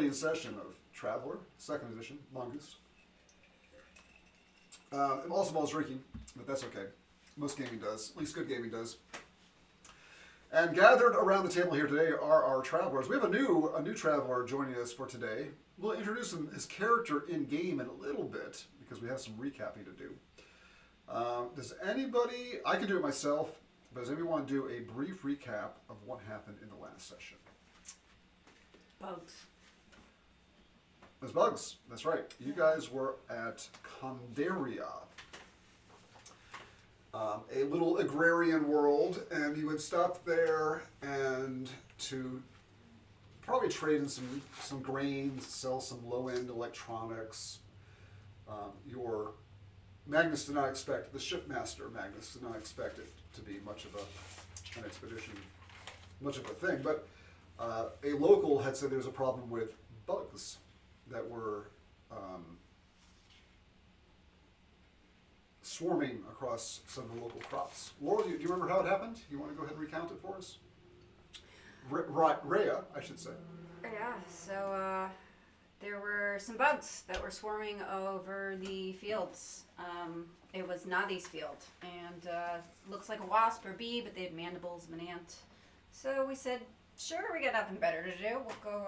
thrilling session of Traveler, second edition, Mongoose. I'm also while drinking, but that's okay. Most gaming does, at least good gaming does. And gathered around the table here today are our travelers. We have a new traveler joining us for today. We'll introduce his character in game in a little bit because we have some recapping to do. Does anybody? I can do it myself, but does anybody want to do a brief recap of what happened in the last session? Bugs. There's bugs. That's right. You guys were at Skandersvik, a little agrarian world, and you had stopped there and to probably trade in some grains, sell some low-end electronics. Your Magnus did not expect, the shipmaster Magnus did not expect it to be much of an expedition, much of a thing, but a local had said there was a problem with bugs that were swarming across some of the local crops. Laura, do you remember how it happened? You want to go ahead and recount it for us? Rhea, I should say. Yeah, so there were some bugs that were swarming over the fields. It was Nadi's field, and looks like a wasp or bee, but they had mandibles of an ant. So we said, sure, we got nothing better to do. We'll go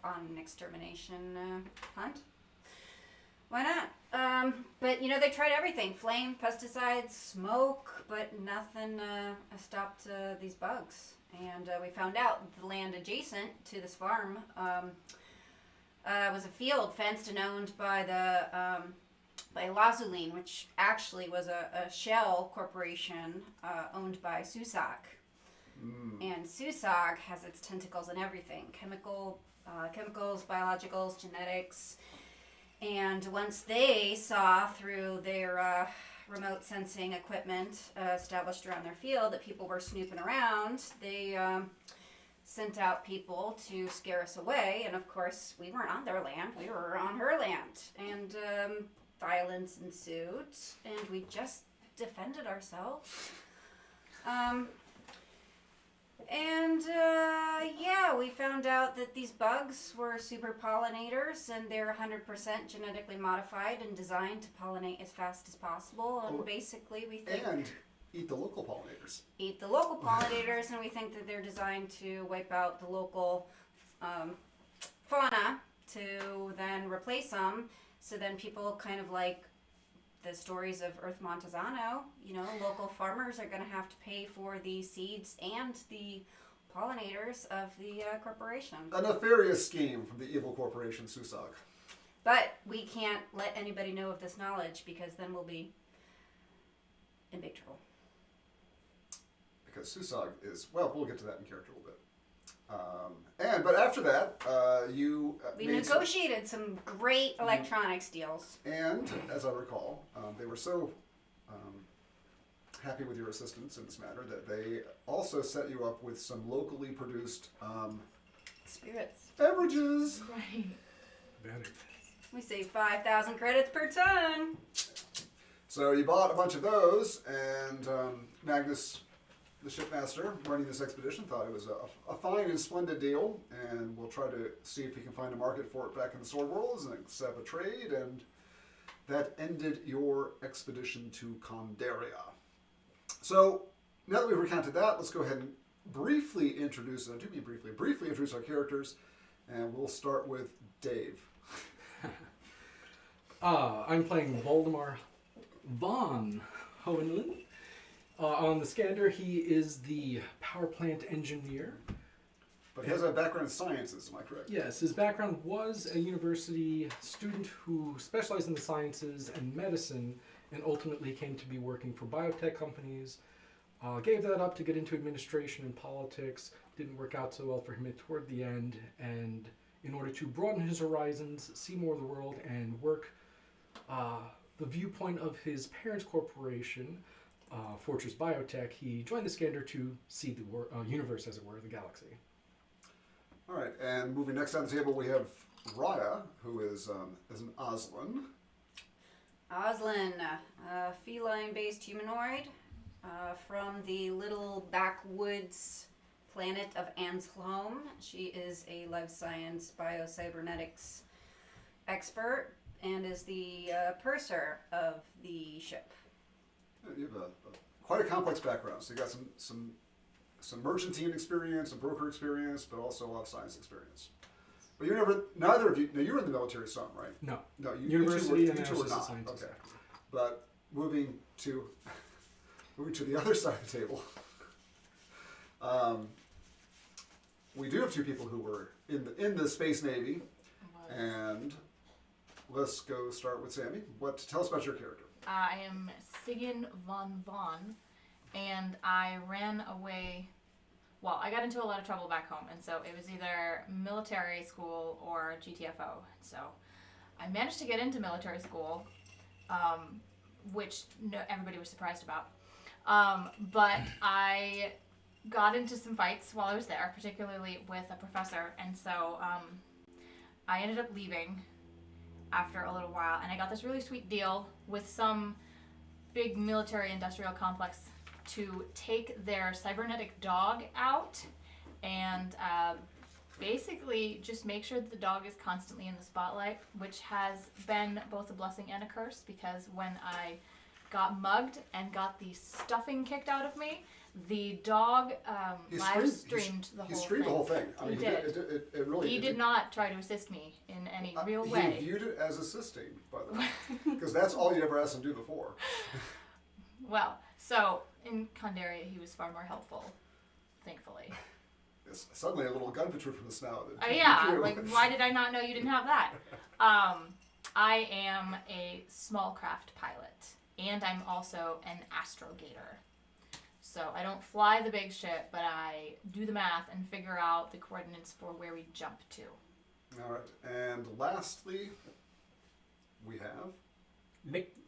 on an extermination hunt. Why not? But they tried everything: flame, pesticides, smoke, but nothing stopped these bugs. And we found out that the land adjacent to this farm was a field fenced and owned by by Lazulin, which actually was a shell corporation owned by Susak. And Susak has its tentacles in everything: chemicals, biologicals, genetics. And once they saw through their remote sensing equipment established around their field that people were snooping around, they sent out people to scare us away. And of course, we weren't on their land, we were on her land. And violence ensued, and we just defended ourselves. We found out that these bugs were super pollinators, and they're 100% genetically modified and designed to pollinate as fast as possible. And basically, we think... And eat the local pollinators. Eat the local pollinators, and we think that they're designed to wipe out the local fauna to then replace them. So then people kind of like the stories of Earth Montezano, local farmers are going to have to pay for the seeds and the pollinators of the corporation. A nefarious scheme from the evil corporation Susak. But we can't let anybody know of this knowledge, because then we'll be in big trouble. Because Susak is, well, we'll get to that in character a little bit. But after that, we negotiated some great electronics deals. And, as I recall, they were so happy with your assistance in this matter that they also set you up with some locally produced spirits. Beverages. Right. Better. We save 5,000 credits per ton. So you bought a bunch of those, and Magnus, the shipmaster running this expedition, thought it was a fine and splendid deal, and we'll try to see if we can find a market for it back in the Sword Worlds and set up a trade, and that ended your expedition to Skandersvik. So now that we've recounted that, let's go ahead and briefly introduce our characters, and we'll start with Dave. I'm playing Voldemar von Hohenlin. On the Skander, he is the power plant engineer. But he has a background in sciences, am I correct? Yes, his background was a university student who specialized in the sciences and medicine, and ultimately came to be working for biotech companies. Gave that up to get into administration and politics. Didn't work out so well for him toward the end, and in order to broaden his horizons, see more of the world, and work the viewpoint of his parents' corporation, Fortress Biotech, he joined the Skander to see the universe, as it were, the galaxy. All right, and moving next on the table, we have Raya, who is an Aslan. Aslan, a feline-based humanoid from the little backwoods planet of Ansholm. She is a life science biocybernetics expert and is the purser of the ship. You have quite a complex background. So you got some merchantine experience, some broker experience, but also a lot of science experience. But neither of you, now you were in the military some, right? No. No, University you and two were as a not. scientist. Okay. But moving to the other side of the table, we do have two people who were in the Space Navy, and let's go start with Sammy. Tell us about your character? I am Sigyn von, and I ran away. Well, I got into a lot of trouble back home, and so it was either military school or GTFO. So I managed to get into military school, which everybody was surprised about. But I got into some fights while I was there, particularly with a professor, and so I ended up leaving after a little while, and I got this really sweet deal with some big military industrial complex to take their cybernetic dog out and basically just make sure that the dog is constantly in the spotlight, which has been both a blessing and a curse, because when I got mugged and got the stuffing kicked out of me, the dog live streamed the whole thing. He streamed the whole thing. I mean, He did. It really. He did not try to assist me in any real way. He viewed it as assisting, by the way, because that's all you ever asked him to do before. Well, so in Kandaria, he was far more helpful, thankfully. Suddenly, a little gun protrude from the snout. Yeah, like why did I not know you didn't have that? I am a small craft pilot, and I'm also an astrogator. So I don't fly the big ship, but I do the math and figure out the coordinates for where we jump to. All right, and lastly, we have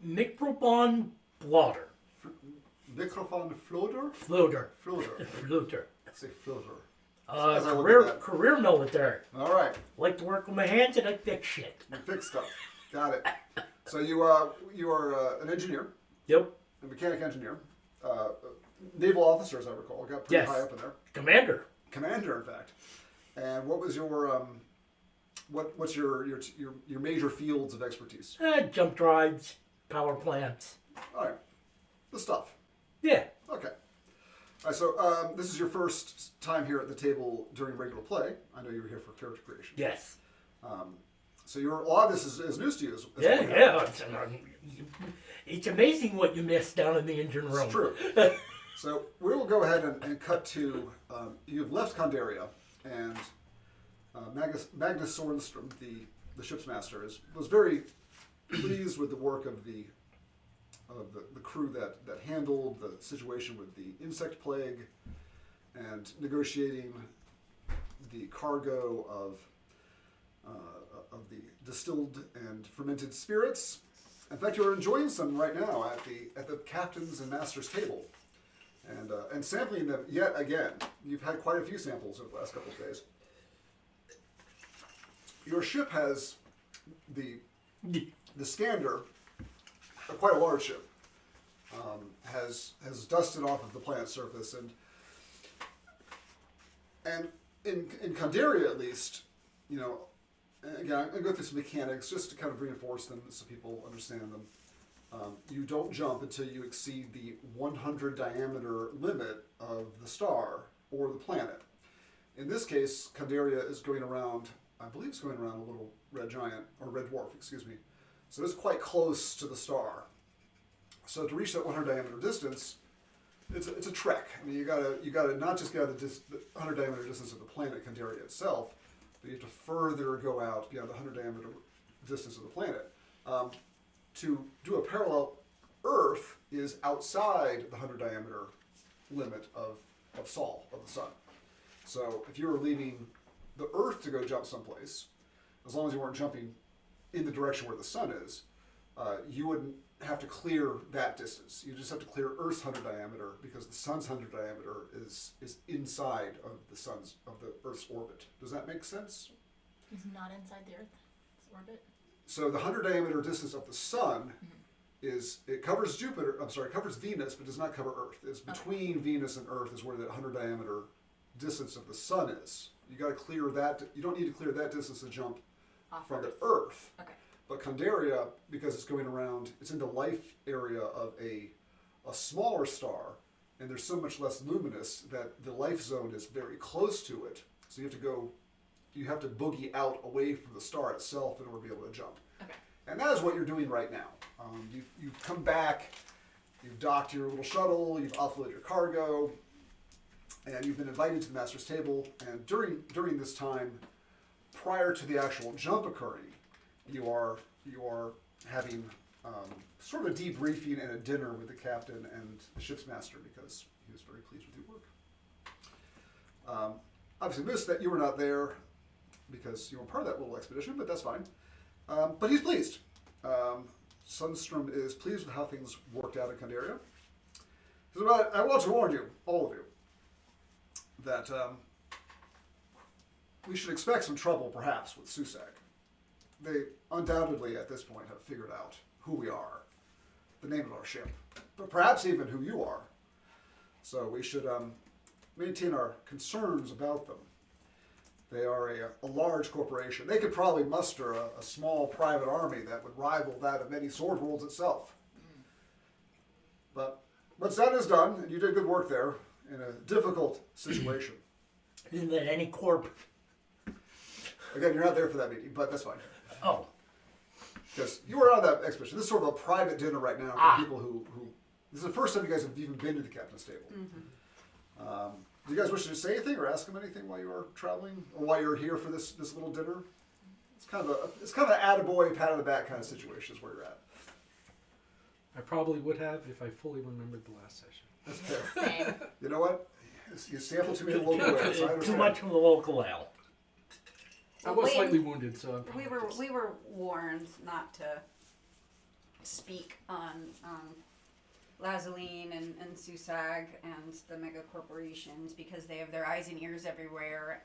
Microphone blotter. Microphone floater. Floater. Floater. Floater. Say floater. As I look at that. Career military. All right. Like to work with my hands and I fix shit. You fix stuff. Got it. So you are an engineer, Yep. a mechanic engineer, naval officer, as I recall. Got pretty Yes. high up in there. Commander. Commander, in fact. And what was your what's your major fields of expertise? Jump drives, power plants. All right, the stuff. Yeah. Okay. All right, so this is your first time here at the table during regular play. I know you were here for character creation. Yes. So a lot of this is news to you. As Yeah, well. yeah. It's amazing what you missed down in the engine room. It's true. So we will go ahead and cut to you've left Kandaria, and Magnus Sornstrom, the ship's master, was very pleased with the work of the crew that handled the situation with the insect plague and negotiating the cargo of the distilled and fermented spirits. In fact, you're enjoying some right now at the captain's and master's table, and sampling them yet again. You've had quite a few samples over the last couple of days. Your ship has the Skander, quite a large ship, has dusted off of the planet's surface, and in Kandaria at least, you know. Again, I'm going to go through some mechanics just to kind of reinforce them so people understand them. You don't jump until you exceed the 100 diameter limit of the star or the planet. In this case, Kandaria is going around, I believe it's going around a little red giant, or red dwarf, excuse me. So it's quite close to the star. So to reach that 100 diameter distance, it's a trek. I mean, you gotta not just get out the 100 diameter distance of the planet Kandaria itself, but you have to further go out beyond the 100 diameter distance of the planet. To do a parallel Earth is outside the 100 diameter limit of Sol, of the sun. So if you were leaving the Earth to go jump someplace, as long as you weren't jumping in the direction where the sun is, you wouldn't have to clear that distance. You just have to clear Earth's 100 diameter, because the sun's 100 diameter is inside of the Earth's orbit. Does that make sense? He's not inside the Earth's orbit. So the 100 diameter distance of the sun covers covers Venus, but does not cover Earth. It's between Venus and Earth is where the 100 diameter distance of the sun is. You got to clear that. You don't need to clear that distance to jump Off from Earth. the Earth. Okay. But Skanderia, because it's going around, it's in the life area of a smaller star, and there's so much less luminous that the life zone is very close to it. So you have to boogie out away from the star itself in order to be able to jump. Okay. And that is what you're doing right now. You've come back, you've docked your little shuttle, you've offloaded your cargo, and you've been invited to the master's table. And during this time, prior to the actual jump occurring, you are having sort of a debriefing and a dinner with the captain and the ship's master because he was very pleased with your work. Obviously, Moose, that you were not there because you weren't part of that little expedition, but that's fine. But he's pleased. Sundstrom is pleased with how things worked out in Skanderia. He said, "But I want to warn you, all of you, that we should expect some trouble, perhaps, with Susak. They undoubtedly, at this point, have figured out who we are, the name of our ship, but perhaps even who you are. So we should maintain our concerns about them. They are a large corporation. They could probably muster a small private army that would rival that of many sword worlds itself. But what's done is done, and you did good work there in a difficult situation. Isn't that any corp? Again, you're not there for that meeting, but that's fine. Oh, Because you were on that expedition. This is sort of a private dinner right now for people who. This is the first time you guys have even been to the captain's table. Do you guys wish to say anything or ask him anything while you were traveling, or while you're here for this little dinner? It's kind of an attaboy, pat on the back kind of situation is where you're at. I probably would have if I fully remembered the last session. That's fair. Same. You know what? You sample too many local ways. I too understand. much of the local ale. I was Wait, slightly wounded, so I'm We were warned not to speak on Lazaline and Susag and the mega corporations because they have their eyes and ears everywhere,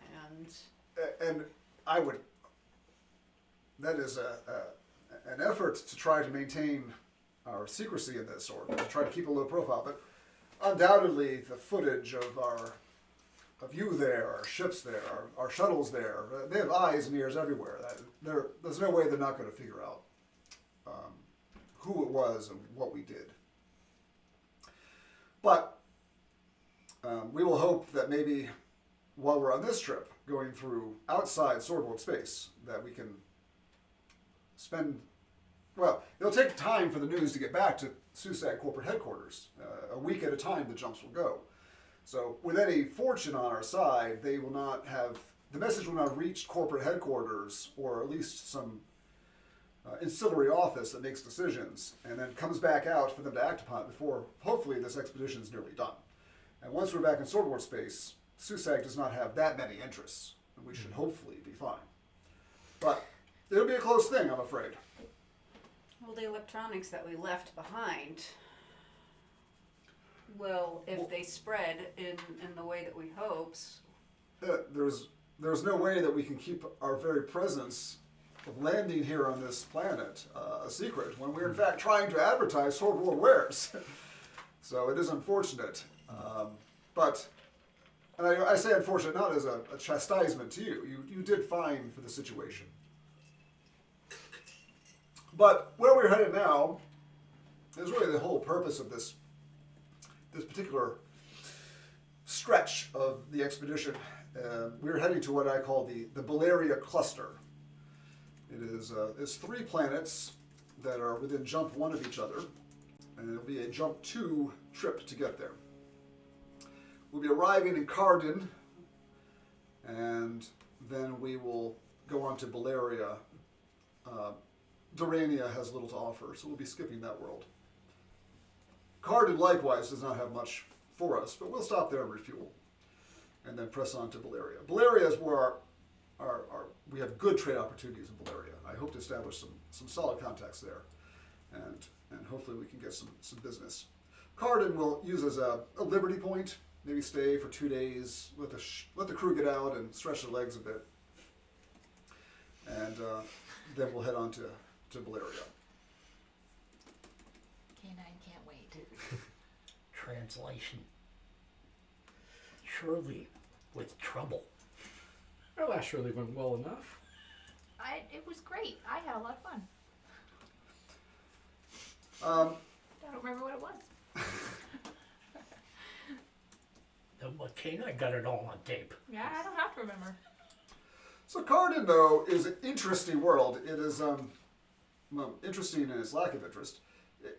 and I would. That is an effort to try to maintain our secrecy in this sort, to try to keep a low profile. But undoubtedly, the footage of you there, our ships there, our shuttles there, they have eyes and ears everywhere. There's no way they're not going to figure out who it was and what we did. But we will hope that maybe while we're on this trip, going through outside Sword World space, that we can spend. Well, it'll take time for the news to get back to Susak corporate headquarters. A week at a time, the jumps will go. So, with any fortune on our side, the message will not have reached corporate headquarters, or at least some ancillary office that makes decisions, and then comes back out for them to act upon before, hopefully, this expedition is nearly done. And once we're back in Sword War space, Susak does not have that many interests, and we should hopefully be fine. But it'll be a close thing, I'm afraid. well, the electronics that we left behind will, if they spread in the way that we hope. There's no way that we can keep our very presence of landing here on this planet a secret when we're in fact trying to advertise Sword World wares. So it is unfortunate. And I say unfortunate not as a chastisement to you. You did fine for the situation. But where we're headed now is really the whole purpose of this particular stretch of the expedition. We're heading to what I call the Balearia cluster. It is it's 3 planets that are within jump 1 of each other, and it'll be a jump 2 trip to get there. We'll be arriving in Kardin, and then we will go on to Balearia. Durania has little to offer, so we'll be skipping that world. Kardin likewise does not have much for us, but we'll stop there and refuel, and then press on to Balearia. Balearia is where we have good trade opportunities in Balearia. I hope to establish some solid contacts there, and hopefully we can get some business. Kardin we'll use as a liberty point. Maybe stay for 2 days, let the crew get out and stretch their legs a bit, and then we'll head on to Balearia. K9 can't wait. Translation. Surely with trouble. Our last surely went well enough. It was great. I had a lot of fun. I don't remember what it was. But Kane, I got it all on tape. Yeah, I don't have to remember. So Kardin, though, is an interesting world. It is interesting in its lack of interest.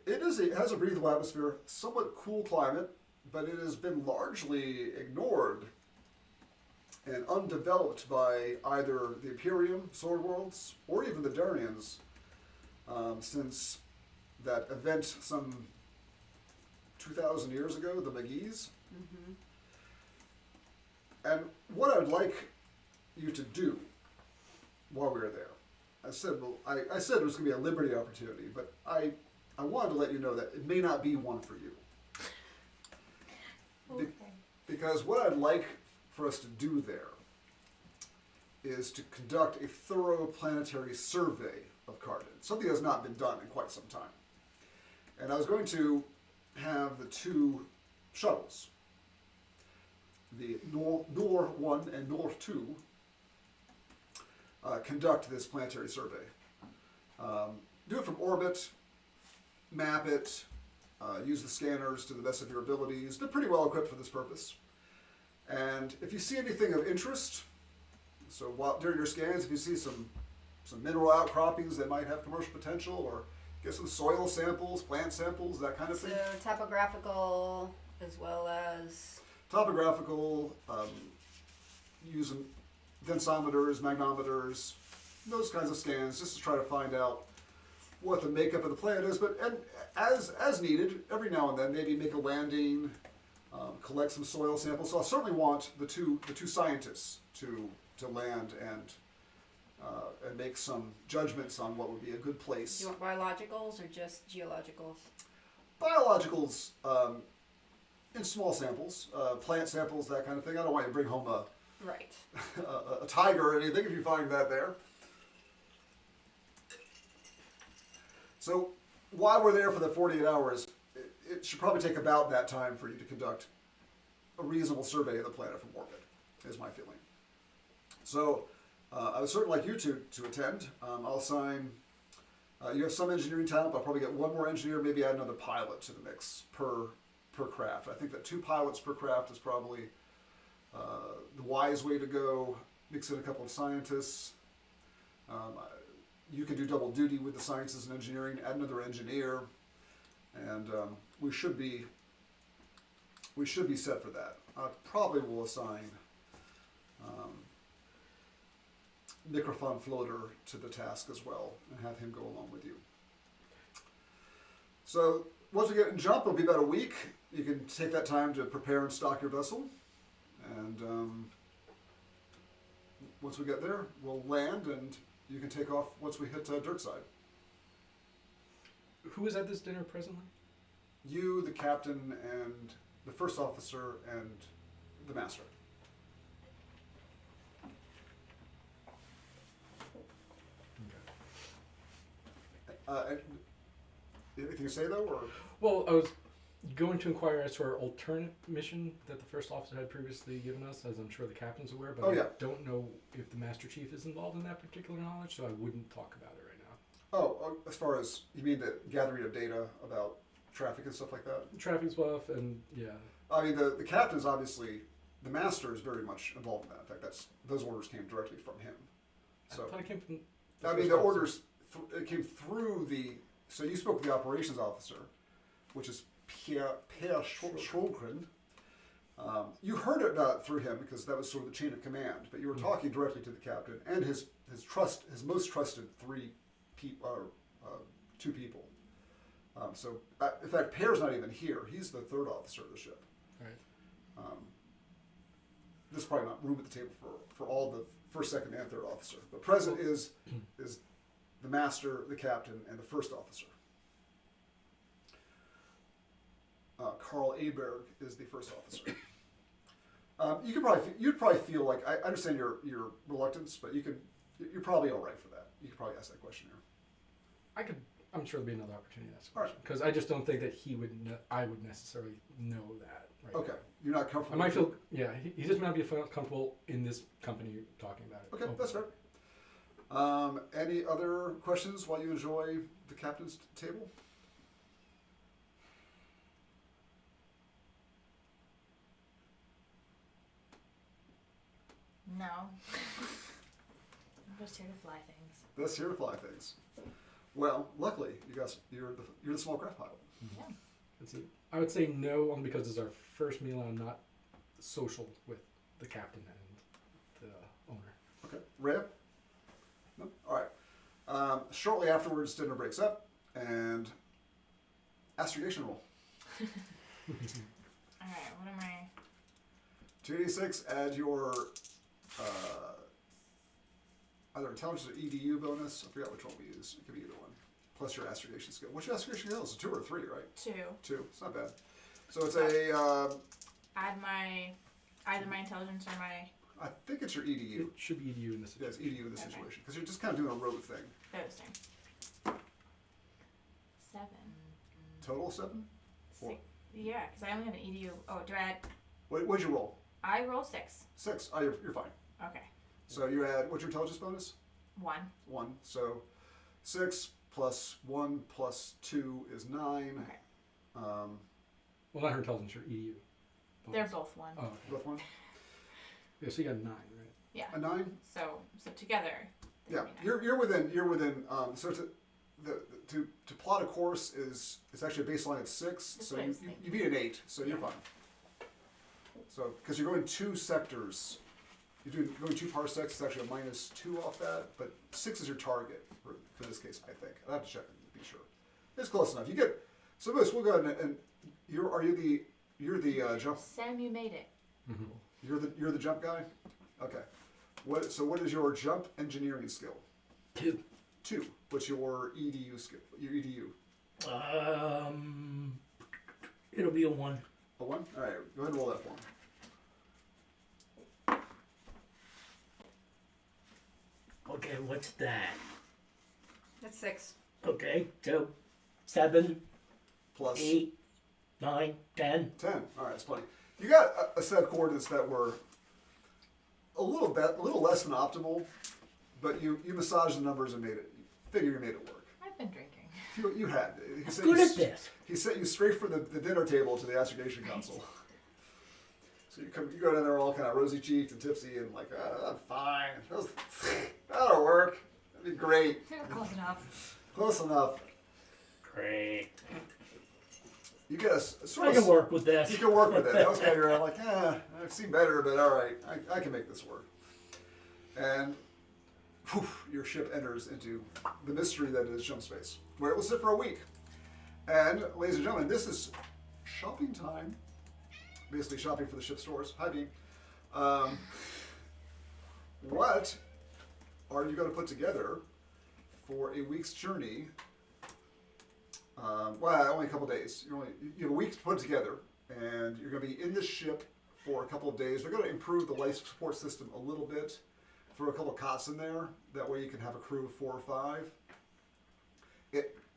It has a breathable atmosphere, somewhat cool climate, but it has been largely ignored and undeveloped by either the Imperium, Sword Worlds, or even the Darians since that event some 2,000 years ago, the Mongoose. Mm-hmm. And what I would like you to do while we were there, I said it was going to be a liberty opportunity, but I wanted to let you know that it may not be one for you. Okay. Because what I'd like for us to do there is to conduct a thorough planetary survey of Kardin, something that's not been done in quite some time. And I was going to have the two shuttles, the Nor 1 and Nor 2, conduct this planetary survey. Do it from orbit, map it, use the scanners to the best of your abilities. They're pretty well equipped for this purpose. And if you see anything of interest, so during your scans, if you see some mineral outcroppings that might have commercial potential, or get some soil samples, plant samples, that kind of thing. So topographical as well as Topographical, using densometers, magnometers, those kinds of scans, just to try to find out what the makeup of the planet is. But and as needed, every now and then, maybe make a landing, collect some soil samples. So I certainly want the two scientists to land and make some judgments on what would be a good place. do you want biologicals or just geologicals? Biologicals in small samples, plant samples, that kind of thing. I don't want you to bring home Right. a tiger or anything if you find that there. So while we're there for the 48 hours, it should probably take about that time for you to conduct a reasonable survey of the planet from orbit, is my feeling. So I would certainly like you to attend. I'll assign, you have some engineering talent, but I'll probably get one more engineer, maybe add another pilot to the mix per craft. I think that 2 pilots per craft is probably the wise way to go. Mix in a couple of scientists. You can do double duty with the sciences and engineering, add another engineer, and we should be set for that. I probably will assign Microphone Floater to the task as well, and have him go along with you. So once we get in jump, it'll be about a week. You can take that time to prepare and stock your vessel, and once we get there, we'll land, and you can take off once we hit dirt side. Who is at this dinner presently? You, the captain, and the first officer, and the master. Anything to say though, or? Well, I was going to inquire as to our alternate mission that the first officer had previously given us, as I'm sure the captain's aware, but Oh, yeah. I don't know if the Master Chief is involved in that particular knowledge, so I wouldn't talk about it right now. Oh, as far as, you mean the gathering of data about traffic and stuff like that? Traffic stuff, and yeah. I mean, the captain's obviously, the master is very much involved in that. In fact, those orders came directly from him. So, I thought it came from I mean, first the officer. orders, it came through so you spoke with the operations officer, which is Per Scholgren. You heard it through him because that was sort of the chain of command, but you were talking directly to the captain and his most trusted 2 people. So, in fact, Per's not even here. He's the 3rd officer of the ship. Right. There's probably not room at the table for all the 1st, 2nd, and 3rd officer. But present is the master, the captain, and the 1st officer. Carl Aberg is the 1st officer. You'd probably feel like, I understand your reluctance, but you're probably all right for that. You could probably ask that question here. I'm sure there'll be another opportunity to ask a All right. question, because I just don't think that I would necessarily know that. Right Okay. now. you're not comfortable. I might feel, yeah, he just might be comfortable in this company talking about it. Okay, that's fair. Any other questions while you enjoy the captain's table? No. I'm just here to fly things. That's here to fly things. Well, luckily, you're the small craft pilot. Yeah. Let's see. I would say no, only because it's our first meal and I'm not social with the captain and the owner. Okay. Rhea? No? All right. Shortly afterwards, dinner breaks up, and astrogation roll. Alright, what am I? 2d6, add your either intelligence or EDU bonus. I forgot which one we use. It could be either one. Plus your astrogation skill. What's your astrogation skill? It's a 2 or a 3, right? 2. 2. It's not bad. So it's a, Add my either my intelligence or my I think it's your EDU. It should be EDU in this Yeah, situation. it's EDU in this Okay. situation. Because you're just kind of doing a road thing. those things. 7. Total 7? Four. 6. Yeah, because I only have an EDU. Oh, do I add? What'd you roll? I roll 6. 6. Oh, you're fine. Okay. So you add, what's your intelligence bonus? 1. 1. So 6 plus 1 plus 2 is 9. Okay. Well, not her intelligence, her EDU. They're both 1. Oh, okay. Both 1? Yeah, so you got 9, right? Yeah. A 9? So together. Yeah, it'd be 9. you're within. So to plot a course is it's actually a baseline at 6. That's So what I you was thinking. beat an 8. So you're Yeah. fine. So because you're going 2 sectors, going 2 parsecs. It's actually a -2 off that, but 6 is your target for this case. I think I'll have to check and be sure. It's close enough. You get so Moose. We'll go ahead and you're the jump. Sam, you made it. Mm-hmm. You're the jump guy. Okay. What is your jump engineering skill? 2. 2. What's your EDU skill? Your EDU? It'll be a 1. A 1? All right. Go ahead and roll that for me. Okay, what's that? That's 6. Okay, so 7, Plus 8, 9, 10. 10. All right, that's plenty. You got a set of coordinates that were a little less than optimal, but you massaged the numbers and made it work. I've been drinking. You had. I'm good at this. He sent you straight from the dinner table to the astrogation council. So you go down there all kind of rosy cheeked and tipsy and like, I'm fine. That'll work. That'd be great. Close enough. Close enough. Great. You get a sort I of. can work with this. You can work with it. That was kind of like, I've seen better, but all right, I can make this work. And whew, your ship enters into the mystery that is jump space, where it will sit for a week. And ladies and gentlemen, this is shopping time. Basically, shopping for the ship stores. Hi, Beam. What are you going to put together for a week's journey? Well, only a couple days. You have a week to put it together, and you're going to be in this ship for a couple of days. They're going to improve the life support system a little bit. Throw a couple of cots in there. That way you can have a crew of 4 or 5.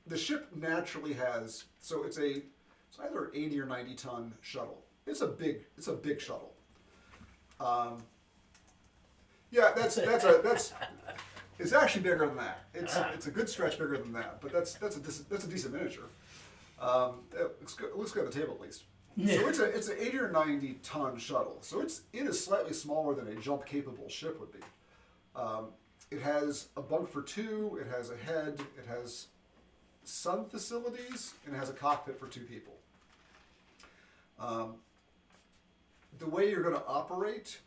The ship naturally has, so it's either an 80 or 90 ton shuttle. It's a big shuttle. Yeah, that's it's actually bigger than that. It's a good stretch bigger than that, but that's a decent miniature. It looks good on the table at least. So it's an 80 or 90 ton shuttle. So it is slightly smaller than a jump capable ship would be. It has a bunk for 2. It has a head. It has sun facilities, and it has a cockpit for 2 people. The way you're going to operate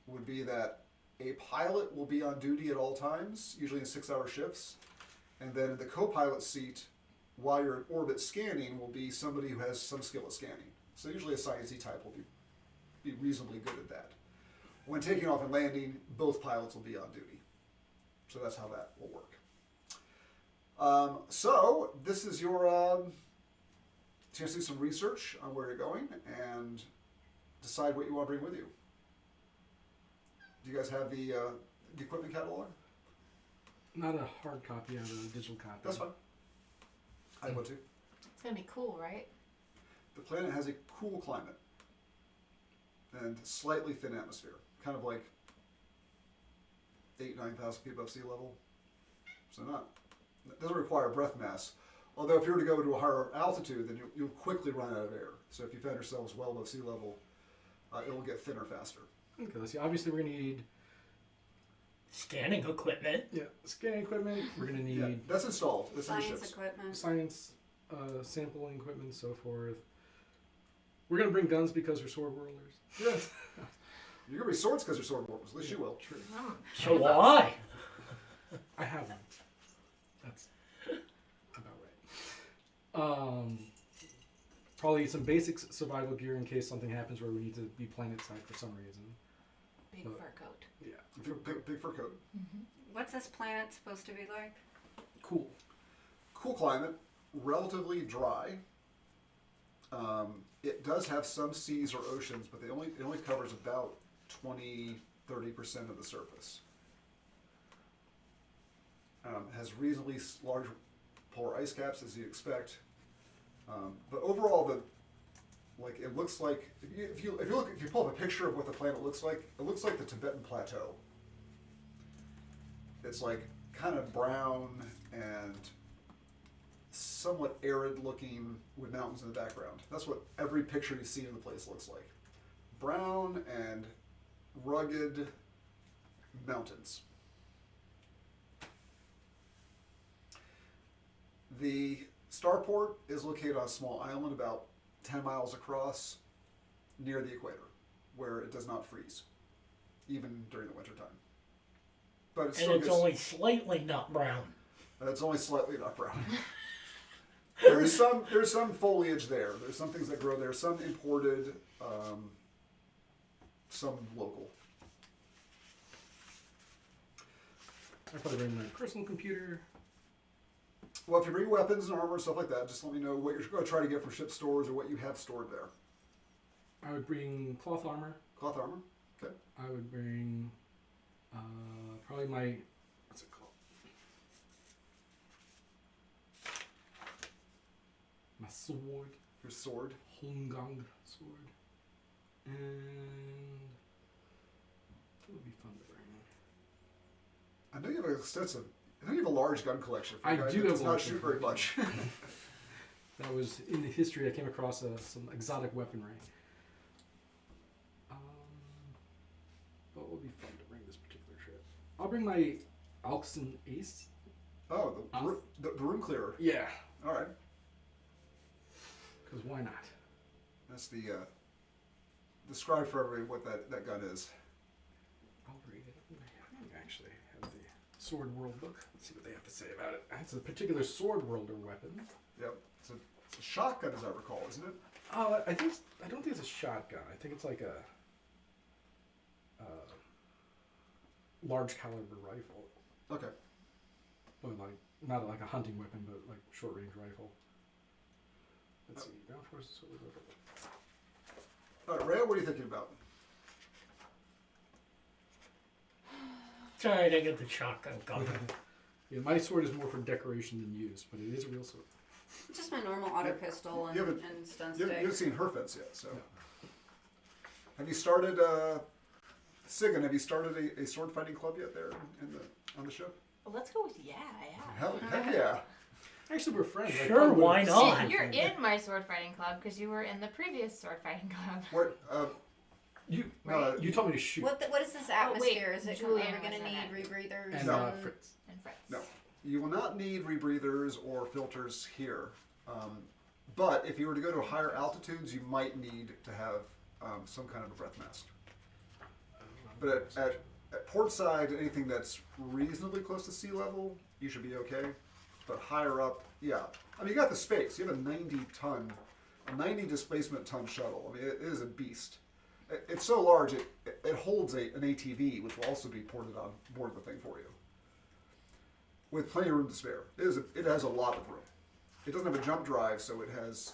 would be that a pilot will be on duty at all times, usually in 6-hour shifts, and then in the co-pilot seat, while you're in orbit scanning, will be somebody who has some skill at scanning. So usually a sciencey type will be reasonably good at that. When taking off and landing, both pilots will be on duty. So that's how that will work. So this is your chance to do some research on where you're going and decide what you want to bring with you. Do you guys have the equipment catalog? Not a hard copy, I have a digital copy. That's fine. I would too. It's gonna be cool, right? The planet has a cool climate. and slightly thin atmosphere, kind of like 9,000 feet above sea level. So it doesn't require breath mass. Although if you were to go to a higher altitude, then you'll quickly run out of air. So if you find yourselves well above sea level, it will get thinner faster. Okay, let's see. Obviously, we're going to need Scanning equipment. scanning equipment. We're going to need Yeah, that's installed. That's in the Science ships. equipment. science sampling equipment and so forth. We're going to bring guns because we're sword whirlers. Yes. You're going to be swords because you're sword warriors. At least you will. True. So will I. I have one. That's about right. Probably some basic survival gear in case something happens where we need to be planet side for some reason. Big fur coat. Yeah. Big fur coat. What's this planet supposed to be like? Cool. Cool climate, relatively dry. It does have some seas or oceans, but it only covers about 20-30% of the surface. Has reasonably large polar ice caps, as you expect. But overall, it looks like if you pull up a picture of what the planet looks like, it looks like the Tibetan Plateau. It's like kind of brown and somewhat arid looking with mountains in the background. That's what every picture you see in the place looks like. Brown and rugged mountains. The starport is located on a small island about 10 miles across near the equator, where it does not freeze, even during the wintertime. But And it's gets, only slightly not brown. it's only slightly not brown. There's some foliage there. There's some things that grow there. Some imported, some local. I probably bring my personal computer. Well, if you bring weapons and armor and stuff like that, just let me know what you're going to try to get from ship stores or what you have stored there. I would bring cloth armor. Cloth armor. Okay. I would bring probably my what's it called? My sword, Your sword. Hongang sword, and it would be fun to bring. I know you have an extensive. I know you have a large gun collection. For I a guy do that have does a not large shoot gun very much. That was in the history. I came across some exotic weaponry. What would be fun to bring this particular trip? I'll bring my Alxen Ace. Oh, the room clearer. Yeah, All right. because why not? That's the describe for everybody what that gun is. I'll read it. I actually have the Sword World book. Let's see what they have to say about it. It's a particular Sword Worlder weapon. Yep. It's a shotgun, as I recall, isn't it? I don't think it's a shotgun. I think it's like a large caliber rifle, Okay. but like not like a hunting weapon, but like short range rifle. Let's see. Ground forces. All right, Rhea, what are you thinking about? It's alright, I get the shotgun coming. Yeah, my sword is more for decoration than use, but it is a real sword. Just my normal auto pistol and, you haven't- and stun You stick. haven't seen her fence yet, so. No. Have you started, Sigan, have you started a sword fighting club yet there on the ship? Well, let's go with yeah. Heck yeah. Actually, we're friends. I Sure, probably why would've not? seen You're you. in my sword fighting club because you were in the previous sword fighting club. What, You Right. you told me to shoot. What is this wait, atmosphere? Is it Julian are we going was to in need it. rebreathers? And No. Fritz. And Fritz. No. You will not need rebreathers or filters here. But if you were to go to higher altitudes, you might need to have some kind of a breath mask. But at port side, anything that's reasonably close to sea level, you should be okay. But higher up, yeah. I mean, you got the space. You have a 90 displacement ton shuttle. I mean, it is a beast. It's so large, it holds an ATV, which will also be ported on board the thing for you. With plenty of room to spare. It has a lot of room. It doesn't have a jump drive, so it has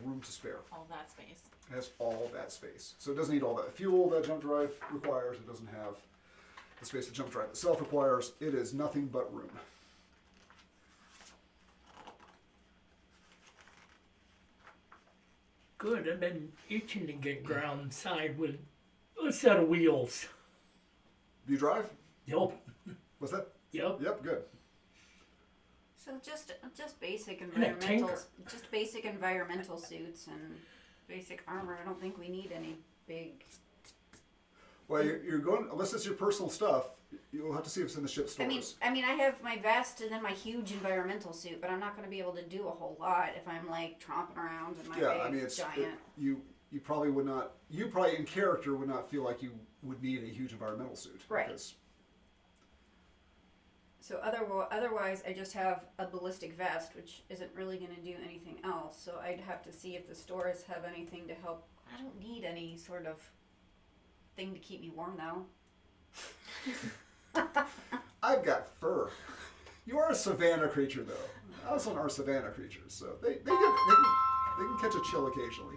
room to spare. All that space. It has all that space. So it doesn't need all that fuel that jump drive requires. It doesn't have the space the jump drive itself requires. It is nothing but room. good. I've been itching to get ground side with a set of wheels. Do you drive? Yep. What's that? Yep. Yep, good. So just basic a environmental, tanker. just basic environmental suits and basic armor. I don't think we need any big. Well, you're going, unless it's your personal stuff, you'll have to see if it's in the ship stores. I mean, I have my vest and then my huge environmental suit, but I'm not going to be able to do a whole lot if I'm like tromping around in my Yeah, big I mean, it's giant. you probably would not. You probably in character would not feel like you would need a huge environmental suit. Right. Because, So otherwise, I just have a ballistic vest, which isn't really going to do anything else. So I'd have to see if the stores have anything to help. I don't need any sort of thing to keep me warm now. I've got fur. You are a savannah creature, though. Also are savannah creatures, so they can catch a chill occasionally.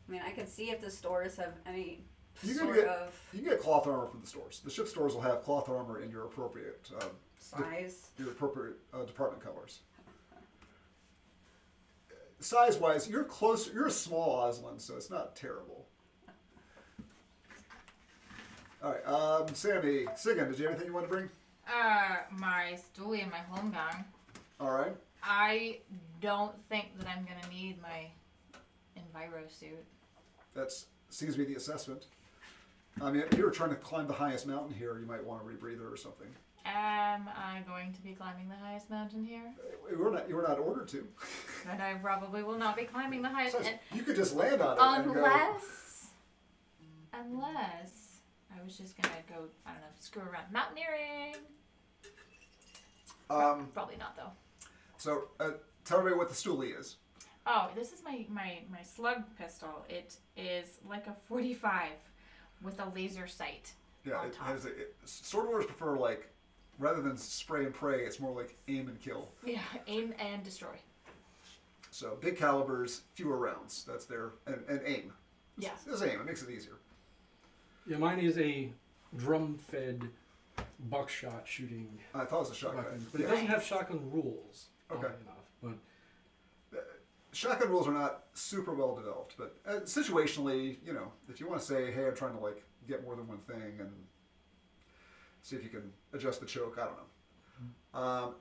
I mean, I can see if the stores have any You sort can of get cloth armor from the stores. The ship stores will have cloth armor in your appropriate size. department colors. Size-wise, you're close. You're a small Osland, so it's not terrible. All right, Sammy, Sigan, did you have anything you want to bring? My stoolie and my home gown. All right. I don't think that I'm gonna need my enviro suit. That seems to be the assessment. I mean, if you were trying to climb the highest mountain here, you might want a rebreather or something. Am I going to be climbing the highest mountain here? You were not ordered to. But I probably will not be climbing the highest. Besides, you could just land on it and go. Unless I was just gonna go, I don't know, screw around mountaineering. Probably not though. So, tell me what the stoolie is. Oh, this is my slug pistol. It is like a 45 with a laser sight. Yeah, on it top. has sword warriors prefer like rather than spray and pray, it's more like aim and kill. Yeah, aim and destroy. So big calibers, fewer rounds. That's their and aim. Yeah. It's aim. It makes it easier. Yeah, mine is a drum-fed buckshot shooting I thought it was a shotgun, weapon, but yeah. it doesn't have shotgun rules. Okay. oddly enough, but Shotgun rules are not super well developed, but situationally, you know, if you want to say, hey, I'm trying to like get more than one thing and see if you can adjust the choke, I don't know.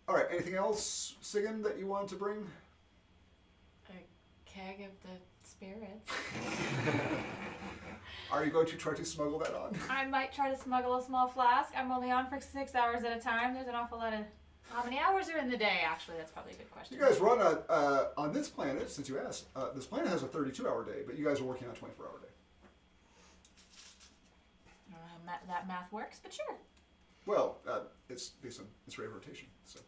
All right, anything else, Sigan, that you wanted to bring? A keg of the spirits. Are you going to try to smuggle that on? I might try to smuggle a small flask. I'm only on for 6 hours at a time. There's an awful lot of... How many hours are in the day? Actually, that's probably a good question. You guys run on this planet, since you asked, this planet has a 32-hour day, but you guys are working on a 24-hour day. I don't know how that math works, but sure. Well, it's based on its rate of rotation. So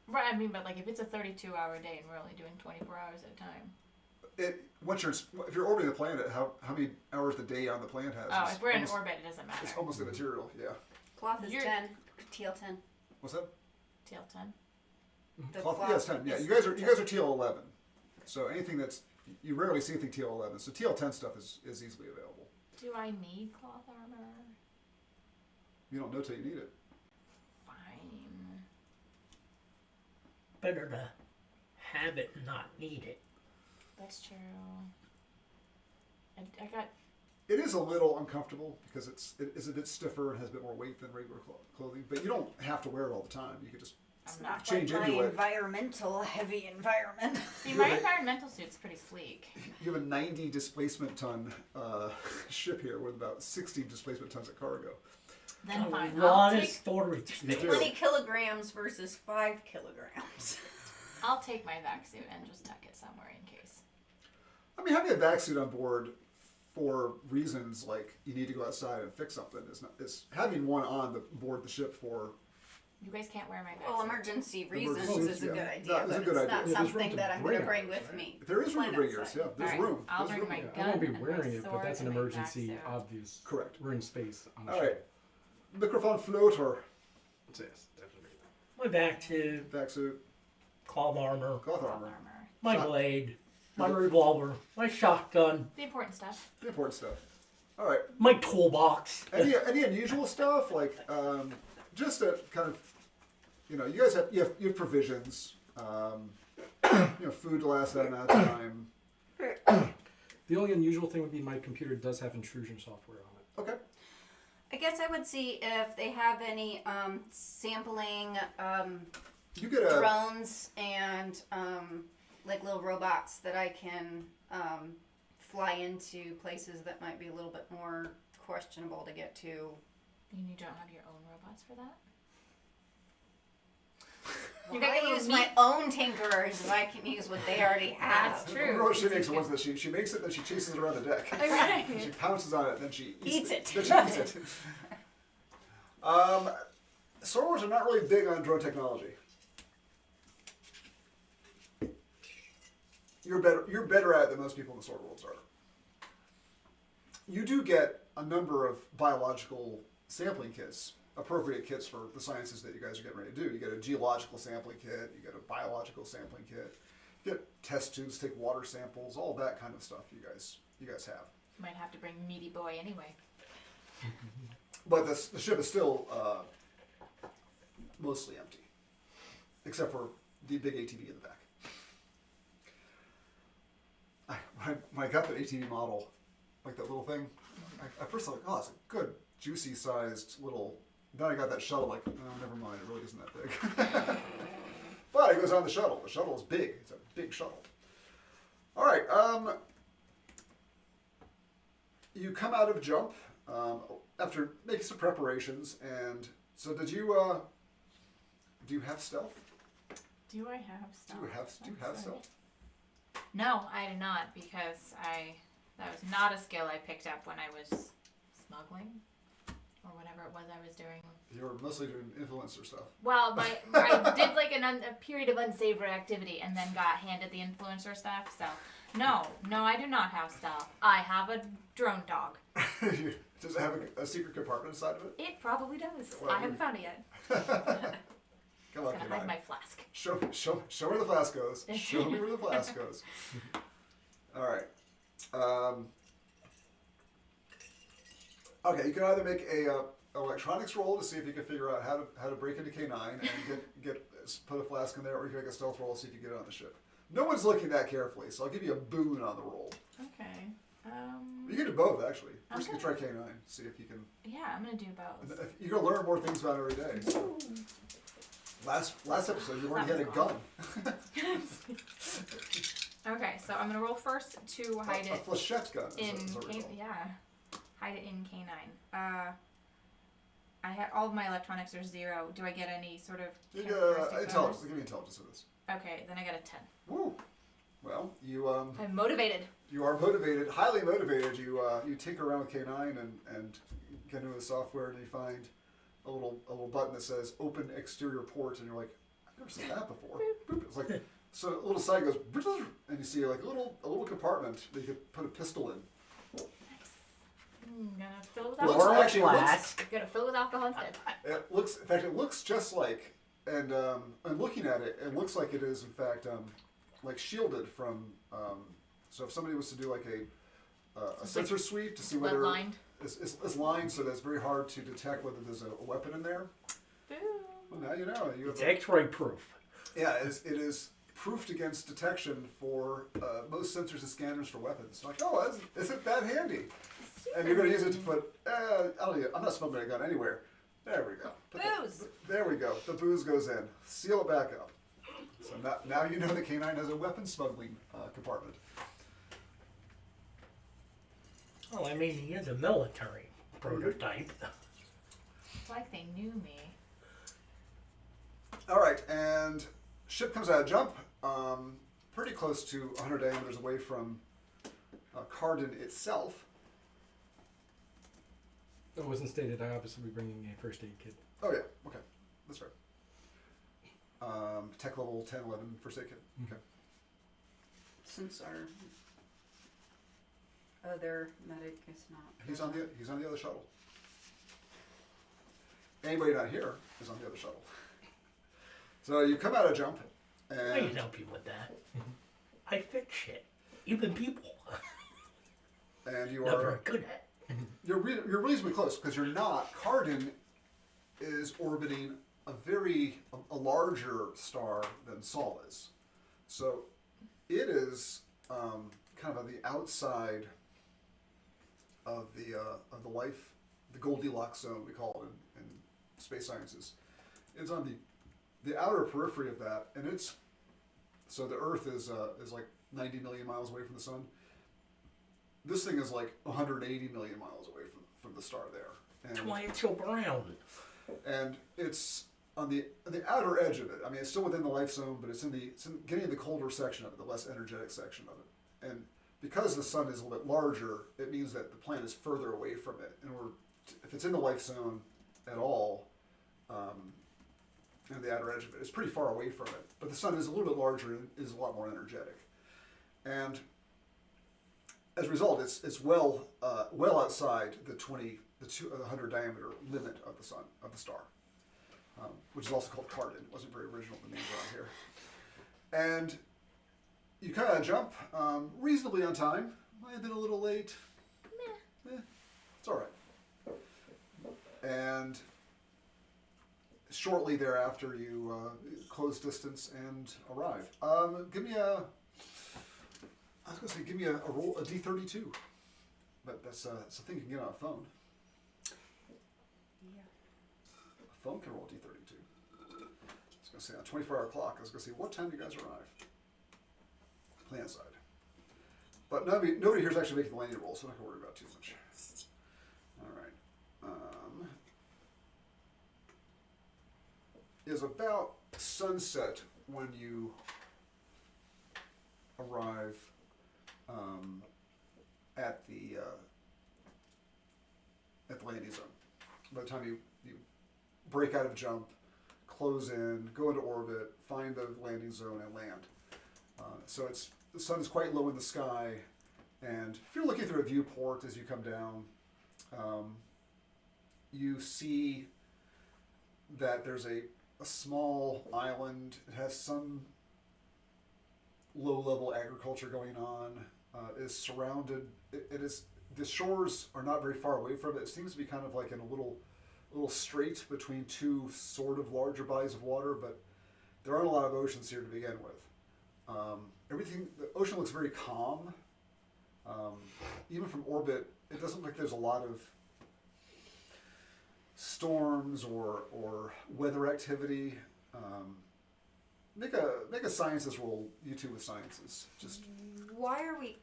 Right, I mean, but like if it's a 32-hour day and we're only doing 24 hours at a time. if you're orbiting the planet, how many hours the day on the planet has? Oh, is if we're in almost, orbit, it doesn't matter. it's almost immaterial. Yeah. Cloth is You're- 10, TL 10. What's that? TL10. The Cloth, cloth yeah, it's 10. Yeah, is you guys 10. are TL 11. So anything that's you rarely see anything TL 11. So TL 10 stuff is easily available. Do I need cloth armor? You don't know till you need it. Fine. Better to have it and not need it. That's true. I got... It is a little uncomfortable because it is a bit stiffer and has a bit more weight than regular clothing. But you don't have to wear it all the time. You could just It's I'm not change like my into it. environmental heavy environment. See, my environmental suit's pretty sleek. You have a 90 displacement ton ship here with about 60 displacement tons of cargo. Then A fine. lot I'll of take, storage You space. do. 20 kilograms versus 5 kilograms. I'll take my vac suit and just tuck it somewhere in case. I mean, having a vac suit on board for reasons like you need to go outside and fix something is having one on board the ship for. You guys can't wear my vac Well, suit. emergency reasons Emergencies, is a yeah. good idea, That is a but good it's idea. not Yeah, there's room something to that I'm bring going to bring it, with right? me. There is room to bring yours. outside. Yeah, there's Alright, room. I'll There's bring room. my I won't be gun and wearing my it, but sword that's an and my emergency, vac suit. obvious. Correct. We're in space on the All right. ship. Microphone floater, Yes, definitely. My back to vac suit, cloth armor, cloth Cloth armor, armor. my Shot- blade, my revolver, my shotgun, The important stuff. the important stuff. All right. my toolbox. Any unusual stuff like just a kind of, you know, you guys have you have provisions. food to last that amount of time. The only unusual thing would be my computer does have intrusion software on it. Okay. I guess I would see if they have any sampling You get a drones and like little robots that I can fly into places that might be a little bit more questionable to get to. You don't have your own robots for that? Well, I use my own tinkerers if I can use what they already have. That's true. What she makes the ones that she makes it, then she chases it around the deck. Right. She pounces on it, then she Eats it. Then she eats it. Star Wars are not really big on drone technology. You're better at it than most people in the Sword Worlds are. You do get a number of biological sampling kits, appropriate kits for the sciences that you guys are getting ready to do. You get a geological sampling kit, you get a biological sampling kit, you get test tubes, take water samples, all that kind of stuff you guys have. Might have to bring Meaty Boy anyway. But the ship is still mostly empty, except for the big ATV in the back. When I got the ATV model, like that little thing, I first thought, oh, it's a good, juicy sized little. Then I got that shuttle, like, oh, never mind, it really isn't that big. But it goes on the shuttle. The shuttle is big. It's a big shuttle. All right. You come out of jump after making some preparations, and so did you? Do you have stealth? Do I have stuff? Do you have stealth? No, I did not, because that was not a skill I picked up when I was smuggling or whatever it was I was doing. You were mostly doing influencer stuff. Well, I did like a period of unsavory activity and then got handed the influencer stuff. So no, I do not have stealth. I have a drone dog. Does it have a secret compartment inside of it? It probably does. Well, I haven't found it yet. Come on, Gonna hide my flask. Show where the flask goes. Show me where the flask goes. All right. Okay, you can either make a electronics roll to see if you can figure out how to break into K9 and put a flask in there, or you can make a stealth roll to see if you can get it on the ship. No one's looking that carefully, so I'll give you a boon on the roll. Okay. You can do both, actually. First, you Okay. can try K9, see if you can. Yeah, I'm gonna do both. You're gonna learn more things about it every day. So. Last episode, you already had a gun. Okay, so I'm gonna roll first to hide a it flechette gun. in hide it in K9. I have all of my electronics are 0. Do I get any sort of characteristic Intelligence. bonus? Give me intelligence of this. Okay, then I got a 10. Woo. Well, you I'm motivated. you are motivated, highly motivated. You tinker around with K9 and get into the software, and you find a little button that says "Open exterior port," and you're like, "I've never seen that before." Boop. It's like so a little side goes, and you see like a little compartment that you could put a pistol in. Gonna fill with Well, alcohol. it's actually Gonna fill with alcohol instead. it looks just like, and looking at it, it looks like it is in fact like shielded from. So if somebody was to do like a sensor sweep to see whether Lead-lined. it's lined, so that it's very hard to detect whether there's a weapon in there. Boo. Well, now you know. It's X-ray proof. Yeah, it is proofed against detection for most sensors and scanners for weapons. Like, oh, isn't that handy? And you're going to use it to put, I'm not smuggling a gun anywhere. There we go. Booze. There we go. The booze goes in. Seal it back up. So now you know that K9 has a weapon smuggling compartment. Well, I mean, he is a military prototype. It's like they knew me. All right, and ship comes out of jump, pretty close to 100 diameters away from Kardin itself. It wasn't stated. I obviously be bringing a first aid kit. Oh yeah, okay, that's right. Tech level 10, 11 first aid kit. Okay. Since our other medic is not. He's on the other shuttle. Anybody not here is on the other shuttle. So you come out of jump, I and can help you with that. I fix shit. Even people. you Not very are good at. you're reasonably close because you're not. Kardin is orbiting a larger star than Sol is. So it is kind of on the outside of the life, the Goldilocks zone we call it in space sciences. It's on the outer periphery of that, and it's so the Earth is like 90 million miles away from the sun. This thing is like 180 million miles away from the star there. That's why it's so brown. And it's on the outer edge of it. I mean, it's still within the life zone, but it's getting in the colder section of it, the less energetic section of it. And because the sun is a little bit larger, it means that the planet is further away from it. And if it's in the life zone at all, and the outer edge of it, it's pretty far away from it. But the sun is a little bit larger and is a lot more energetic. And as a result, it's well outside the 200 diameter limit of the sun, of the star, which is also called Kardin. It wasn't very original, the names around here. And you kind of jump reasonably on time. Might have been a little late. It's all right. And shortly thereafter, you close distance and arrive. Give me a roll, a D32. But that's a thing you can get on a phone. Yeah. A phone can roll D32. I was going to say on a 24-hour clock, I was going to say, what time do you guys arrive? Plan side. But nobody here is actually making the landing roll, so I'm not going to worry about too much. All right. Is about sunset when you arrive at the landing zone. By the time you break out of jump, close in, go into orbit, find the landing zone, and land. So the sun is quite low in the sky, and if you're looking through a viewport as you come down, you see that there's a small island. It has some low-level agriculture going on. It is surrounded. The shores are not very far away from it. It seems to be kind of like in a little strait between two sort of larger bodies of water, but there aren't a lot of oceans here to begin with. The ocean looks very calm. Even from orbit, it doesn't look like there's a lot of storms or weather activity. Make a sciences roll, you two with sciences. Just Why are we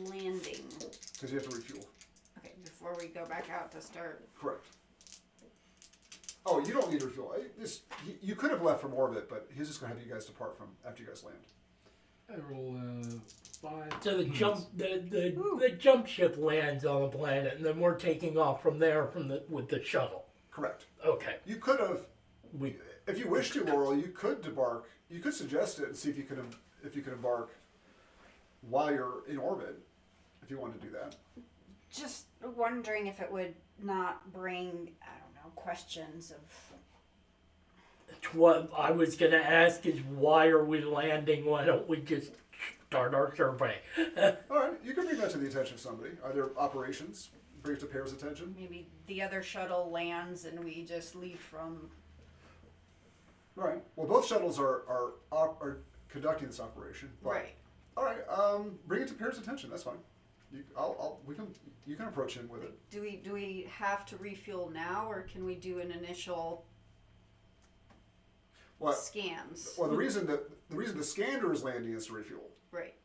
landing? because you have to refuel. Okay, before we go back out to start. Correct. Oh, you don't need to refuel. You could have left from orbit, but he's just going to have you guys depart from after you guys land. I roll 5. So the jump ship lands on the planet, and then we're taking off from there with the shuttle. Correct. Okay. You could have, if you wish to, Laurel, you could debark. You could suggest it and see if you could embark while you're in orbit, if you want to do that. Just wondering if it would not bring, I don't know, questions of. What I was going to ask is, why are we landing? Why don't we just start our survey? All right, you can bring that to the attention of somebody. Either operations, bring it to Pear's attention. Maybe the other shuttle lands and we just leave from. Right. Well, both shuttles are conducting this operation. But, Right. All right. Bring it to Pear's attention. That's fine. You can approach him with it. Do we have to refuel now, or can we do an initial scans? Well, the reason the Skander is landing is to refuel. Right.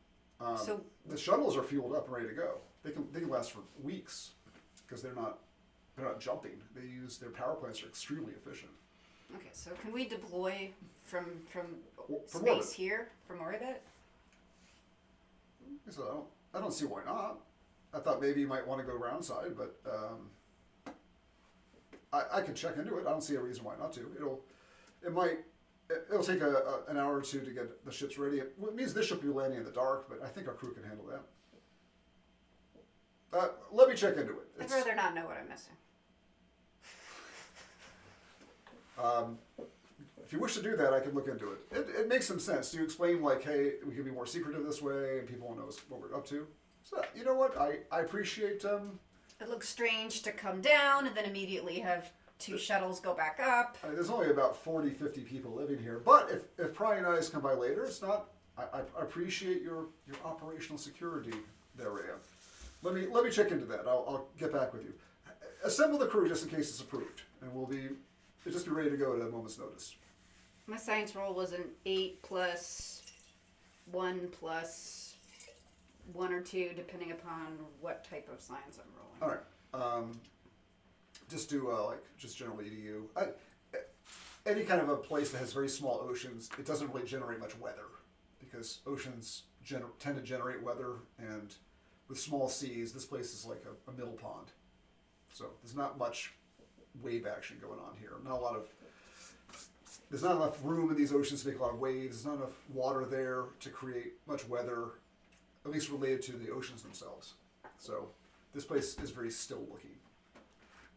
So the shuttles are fueled up and ready to go. They can last for weeks because they're not jumping. Their power plants are extremely efficient. Okay, so can we deploy from space orbit. here, from orbit? So I don't see why not. I thought maybe you might want to go ground side, but I could check into it. I don't see a reason why not to. It'll take an hour or two to get the ships ready. It means this ship will be landing in the dark, but I think our crew can handle that. Let me check into it. I'd rather not know what I'm missing. If you wish to do that, I can look into it. It makes some sense. Do you explain, like, hey, we can be more secretive this way, and people won't know what we're up to? So, you know what? I appreciate... It looks strange to come down and then immediately have two shuttles go back up. there's only about 40, 50 people living here. But if prying eyes come by later, it's not I appreciate your operational security there, Rhea. Let me check into that. I'll get back with you. Assemble the crew just in case it's approved, and we'll just be ready to go at a moment's notice. My science roll was an 8 plus 1 plus 1 or 2, depending upon what type of science I'm rolling. All right. Just do just general EDU. Any kind of a place that has very small oceans, it doesn't really generate much weather because oceans tend to generate weather, and with small seas, this place is like a middle pond. So there's not much wave action going on here. There's not enough room in these oceans to make a lot of waves. There's not enough water there to create much weather, at least related to the oceans themselves. So this place is very still looking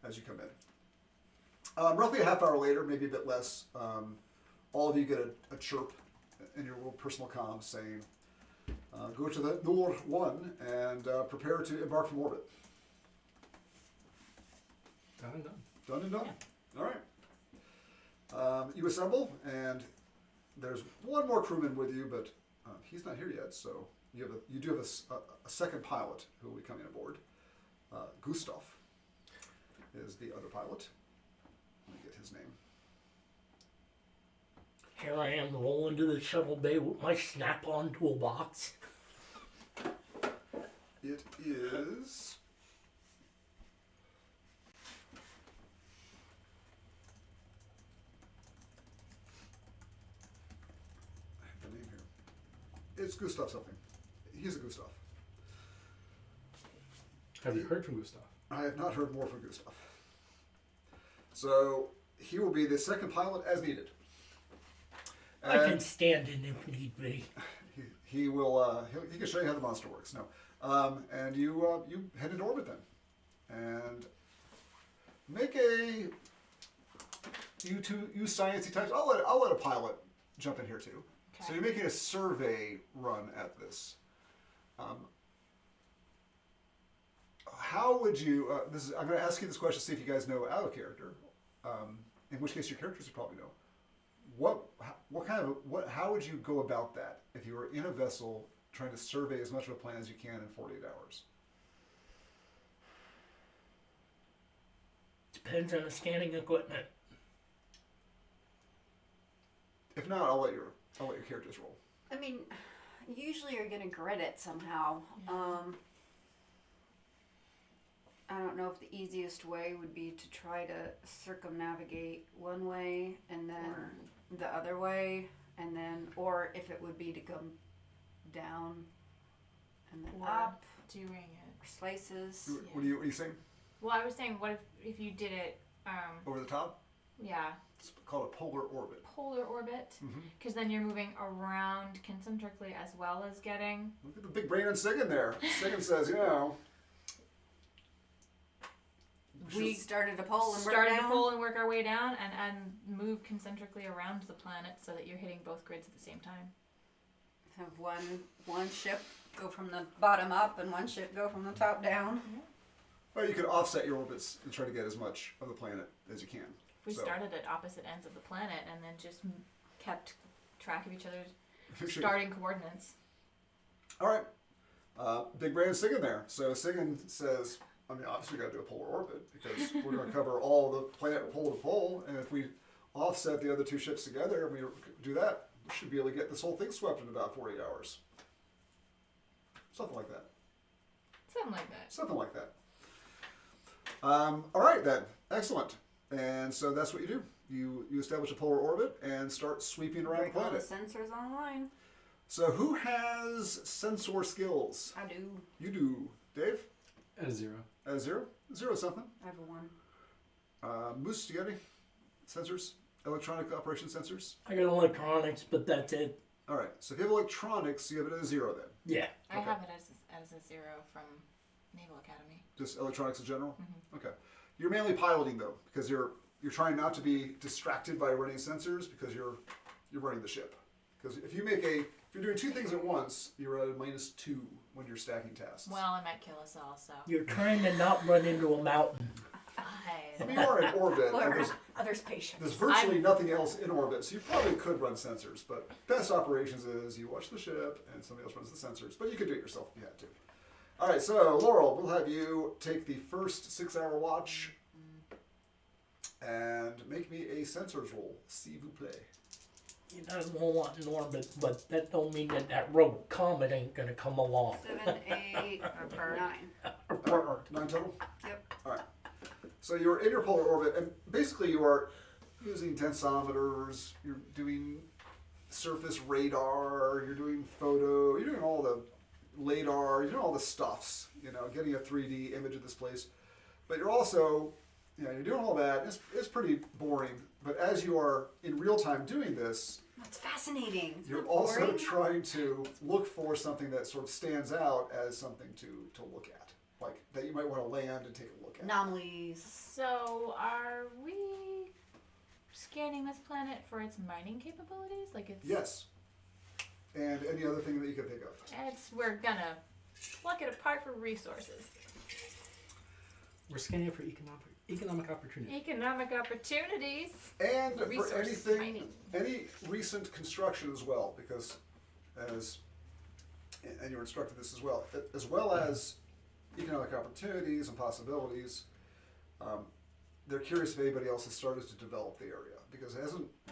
as you come in. Roughly a half hour later, maybe a bit less, all of you get a chirp in your little personal comms saying, go to the Nor 1 and prepare to embark from orbit. Done and done. Done and done. All right. You assemble, and there's one more crewman with you, but he's not here yet. So you do have a second pilot who will be coming aboard. Gustav is the other pilot. Let me get his name. Here I am rolling to the shuttle bay with my snap-on toolbox. It is. I have the name here. It's Gustav something. He's a Gustav. Have you heard from Gustav? I have not heard more from Gustav. So he will be the second pilot as needed. I can stand in if need be. He will. He can show you how the monster works. No, and you head into orbit then, and make a you sciencey types. I'll let a pilot jump in here too. Okay. So you're making a survey run at this. How would you? I'm going to ask you this question to see if you guys know out of character. In which case, your characters would probably know. How would you go about that if you were in a vessel trying to survey as much of a plan as you can in 48 hours? Depends on the scanning equipment. If not, I'll let your characters roll. I mean, usually you're gonna grit it somehow. I don't know if the easiest way would be to try to circumnavigate one way and then the other way, and then, or if it would be to come down and then Or up, doing it. or slices. What are you saying? Well, I was saying, what if you did it, Over the top? yeah, It's called a polar orbit. polar orbit, because then you're moving around concentrically as well as getting. Look at the big brain in Sigan there. Sigan says, We started a pole and worked Start down. a pole and work our way down, and move concentrically around the planet so that you're hitting both grids at the same time. Have one ship go from the bottom up and one ship go from the top down. Well, you could offset your orbits and try to get as much of the planet as you can. If we So- started at opposite ends of the planet and then just kept track of each other's starting coordinates. All right. Big brain is Sigan there. So Sigan says, I mean, obviously we got to do a polar orbit because we're going to cover all the planet pole to pole, and if we offset the other two ships together and we do that, we should be able to get this whole thing swept in about 48 hours. Something like that. Something like that. All right then. Excellent. And so that's what you do. You establish a polar orbit and start sweeping around Break the all the planet. sensors online. So who has sensor skills? I do. You do. Dave? At a 0. A 0? 0 something. I have a 1. Moose, do you got any sensors? Electronic operation sensors? I got electronics, but that's it. All right. So if you have electronics, you have it at a 0 then. Yeah. I Okay. have it as a 0 from Naval Academy. Just electronics in general? Okay. You're mainly piloting though, because you're trying not to be distracted by running sensors because you're running the ship. Because if you're doing two things at once, you're at a -2 when you're stacking tasks. Well, it might kill us all, so. You're trying to not run into a mountain. I mean, you are in orbit. and Or there's, other spaceships. there's virtually nothing else in orbit, so you probably could run sensors. But best operations is you watch the ship and somebody else runs the sensors. But you could do it yourself if you had to. All right, so Laurel, we'll have you take the first 6-hour watch and make me a sensors roll. S'il vous plaît. You doesn't want in orbit, but that don't mean that rogue comet ain't gonna come along. 7, 8, or 9. 9 total? Yep. All right. So you're in your polar orbit, and basically you are using tensometers, you're doing surface radar, you're doing photo, you're doing all the LiDAR, you're doing all the stuffs, getting a 3D image of this place. But you're also, you're doing all that. It's pretty boring. But as you are in real time doing this, That's fascinating. It's you're not also boring. trying to look for something that sort of stands out as something to look at, like that you might want to land and take a look at. Anomalies. So, are we scanning this planet for its mining capabilities? Like it's Yes. And any other thing that you can think of. we're gonna pluck it apart for resources. We're scanning for economic opportunity. Economic opportunities. And for Resource anything, mining. any recent construction as well, because and you were instructed this as well as economic opportunities and possibilities. They're curious if anybody else has started to develop the area, because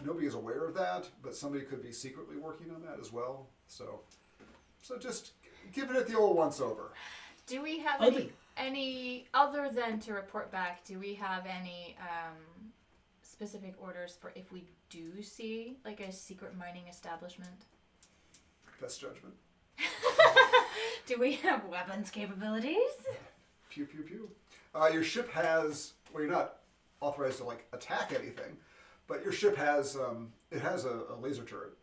nobody is aware of that, but somebody could be secretly working on that as well. So just giving it the old once over. Do we have any other than to report back? Do we have any specific orders for if we do see like a secret mining establishment? Best judgment. Do we have weapons capabilities? Pew pew pew. Your ship has. Well, you're not authorized to attack anything, but your ship has a laser turret.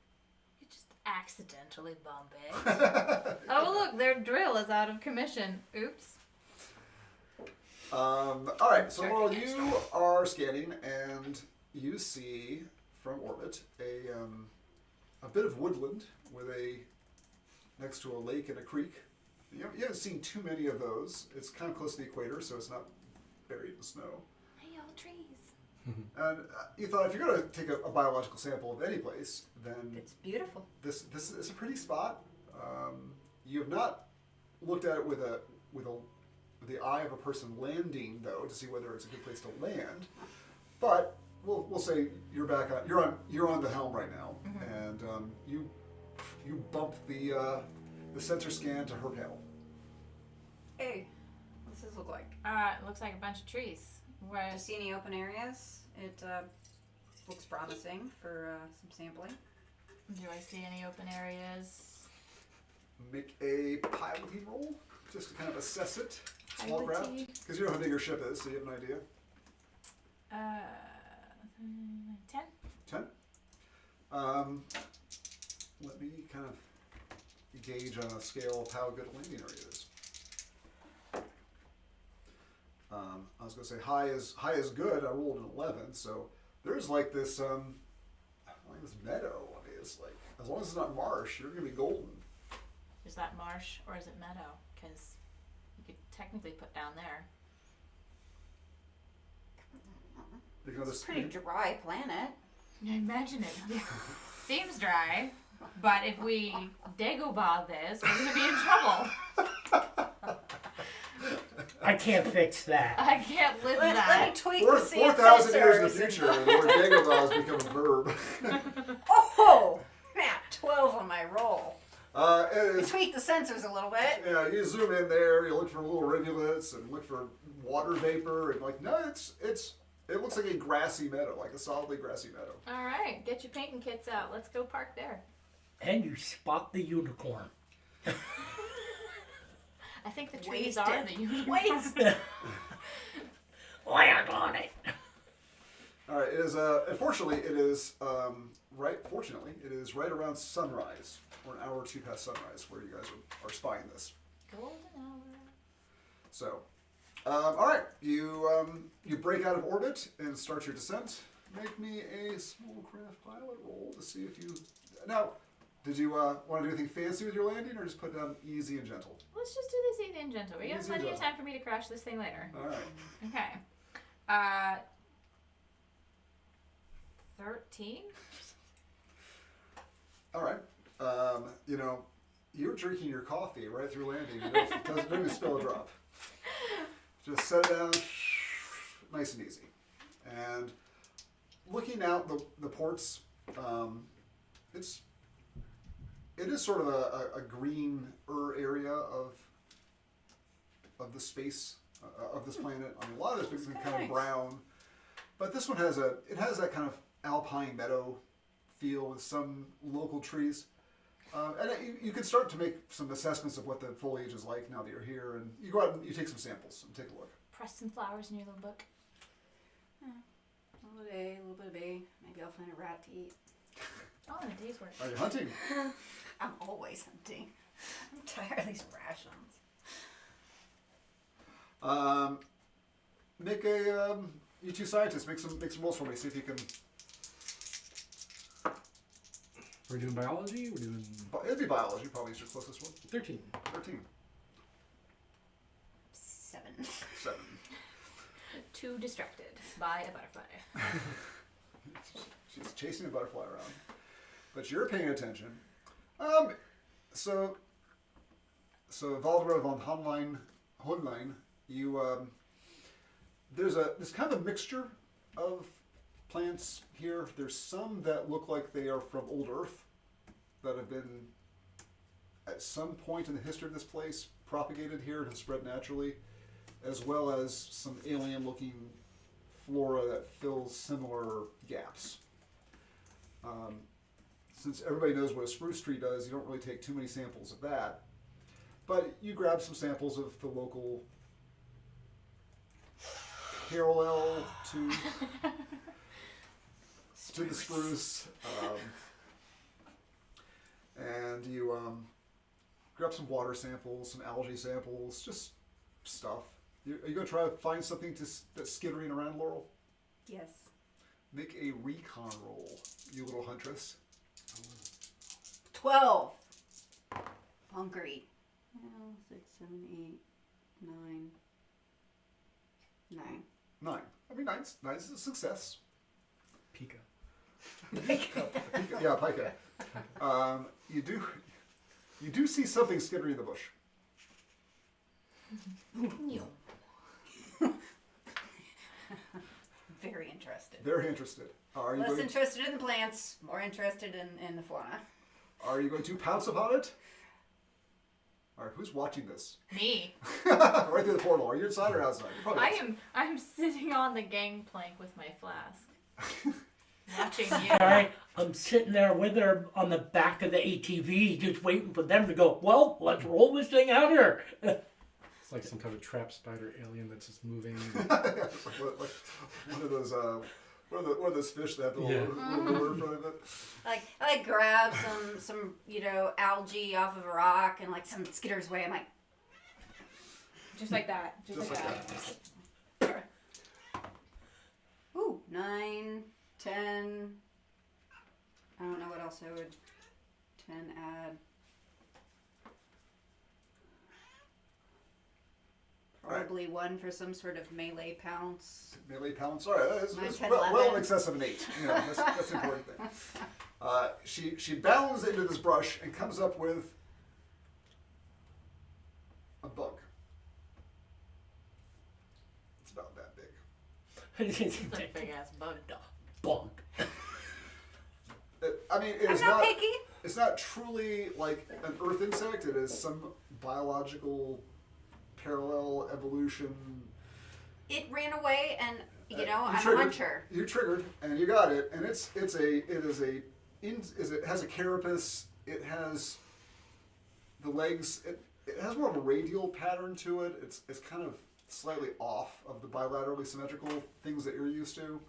You just accidentally bomb it. Oh look, their drill is out of commission. Oops. All right, so while you are scanning and you see from orbit a bit of woodland next to a lake and a creek. You haven't seen too many of those. It's kind of close to the equator, so it's not buried in the snow. Hey, all trees. And you thought if you're going to take a biological sample of any place, then It's beautiful. this is a pretty spot. You have not looked at it with the eye of a person landing, though, to see whether it's a good place to land. But we'll say you're back on you're on the helm right now, and you bump the sensor scan to her panel. Hey, what's this look like? It looks like a bunch of trees. Do you Where see any open areas? It looks promising for some sampling. do I see any open areas? Make a piloting roll just to kind of assess it. Small craft, Piloting. because you know how big your ship is, so you have an idea. 10. 10. Let me kind of gauge on a scale of how good a landing area is. I was going to say high is good. I rolled an 11, so there's this this meadow. I mean, it's as long as it's not marsh, you're going to be golden. Is that marsh or is it meadow? Because you could technically put down there. Because It's a pretty dry planet. I imagine it seems dry, but if we Dagobah this, we're gonna be in trouble. I can't fix that. I can't live Let that. me tweak 4,000 years in the future, the word Dagobah has become a verb. Oh, man, 12 on my roll. It We is, tweak the sensors a little bit. yeah, you zoom in there, you look for little rivulets and look for water vapor, and no, it looks like a grassy meadow, like a solidly grassy meadow. All right, get your painting kits out. Let's go park there. And you spot the unicorn. I think the trees Waste are it. the unicorn. Waste. Land on it. All right, it is. Unfortunately, it is right. Fortunately, it is right around sunrise, or an hour or two past sunrise, where you guys are spying this. Golden hour. So, all right, you break out of orbit and start your descent. Make me a small craft pilot roll to see if you. Now, did you want to do anything fancy with your landing, or just put down easy and gentle? Let's just do this easy and gentle. We got Easy plenty and of time for me to crash this thing later. All right. Okay. 13? All right. You know, you're drinking your coffee right through landing. You doesn't even spill a drop. Just set it down, nice and easy. And looking out the ports, it is sort of a greener area of the space of this planet. I mean, a lot of this is kind of brown, but this one has that kind of alpine meadow feel with some local trees. And you can start to make some assessments of what the foliage is like now that you're here, and you go out and you take some samples and take a look. Press some flowers in your little book. A little bit of A, a little bit of B. Maybe I'll find a rat to eat. Oh, and a day's work. Are you hunting? I'm always hunting. I'm tired of these rations. Make a you two scientists make some rolls for me. See if you can. We're doing biology. We're doing It'd be biology. Probably is your closest one. 13. 13. 7. 7. Too distracted by a butterfly. She's chasing a butterfly around, but you're paying attention. So Valdemar von Honlein, you there's kind of a mixture of plants here. There's some that look like they are from old Earth, that have been at some point in the history of this place propagated here and spread naturally, as well as some alien-looking flora that fills similar gaps. Since everybody knows what a spruce tree does, you don't really take too many samples of that. But you grab some samples of the local parallel to the spruce. And you grab some water samples, some algae samples, just stuff. Are you going to try to find something that's skittering around, Laurel? Yes. Make a recon roll, you little huntress. 12. Hungry. 6, 7, 8, 9. 9. 9. I mean, nine's a success. Pika. Yeah, pika. You do see something skittering in the bush. Very interested. Very interested. Are you Less going? interested in the plants, more interested in the fauna. Are you going to pounce upon it? All right, who's watching this? Me. Right through the portal. Are you inside or outside? You're probably outside. I'm sitting on the gangplank with my flask. Watching you. Alright, I'm sitting there with her on the back of the ATV, just waiting for them to go, well, let's roll this thing out here. It's like some kind of trap spider alien that's just moving. Like one of those. What are those fish that have the little lure in front of it? I grab some algae off of a rock and some skitters away. I'm like, Just like that. Just like that. ooh, 9, 10. I don't know what else I would 10 add. Probably 1 for some sort of melee pounce. Melee pounce. All right, that's 9, 10, well in 11. excess of an 8. That's the important thing. She bounds into this brush and comes up with a bug. It's about that big. It's a big ass bug. Bug. I mean, it I'm is not not. picky. It's not truly like an earth insect. It is some biological parallel evolution. It ran away, and I'm triggered. a hunter. You triggered, and you got it, and it has a carapace. It has the legs. It has more of a radial pattern to it. It's kind of slightly off of the bilaterally symmetrical things that you're used to.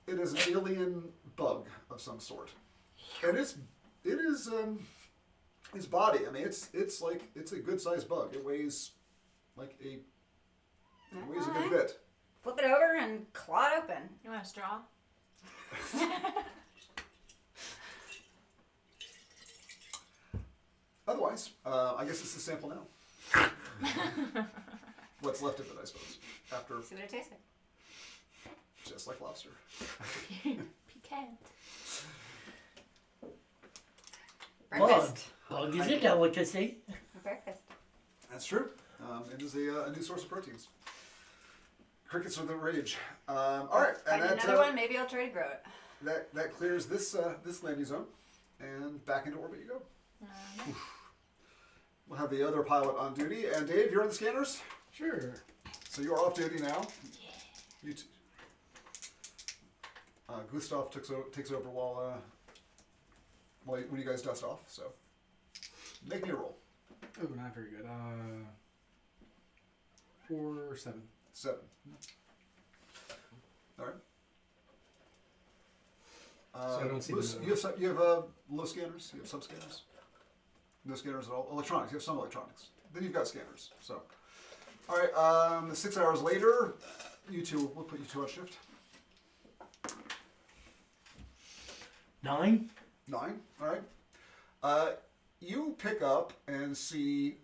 It is an alien bug of some sort, and it is its body. I mean, it's a good sized bug. It weighs a good bit. Flip it over and claw it open. You want a straw? Otherwise, I guess it's the sample now. what's left of it, I suppose. After, See what it tastes like. just like lobster. Piquant. Breakfast. Bug is a delicacy. Breakfast. That's true. It is a new source of proteins. Crickets are the rage. All right, and Find another one. Maybe I'll try to grow it. that clears this landing zone, and back into orbit you go. Alright. We'll have the other pilot on duty, and Dave, you're on the scanners, Sure. so you are off duty now. You Gustav takes over while when you guys dust off. So make me a roll. Oh, not very good. 4 or 7. 7. All right. So I don't see loose, the- you have low scanners. You have sub scanners. No scanners at all. Electronics. You have some electronics. Then you've got scanners. So, all right. 6 hours later, you two. We'll put you two on shift. 9. 9. All right. You pick up and see.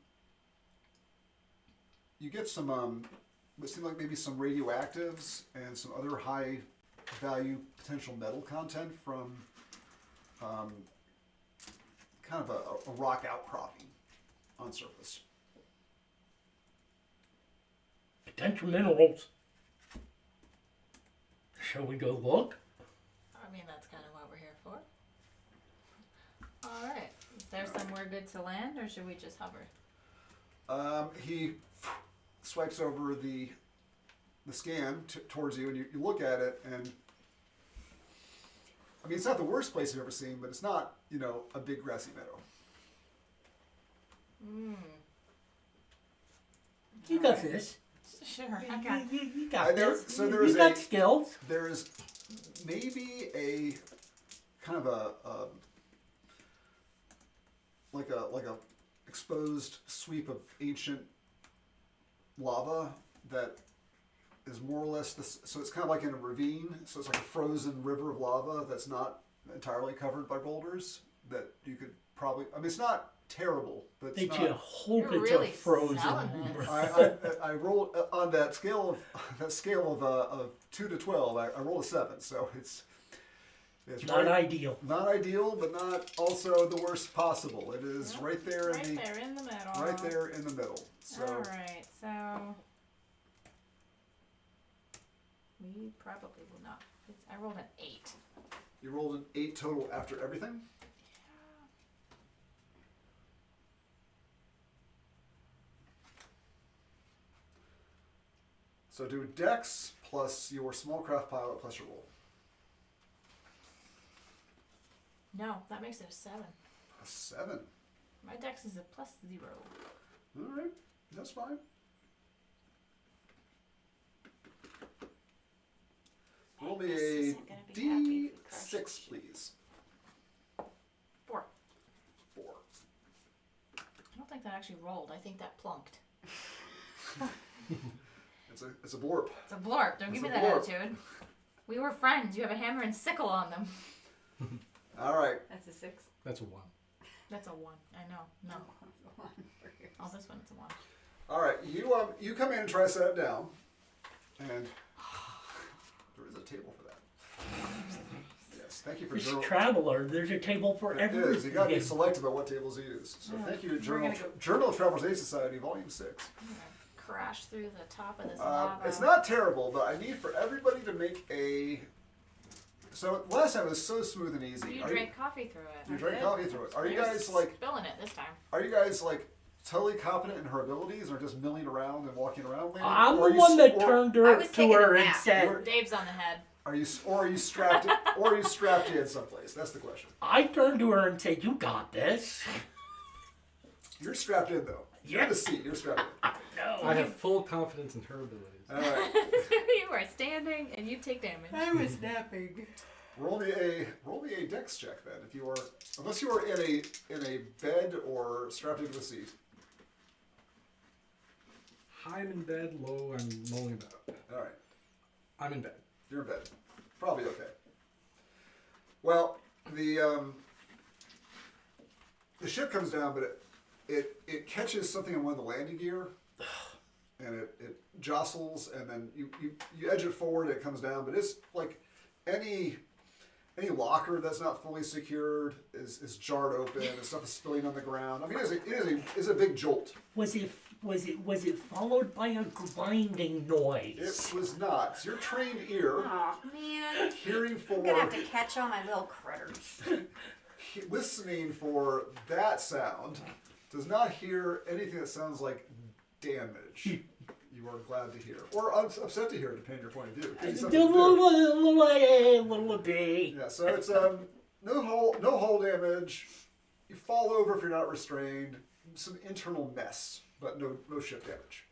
You get some. What seem like maybe some radioactives and some other high value potential metal content from kind of a rock outcropping on surface. Potential minerals. Shall we go look? I mean, that's kind of what we're here for. Alright. Is there somewhere good to land, or should we just hover? He swipes over the scan towards you, and you look at it, and I mean, it's not the worst place you've ever seen, but it's not, a big grassy meadow. You got this. Sure, I got You got this. So there you is got skills. There is maybe a kind of a like a exposed sweep of ancient lava that is more or less this. So it's kind of like in a ravine. So it's like a frozen river of lava that's not entirely covered by boulders. That you could probably. I mean, it's not terrible, but it's That not. you hope You're it's really a frozen. selling this. I rolled on that scale of 2 to 12. I rolled a 7, so it's Not right, ideal. not ideal, but not also the worst possible. It is Nope. right there Right in the there in the middle. right there in the middle. So Alright, so we probably will not. I rolled an 8. you rolled an 8 total after everything. So do Dex plus your small craft pilot plus your roll. No, that makes it a 7. A 7. My dex is a +0. All right, that's fine. Roll me Magnus a isn't gonna be happy if we crush D6, this. please. 4. 4. I don't think that actually rolled. I think that plunked. It's a blorp. It's a blorp. Don't It's give me a that blorp. attitude. We were friends. You have a hammer and sickle on them. All right. That's a 6. That's a 1. That's a 1. I know. No. Oh, this one, it's a 1. All right. You come in and try to set it down, and there is a table for that. Yes. Thank you for This journal. traveler, there's a table for It everything. is. You got to be selective about what tables you use. So Yeah. thank you, We're gonna go- Journal of Travelers Aid Society, Volume 6. I'm gonna crash through the top of this lava. It's not terrible, but I need for everybody to make a. So last time it was so smooth and easy. You Are drank coffee through it. You drank coffee through it. Are you You're guys like? spilling it this time? Are you guys like totally confident in her abilities, or just milling around and walking around? Later? I'm Or the are you one s- that or- turned I her was to taking a her and nap. said, Dave's on the head. Are you strapped? Or are you strapped in someplace? That's the question. I turned to her and said, you got this. You're strapped in though. You're in the seat. You're strapped in. No. I have full confidence in her abilities. All right. You are standing and you take damage. was napping. Roll me a dex check then. If you are, unless you are in a bed or strapped into a seat. High I'm in bed, low I'm mulling about. All right. I'm in bed. You're in bed. Probably okay. Well, the ship comes down, but it catches something on one of the landing gear, and it jostles, and then you edge it forward, it comes down. But it's like any locker that's not fully secured is jarred open, and stuff is spilling on the ground. I mean, it is a big jolt. Was it followed by a grinding noise? It was not. It's your trained ear Oh man, hearing for, I'm gonna have to catch all my little critters. listening for that sound, does not hear anything that sounds like damage. You are glad to hear, or upset to hear, depending on your point of view. It's something to do. Yeah, so it's no hull damage. You fall over if you're not restrained. Some internal mess, but no ship damage.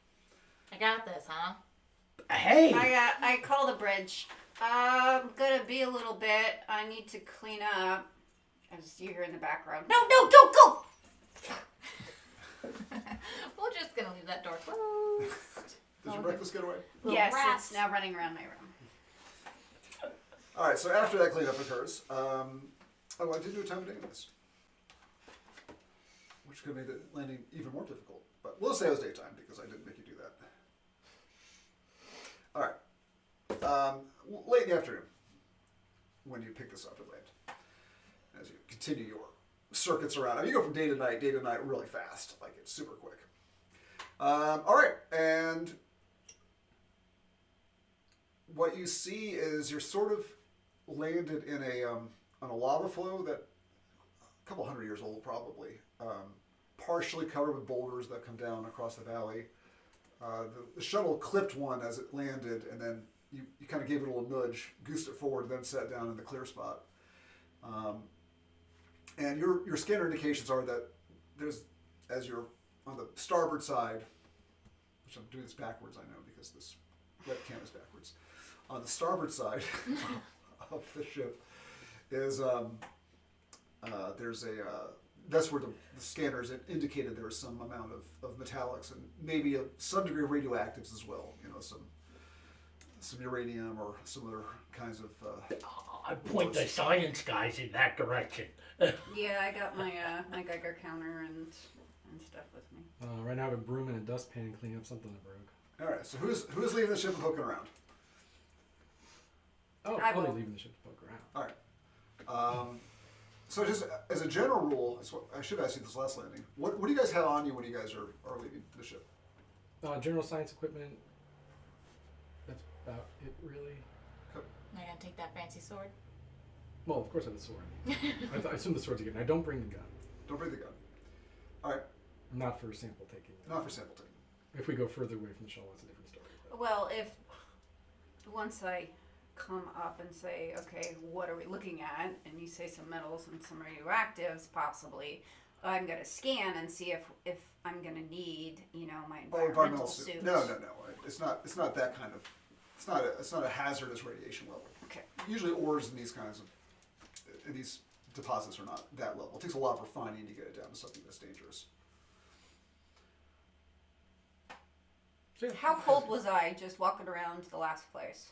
I got this, huh? Hey! I call the bridge. I'm gonna be a little bit. I need to clean up. As you hear in the background. No, don't go! We're just gonna leave that door closed. Did your breakfast get away? Little Yes, rats. it's now running around my room. All right. So after that cleanup occurs, I did do a time of day on this, which could make the landing even more difficult. But we'll say it was daytime because I didn't make you do that. All right. Late in the afternoon, when you pick this up and land, as you continue your circuits around. I mean, you go from day to night really fast. Like, it's super quick. All right, and what you see is you're sort of landed in on a lava flow that a couple hundred years old, probably, partially covered with boulders that come down across the valley. The shuttle clipped one as it landed, and then you kind of gave it a little nudge, goosed it forward, then sat down in the clear spot. And your scanner indications are that there's, as you're on the starboard side, which I'm doing this backwards, I know, because this webcam is backwards. On the starboard side of the ship is there's that's where the scanners indicated there was some amount of metallics and maybe some degree of radioactives as well. You know, some uranium or some other kinds of. I point the science guys in that direction. Yeah, I got my my Geiger counter and stuff with me. Right now I have a broom and a dustpan cleaning up something that broke. All right, so who's leaving the ship and poking around? Oh, I I'll be will. leaving the ship to poke around. All right. So just as a general rule, that's what I should ask you this last landing. What do you guys have on you when you guys are leaving the ship? General science equipment. That's about it, really. Am I gonna take that fancy sword? Well, of course I have the sword. I assume the sword's again. I don't bring the gun. Don't bring the gun. All right, Not for sample taking. not for sample taking. If we go further away from the shuttle, that's a different story. But Well, if once I come up and say, okay, what are we looking at? And you say some metals and some radioactives, possibly, I'm gonna scan and see if I'm gonna need, my environmental suit. No. It's not that kind of. It's not a hazardous radiation level. Okay. Usually, ores in these kinds of these deposits are not that level. It takes a lot of refining to get it down to something that's dangerous. so yeah. How cold was I just walking around the last place?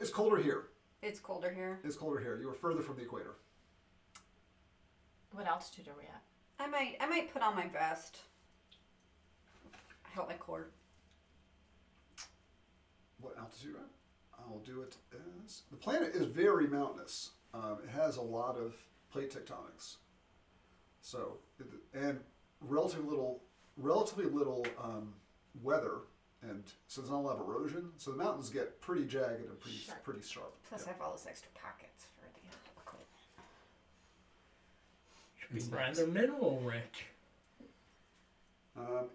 It's colder here. It's colder here. It's colder here. You were further from the equator. What altitude are we at? I might put on my vest. Help my core. What altitude? I'll do it as the planet is very mountainous. It has a lot of plate tectonics. So and relatively little weather, and so there's not a lot of erosion. So the mountains get pretty jagged and pretty sharp. Plus, Yeah. I have all those extra pockets for the equipment. Should be rather mineral rich.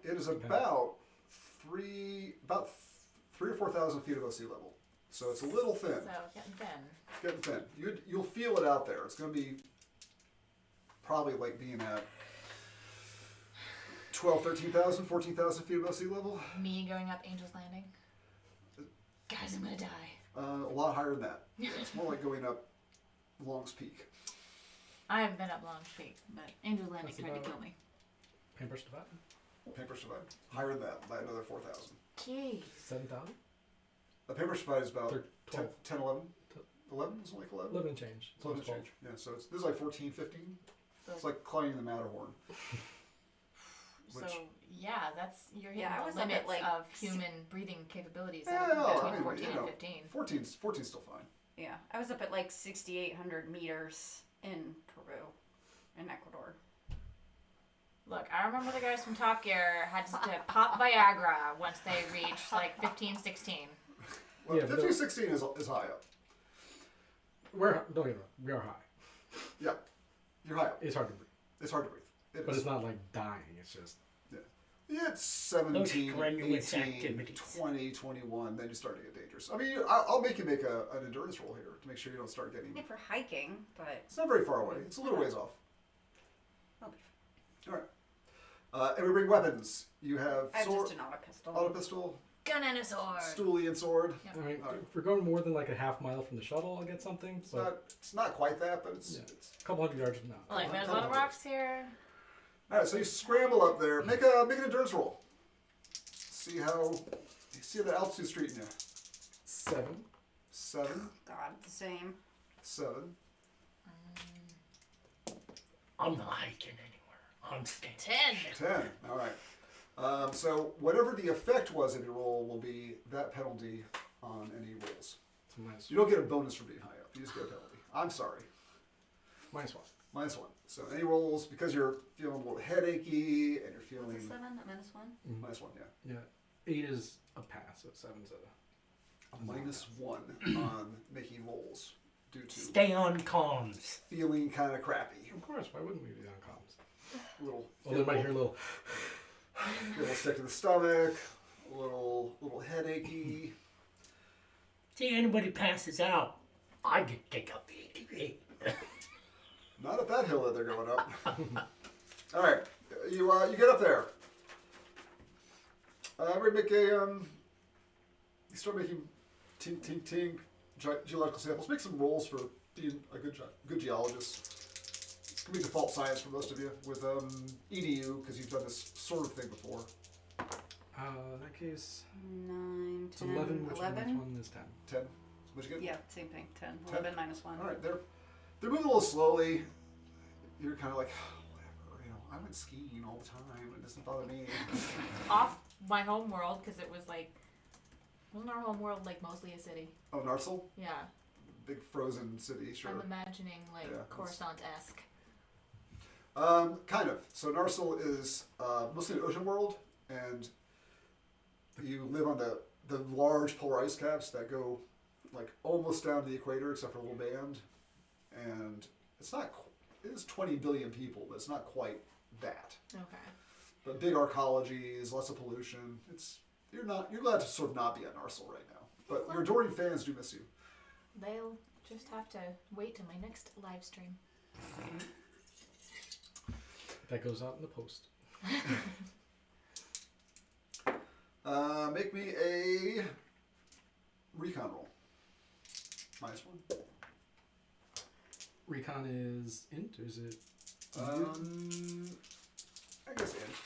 It is about 3 or 4,000 feet above sea level. So it's a little thin. So getting thin. It's getting thin. You'll feel it out there. It's going to be probably like being at 12, 13,000, 14,000 feet above sea level. Me going up Angel's Landing. Guys, I'm gonna die. A lot higher than that. Yeah, it's more like going up Long's Peak. I haven't been up Long's Peak, but Angel's Landing That's tried to about- kill me. Paintbrush Divide? Paintbrush Divide. Higher than that, by another 4,000. Jeez. 7,000? The Paintbrush Divide is about 10, 12. 10, 11. 11? Is it like 11? 11 and change. It's 11 change. Yeah, so this is like 14, 15. So, It's like climbing the Matterhorn. so which- Yeah, you're hitting Yeah, I the was up at, limits like, of human breathing capabilities Yeah, between I mean, 14 you and know, 15. 14's still fine. Yeah, I was up at like 6,800 meters in Peru, in Ecuador. Look, I remember the guys from Top Gear had to pop Viagra once they reached like 15, 16. Well, Yeah, but 15, 16 is high up. Don't get me wrong, we are high. Yeah, you're high up. It's hard to breathe, It's hard to breathe. It but is. it's not like dying. It's just Yeah, it's 17, strenuous 18, activities. 20, 21, then you start to get dangerous. I mean, I'll make you make an endurance roll here to make sure you don't start getting... If for hiking, but It's not very far away. It's a little ways off. I'll be All right. And we bring weapons. You have I have sword, just an auto pistol. auto pistol, Gun and a sword. stoolie, and sword. Yep. I mean, Alright. if we're going more than like a half mile from the shuttle, I'll get something. It's not quite that, but it's... Yeah. it's A couple hundred yards now. Like, there's a lot of rocks here. All right, so you scramble up there. Make an endurance roll. See how the altitude's treating you. 7. 7, God, the same. 7. I'm not hiking anywhere. I'm staying. 10. 10. All right. So whatever the effect was of your roll will be that penalty on any rolls. So minus, You don't get a bonus for being high up. You just get a penalty. I'm sorry. minus 1. Minus 1. So any rolls, because you're feeling a little headachy and you're feeling... What's a 7? A minus 1? Minus 1, yeah. Yeah. 8 is a pass, so 7's a Minus 1 on making rolls due to Stay on comms. feeling kind of crappy. Of course, why wouldn't we be on comms? A little, Well, they might hear a little. a little sick to the stomach, a little headachy. See, anybody passes out, I get to take up the ATV. Not at that hill that they're going up. All right, you get up there. We make a you start making ting geological samples. Make some rolls for being a good geologist. It's gonna be default science for most of you with EDU because you've done this sort of thing before. In that case, 9, it's 10, 11, which 11? one is 10. 10. What'd you get? Yeah, same thing. 10. 10? 11 minus 1. All right, they're moving a little slowly. You're kind of like, whatever, I went skiing all the time. It doesn't bother me. Off my home world, because it was like, wasn't our home world like mostly a city? Oh, Narsal? Yeah. Big frozen city, sure. I'm imagining like Yeah, Coruscant-esque. Kind of. So Narsal is mostly an ocean world, and you live on the large polar ice caps that go like almost down to the equator, except for a little band. And it is 20 billion people, but it's not quite that. Okay. But big arcologies, lots of pollution. You're glad to sort of not be at Narsal right now. But your adoring fans do miss you. They'll just have to wait till my next live stream. That goes out in the post. Make me a recon roll. -1. Recon is int, or is it? I guess int.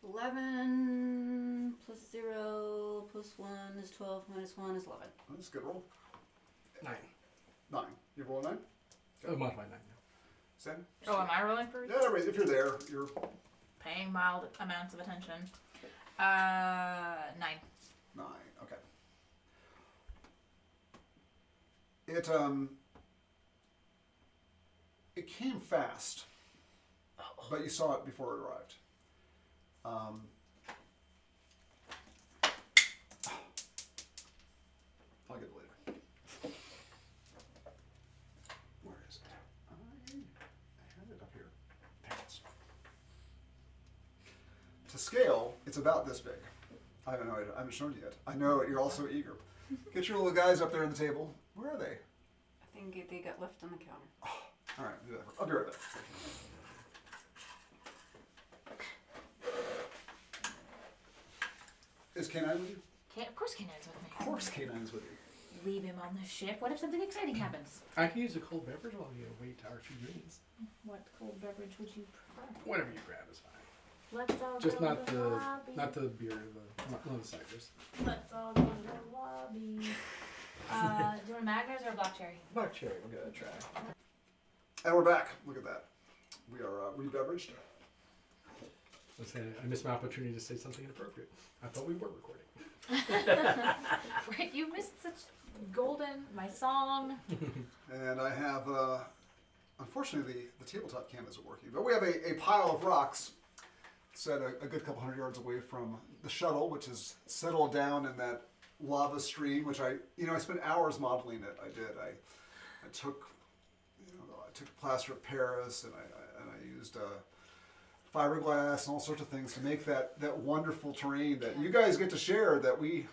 11 plus 0 plus 1 is 12 minus 1 is 11. That's a good roll. 9. 9. You roll a 9? Oh, modified 9 now. Sam? Oh, am I rolling for Yeah, right. If you're there, you're paying mild amounts of attention? 9. 9. Okay. It came fast, but you saw it before it arrived. I'll get it later. Where is it? I had it up here. Pants. To scale, it's about this big. I haven't shown you yet. I know you're all so eager. Get your little guys up there on the table. Where are they? I think they got left on the counter. All right, do that. I'll be right back. Is K9 with you? Of course K9's with me. Of course K9 is with you. Leave him on the ship. What if something exciting happens? I can use a cold beverage while you wait our figurines. What cold beverage would you prefer? Whatever you grab is fine. Let's all Just go not to the lobby. not the beer, not the ciders. Let's all go to the lobby. Do you want a Magners or a black cherry? Black cherry, we'll give that a try. And we're back. Look at that. We are re-beveraged. I missed my opportunity to say something inappropriate. I thought we were recording. Right, you missed such my song. And I have, unfortunately, the tabletop cam isn't working, but we have a pile of rocks set a good couple hundred yards away from the shuttle, which is settled down in that lava stream, which I spent hours modeling it. I took plaster of Paris and I used fiberglass and all sorts of things to make that wonderful terrain that you guys get to share that the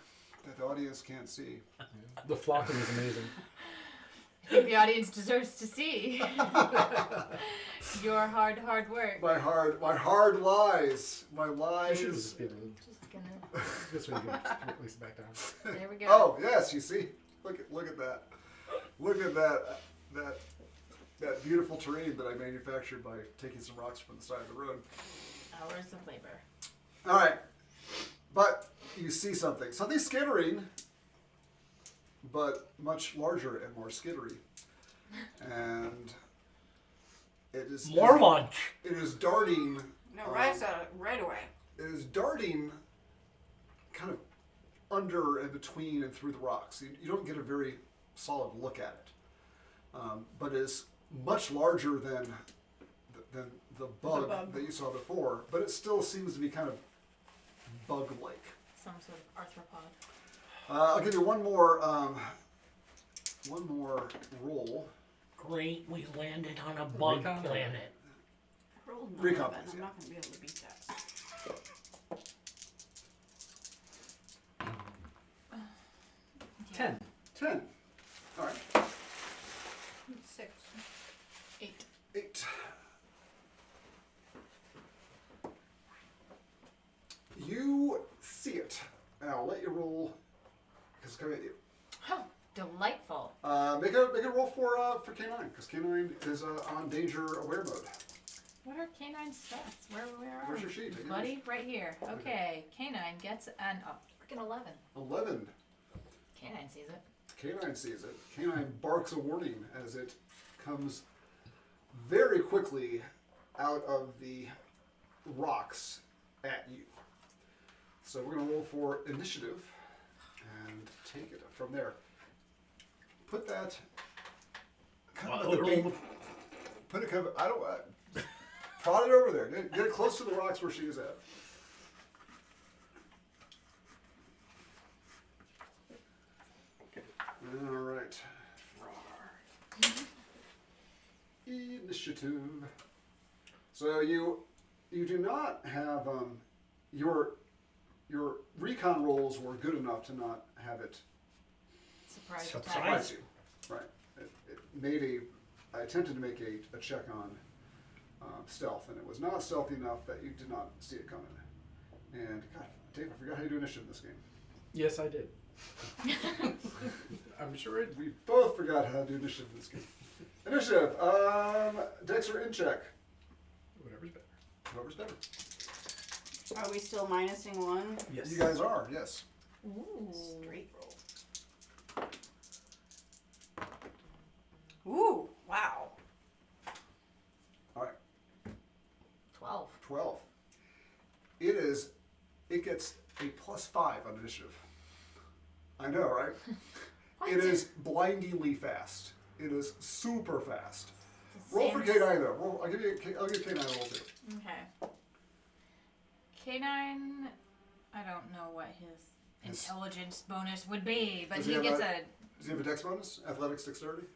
audience can't see. The flocking is amazing. I think the audience deserves to see your hard work. My hard lies. My lies. You should just be able to. Just gonna. This way you can just release it back down. There we go. Oh yes, you see. Look at that. Look at that beautiful terrain that I manufactured by taking some rocks from the side of the road. Hours of labor. All right, but you see something skittering, but much larger and more skittery, and it is More lunch. It is darting. No, right away. It is darting, kind of under and between and through the rocks. You don't get a very solid look at it, but it is much larger than the bug that you saw before. But it still seems to be kind of bug-like. Some sort of arthropod. I'll give you one more roll. Great, we landed on a bug Recon? planet. I rolled an Recon, 11. yeah. I'm not going to be able to beat that. Ten. 10. All right. 6. 8. 8. You see it. And I'll let you roll because it's coming at you. Oh, delightful. Make a roll for K9 because K9 is on danger aware mode. What are K9 stats? Where are Where's we? your sheet? Take it. Buddy, right here. Okay, K9 gets an freaking 11. 11. K9 sees it. K9 sees it. K9 barks a warning as it comes very quickly out of the rocks at you. So we're going to roll for initiative and take it from there. Put that kind of at the base. Put it kind of, I don't prod it over there. Get it close to the rocks where she is at. All right. Initiative. So you do not have your recon rolls were good enough to not have it Surprise Surprise. attack. surprise you. Right. It made I attempted to make a check on stealth, and it was not stealthy enough that you did not see it coming. And God, Dave, I forgot how you do initiative in this game. Yes, I did. I'm sure it. We both forgot how to do initiative in this game. Initiative. Dex or in check. Whatever's better. Whoever's better. Are we still minusing 1? Yes. You guys are, yes. Ooh. Straight roll. Ooh, wow. All right. 12. 12. It gets a +5 on initiative. I know, right? What? It is blindingly fast. It is super fast. It's the Roll for same- K9 though. I'll give K9 a roll too. Okay. K9, I don't know what his His- intelligence bonus would be, but Does he he have gets that? a... Does he have a dex bonus? Athletics, dexterity?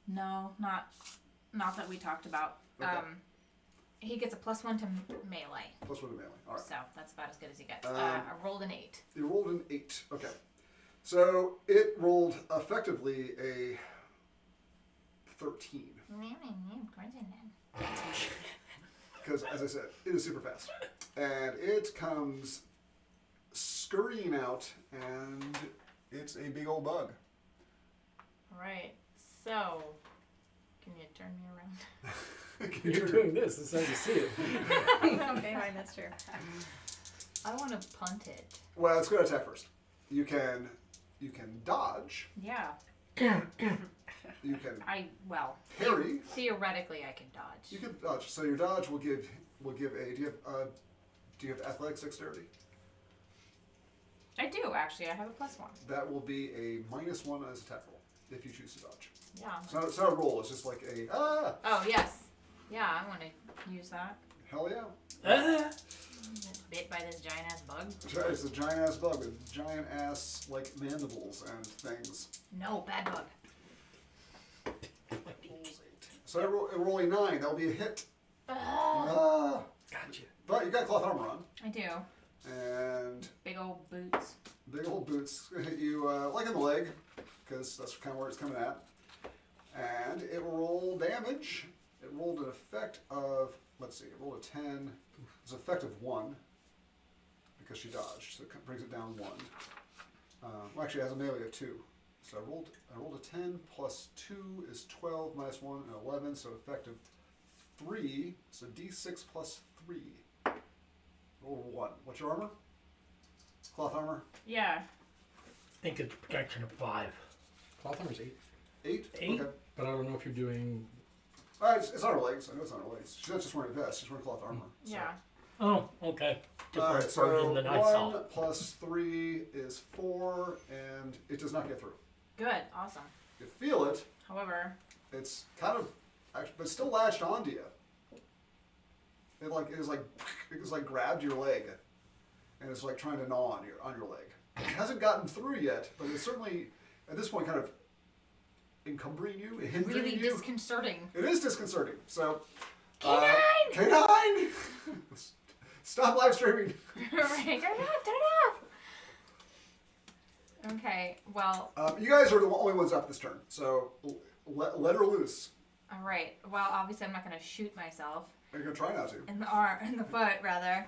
No, not that we talked about. Okay. He gets a +1 to melee. +1 to melee. All right. So that's about as good as he gets. Um, I rolled an 8. You rolled an 8. Okay. So it rolled effectively a 13. Because, as I said, it is super fast. And it comes scurrying out, and it's a big old bug. Alright, so can you turn me around? You're doing this. This is how you see it. Okay, fine, that's true. I want to punt it. Well, let's go to attack first. You can dodge. Yeah. You can Well, parry. theoretically I can dodge. You can dodge. So your dodge will give will give a. Do you have athletics dexterity? I do, actually. I have a +1. That will be a -1 as attack roll if you choose to dodge. Yeah. It's not a roll. It's just like a Oh, yes. Yeah, I want to use that. hell yeah. Bit by this giant ass bug. It's a giant ass bug with giant ass like mandibles and things. No, bad bug. So I roll a 9. That'll be a hit. Oh. Gotcha. But you got cloth armor on. I do. And Big old boots. big old boots gonna hit you like in the leg, because that's kind of where it's coming at. And it will roll damage. It rolled an effect of, let's see, it rolled a 10. It's an effect of 1 because she dodged, so it brings it down 1. Well, actually, it has a melee of 2. So I rolled a 10 plus 2 is 12 minus 1 and 11, so effect of 3. So d6 plus 3. Roll 1. What's your armor? Cloth armor? Yeah. I think it's protection of 5. Cloth armor's 8. 8? 8? Okay. But I don't know if you're doing. It's on her legs. I know it's on her legs. She's not just wearing a vest. She's wearing cloth armor. So. Yeah. Oh, okay. All Different right, so version than I saw. 1 plus 3 is 4, and it does not get through. Good. Awesome. You feel it. However, It's kind of, but still latched onto you. It is like grabbed your leg, and it's like trying to gnaw on your leg. It hasn't gotten through yet, but it's certainly at this point kind of encumbering you, hindering really you. disconcerting. It is disconcerting. So, Canine! Canine! Stop live streaming. Right. Turn it off. Turn it off. Okay. Well. You guys are the only ones up this turn, so let her loose. All right. Well, obviously, I'm not going to shoot myself You're gonna try not to. in the foot, rather.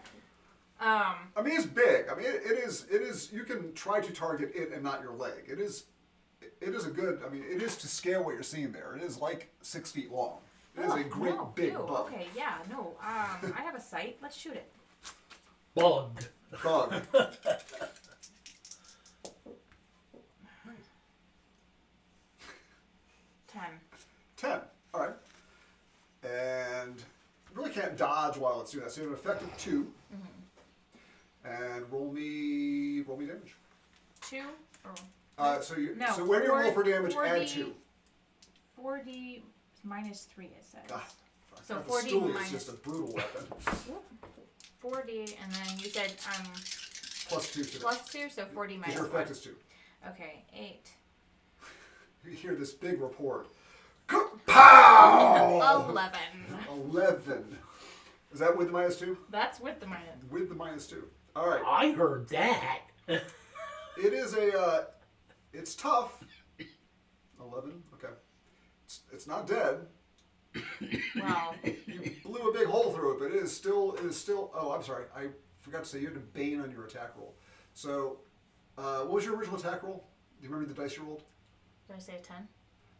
I mean, it's big. I mean, it is. You can try to target it and not your leg. It is a good. I mean, it is to scale what you're seeing there. It is like 6 feet long. It is a great big ew, bug. Okay. Yeah. No. I have a sight. Let's shoot it. Bug. Bug. 10. All right. And you really can't dodge while it's doing that. So you have an effect of 2. And roll me damage. 2 or So no, when you roll for 4D damage, add 2. 4D minus 3. It says. God, So the 4D stool is minus- just a brutal weapon. 4D, and then you said Plus 2 to that. plus 2, so 4D minus Your 1. effect is 2. Okay, 8. You hear this big report. Pow! 11. 11. Is that with the minus 2? That's with the minus. With the minus 2. All right. I heard that. It is a. It's tough. 11. Okay. It's not dead. Wow. You blew a big hole through it, but it is still. Oh, I'm sorry. I forgot to say you had a bane on your attack roll. So, what was your original attack roll? Do you remember the dice you rolled? Did I say a 10?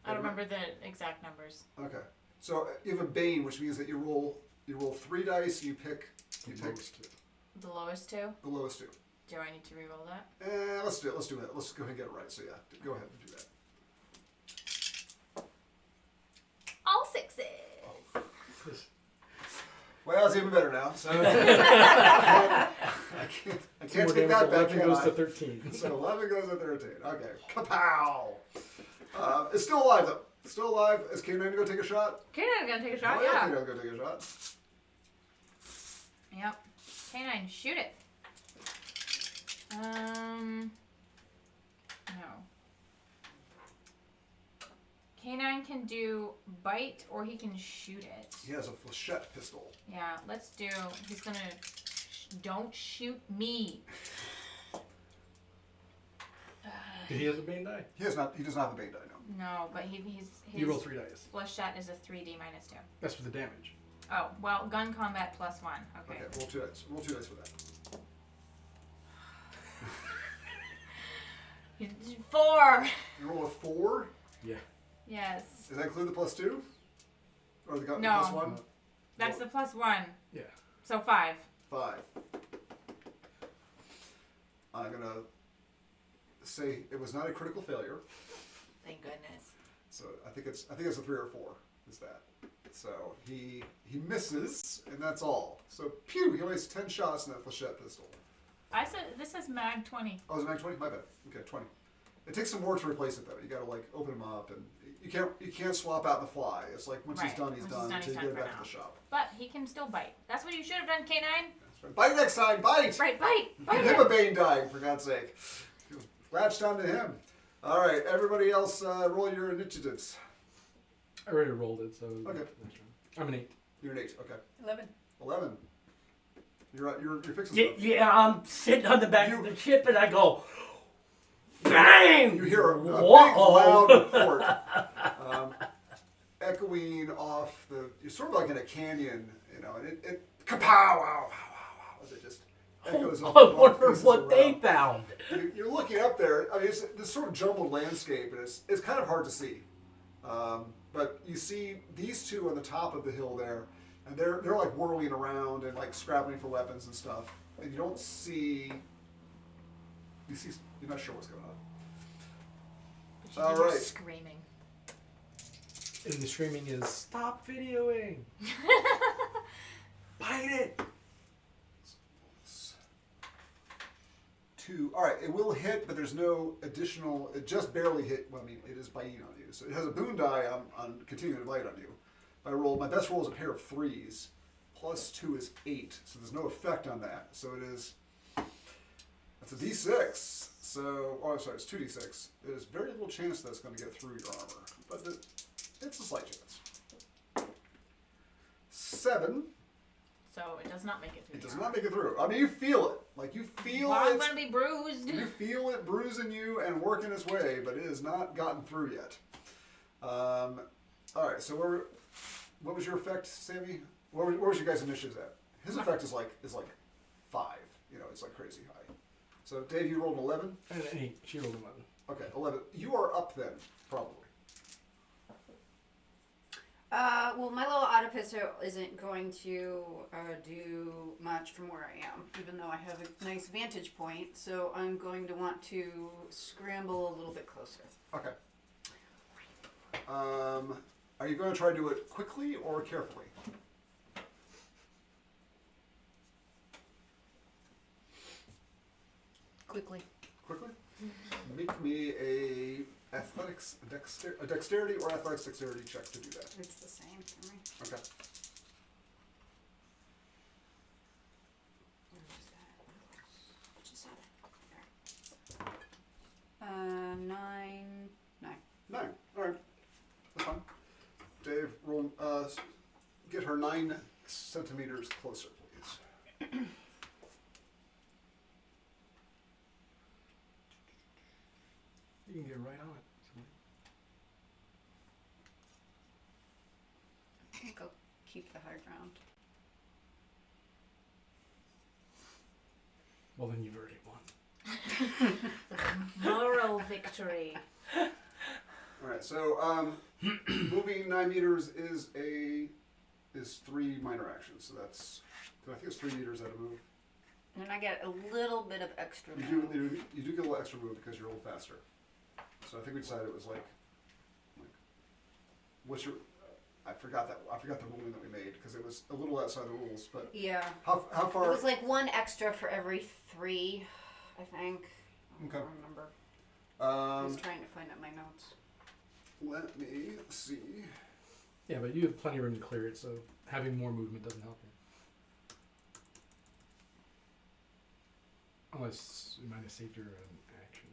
I don't remember the exact numbers. Okay. So you have a bane, which means that you roll 3 dice. You pick The lowest 2? the lowest 2. Do I need to reroll that? Let's do it. Let's do it. Let's go ahead and get it right. So yeah, go ahead and do that. All 6s. Well, it's even better now. So I can't More take damage. that back. 11 goes to 13. So 11 goes to 13. Okay. Kapow! It's still alive though. Still alive. Is K9 to go take a shot? K9 gonna take a shot, Oh, yeah. K9 go take a shot. Yep. K9, shoot it. No. K9 can do bite or he can shoot it. He has a flechette pistol. Yeah, let's do. He's gonna. Don't shoot me. Did he have a bane die? He does not have a bane die, no. No, but his You roll 3 dice. flechette is a 3D minus 2. That's for the damage. Oh, well, gun combat plus 1. Okay. Okay, roll 2 dice. Roll 2 dice for that. 4. You roll a 4. Yeah. Yes. Does that include the plus 2? Or the No. plus 1? That's the plus 1. Yeah. So 5. 5. I'm gonna say it was not a critical failure. Thank goodness. So I think it's a 3 or 4. Is that? So he misses, and that's all. So pew, he only has 10 shots in that flechette pistol. This says mag 20. Oh, is it mag 20? My bad. Okay, 20. It takes some work to replace it though. You gotta like open him up, and you can't swap out the fly. It's like once he's Right. done, he's Once done until you he's get it done back for to the shop. But he can still bite. That's what you should have done, K9. That's right. Bite next time, bite! Right, bite. Give him a Bane die, for God's sake. Latched onto him. All right, everybody else, roll your initiatives. I already rolled it, so. Okay. I'm an 8. You're an 8. Okay. 11. 11. You're fixing Yeah, stuff. yeah, I'm sitting on the back of the ship and I go, bang! You hear a big, Whoa! loud report echoing off the. You're sort of like in a canyon, you know, and it kapow, wow, wow, wow, wow, as it just echoes off. I the wonder pieces what they around. found. You're looking up there. I mean, it's this sort of jumbled landscape, and it's kind of hard to see. But you see these two on the top of the hill there, and they're like whirling around and like scrabbling for weapons and stuff. And you don't see. You're not sure what's going on. But you All did your right. screaming. And the screaming is, stop videoing! Bite it! 2. All right, it will hit, but there's no additional. It just barely hit. Well, I mean, it is biting on you, so it has a boon die on continuing to bite on you. My best roll is a pair of 3s. Plus 2 is 8, so there's no effect on that. So it is. That's a d6. So, oh, I'm sorry, it's 2d6. There's very little chance that's going to get through your armor, but it's a slight chance. 7. So it does not make it through. It does not make it through. I mean, you feel it. Like, you feel Well, I'm it. gonna be bruised. You feel it bruising you and working its way, but it has not gotten through yet. All right, so what was your effect, Sammy? Where was your guys' initiatives at? His effect is like 5. You know, it's like crazy high. So, Dave, you rolled an 11? And an 8. She rolled 11. Okay, 11. You are up then, probably. Well, my little auto pistol isn't going to do much from where I am, even though I have a nice vantage point. So I'm going to want to scramble a little bit closer. Okay. Are you going to try to do it quickly or carefully? Quickly. Quickly? Make me a dexterity or athletics dexterity check to do that. It's the same for me. Okay. Just had it. 9. 9. All right. That's fine. Dave, roll. Get her 9 centimeters closer, please. You can get right on it. I think I'll keep the high ground. Well, then you've already won. Moral victory. All right. So, moving 9 meters is 3 minor actions. So that's. I think it's 3 meters out of move. And I get a little bit of extra You move. do get a little extra move because you're a little faster. So I think we decided it was like what's your? I forgot the ruling that we made because it was a little outside the rules. But Yeah. how far? It was like 1 extra for every 3, I think. I Okay. don't remember. I was Um, trying to find out my notes. let me see. Yeah, but you have plenty of room to clear it, so having more movement doesn't help you. Unless you might have saved your action.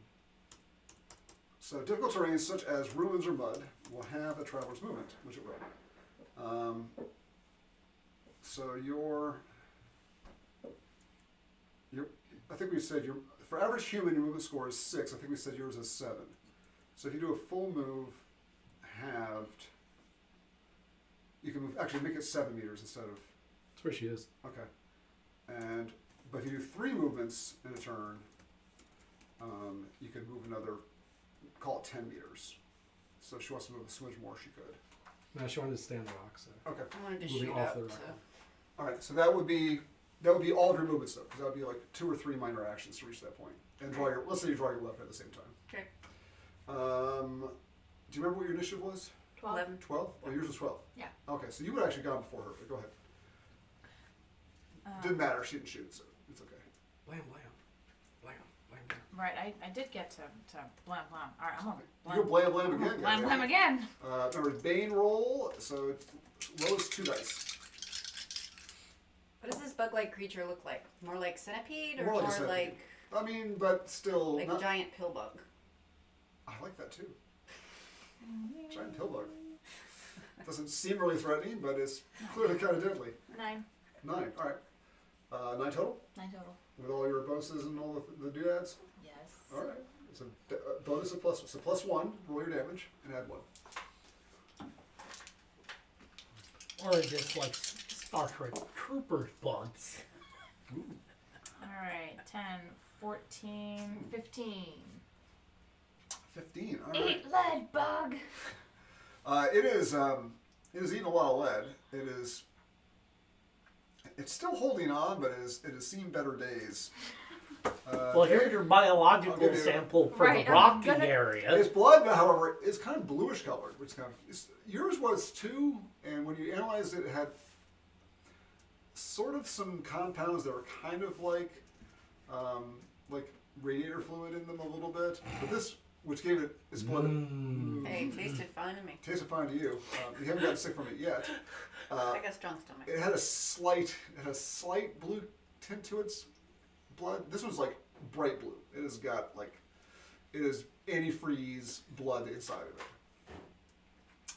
So difficult terrains such as ruins or mud will have a traveler's movement, which it will. So I think we said for average human, your movement score is 6. I think we said yours is 7. So if you do a full move, halved, you can actually make it 7 meters instead of. That's where she is. Okay. But if you do 3 movements in a turn, you could move another, call it 10 meters. So if she wants to move a smidge more, she could. No, she wanted to stay on the rock, so. Okay. I wanted to Moving shoot off up. the rock. So. All right. So that would be all of your movements though, because that would be like 2 or 3 minor actions to reach that point, and draw let's say you draw your weapon at the same time. Okay. Do you remember what your initiative was? 12. 11. 12? Oh, yours was 12. Yeah. Okay, so you would have actually gone before her, but go ahead. Didn't matter, she didn't shoot, so it's okay. Blam, blam. Blam, blam, blam. Right, I did get to blam blam. Alright, I'm on You go blam blam I'm again. on blam goddammit. blam again. Remember, Bane roll, so it's roll is 2 dice. What does this bug-like creature look like? More like centipede or More more like a centipede. like I mean, but still, like not, giant pill bug? I like that too. Giant pill bug. Doesn't seem really threatening, but it's clearly kind of deadly. 9. 9, alright. 9 total? 9 total. With all your bonuses and all the doodads? Yes. Alright. It's a bonus of plus, so +1, roll your damage, and add 1. Or is this like Star Trek Troopers bugs? Alright, 10, 14, 15. 15, alright. Eat lead, bug! It is eating a lot of lead. It's still holding on, but it has seen better days. Well, here's your I'll biological give you- sample for Right, the I'm rocky gonna- area. Its blood, however, is kind of bluish colored, which is kind of yours was too. And when you analyzed it, it had sort of some compounds that were kind of like radiator fluid in them a little bit. But this, which gave it its blood, Hey, tasted fine to me. tasted fine to you. You haven't gotten sick from it yet. I got a strong stomach. It had a slight blue tint to its blood. This one's like bright blue. It has got it is antifreeze blood inside of it.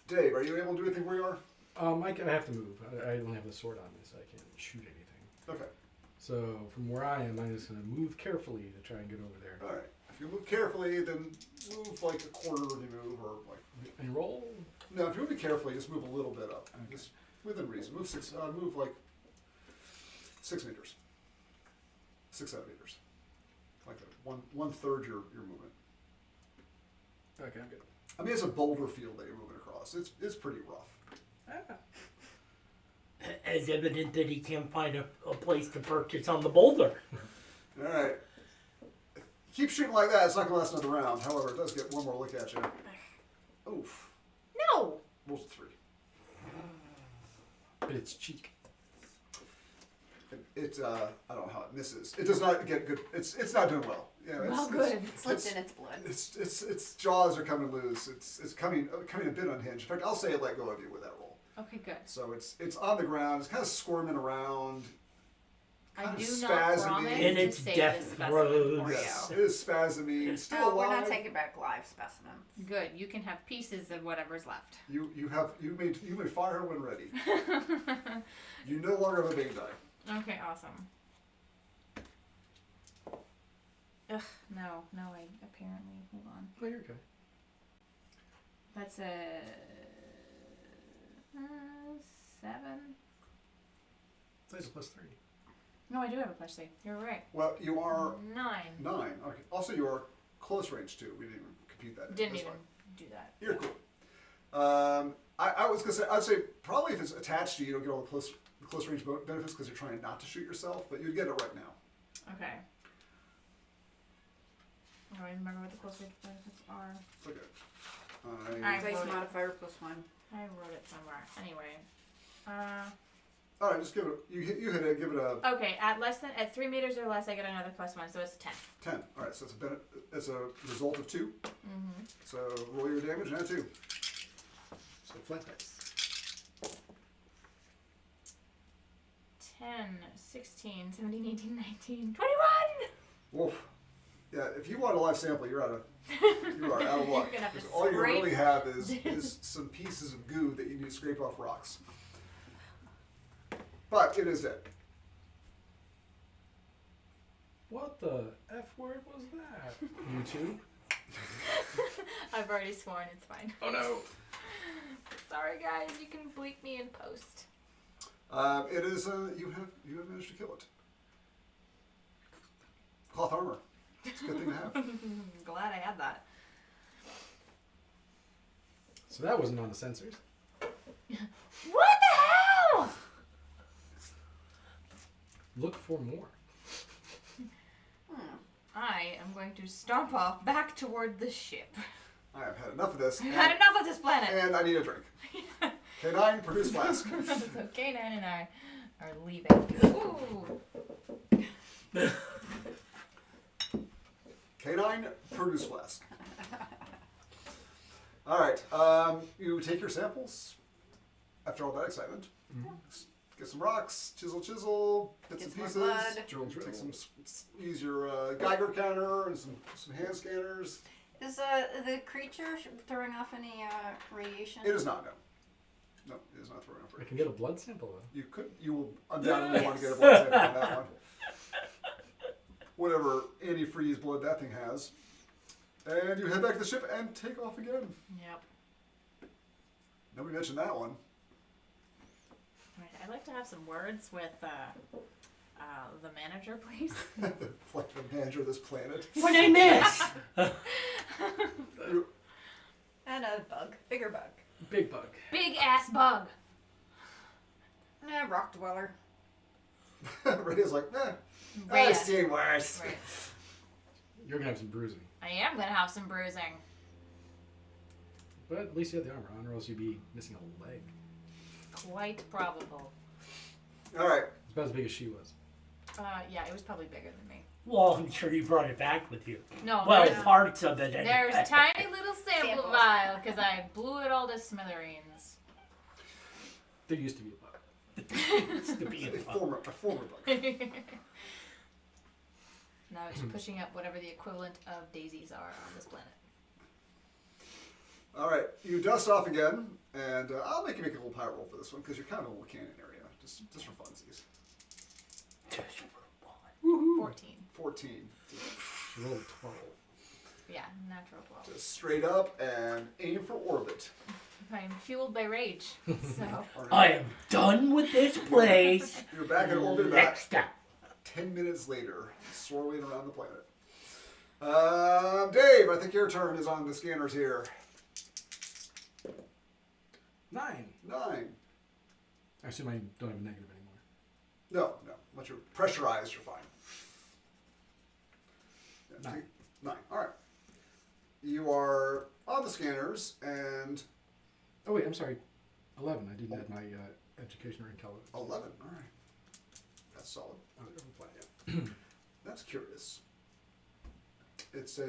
Dave, are you able to do anything where you are? I have to move. I don't have the sword on me, so I can't shoot anything. Okay. So from where I am, I'm just going to move carefully to try and get over there. All right. If you move carefully, then move like a quarter of the move, or like. And roll? No, if you move carefully, just move a little bit up. Just within reason. Move 6. Move like 6 meters. 6 centimeters. Like one third your movement. Okay, I'm good. I mean, it's a boulder field that you're moving across. It's pretty rough. Ah. As evident that he can't find a place to purchase on the boulder. All right. Keep shooting like that. It's not going to last another round. However, it does get one more look at you. Oof. No! Rolls a 3. But it's cheek. I don't know how it misses. It does not get good. It's not doing well. Yeah. Well, good. It slipped in its blood. Its jaws are coming loose. It's coming a bit unhinged. In fact, I'll say it let go of you with that roll. Okay, good. So it's on the ground. It's kind of squirming around. I Kind do of not spasming. promise In to its save death this specimen throes. for Yes, you. it is spasming. Still No, alive. we're not taking back live specimens. Good. You can have pieces of whatever's left. You may fire when ready. You no longer have a big die. Okay, awesome. Ugh, no, I apparently, hold on. Oh, you're okay. That's a 7. It's a +3. No, I do have a +3. You're right. Well, you are 9. 9. Okay. Also, you are close range too. We didn't even compute that. Didn't That's even fine. do that. You're cool. I was gonna say, I'd say probably if it's attached to you, you don't get all the close range benefits because you're trying not to shoot yourself, but you'd get it right now. Okay. I don't even remember what the close range benefits are. It's okay. Alright. Dice wrote it. modifier +1. I wrote it somewhere. Anyway. All right, just give it. You hit it. Give it a Okay, at 3 meters or less, I get another +1, so it's 10. 10. All right, so it's a result of 2. Mm-hmm. So roll your damage and add 2. So flat dice. 10, 16, 17, 18, 19, 21! Wolf. Yeah, if you want a live sample, you are out of luck. You're gonna have to Because all you really scrape. have is some pieces of goo that you need to scrape off rocks. But it is it. What the F word was that? You two? I've already sworn, it's fine. Oh no! Sorry guys, you can bleep me in post. It is. You have managed to kill it. Cloth armor. It's a good thing to have. Glad I had that. So that wasn't on the sensors. What the hell? Look for more. I am going to stomp off back toward the ship. I have had enough of this. I've had enough of this planet. And I need a drink. K9, produce flask. So K9 and I are leaving. Ooh. K9, produce flask. All right. You take your samples after all that excitement. Get some rocks, chisel, bits Get and some more pieces. blood. Drill. Take some, use your Geiger counter and some hand scanners. Is the creature throwing off any radiation? It is not, no. No, it is not throwing off I radiation. can get a blood sample though. You will undoubtedly want to get a blood sample on that one. Whatever antifreeze blood that thing has. And you head back to the ship and take off again. Yep. Nobody mentioned that one. Right, I'd like to have some words with the manager, please. Like the manager of this planet. What I miss? And a bug. Bigger bug. Big bug. Big ass bug. Rock dweller. Rhea's like, I've Rhea. seen worse. Right. You're gonna have some bruising. I am gonna have some bruising. But at least you have the armor on, or else you'd be missing a leg. Quite probable. All right. It's about as big as she was. Yeah, it was probably bigger than me. Well, I'm sure you brought it back with you. No, Well, there's, parts of it. Anyway. there's tiny little sample Samples. vial because I blew it all to smithereens. There used to be a bug. It's to be A a former bug. Now it's pushing up whatever the equivalent of daisies are on this planet. All right. You dust off again, and I'll make you make a little power roll for this one because you're kind of in a little canyon area, just for funsies. 14. 14. Roll 12. Yeah, natural 12. Just straight up and aim for orbit. I'm fueled by rage. So I am done with this place. You're back in orbit about Next step. 10 minutes later, swirling around the planet. Dave, I think your turn is on the scanners here. 9. 9. I assume I don't have a negative anymore. No. Once you're pressurized, you're fine. Yeah, 9. 9. All right. You are on the scanners, and Oh wait, I'm sorry. 11. I didn't add my education or intelligence. 11. All right. That's solid. Oh, they're on the planet, yeah. That's curious. It's a,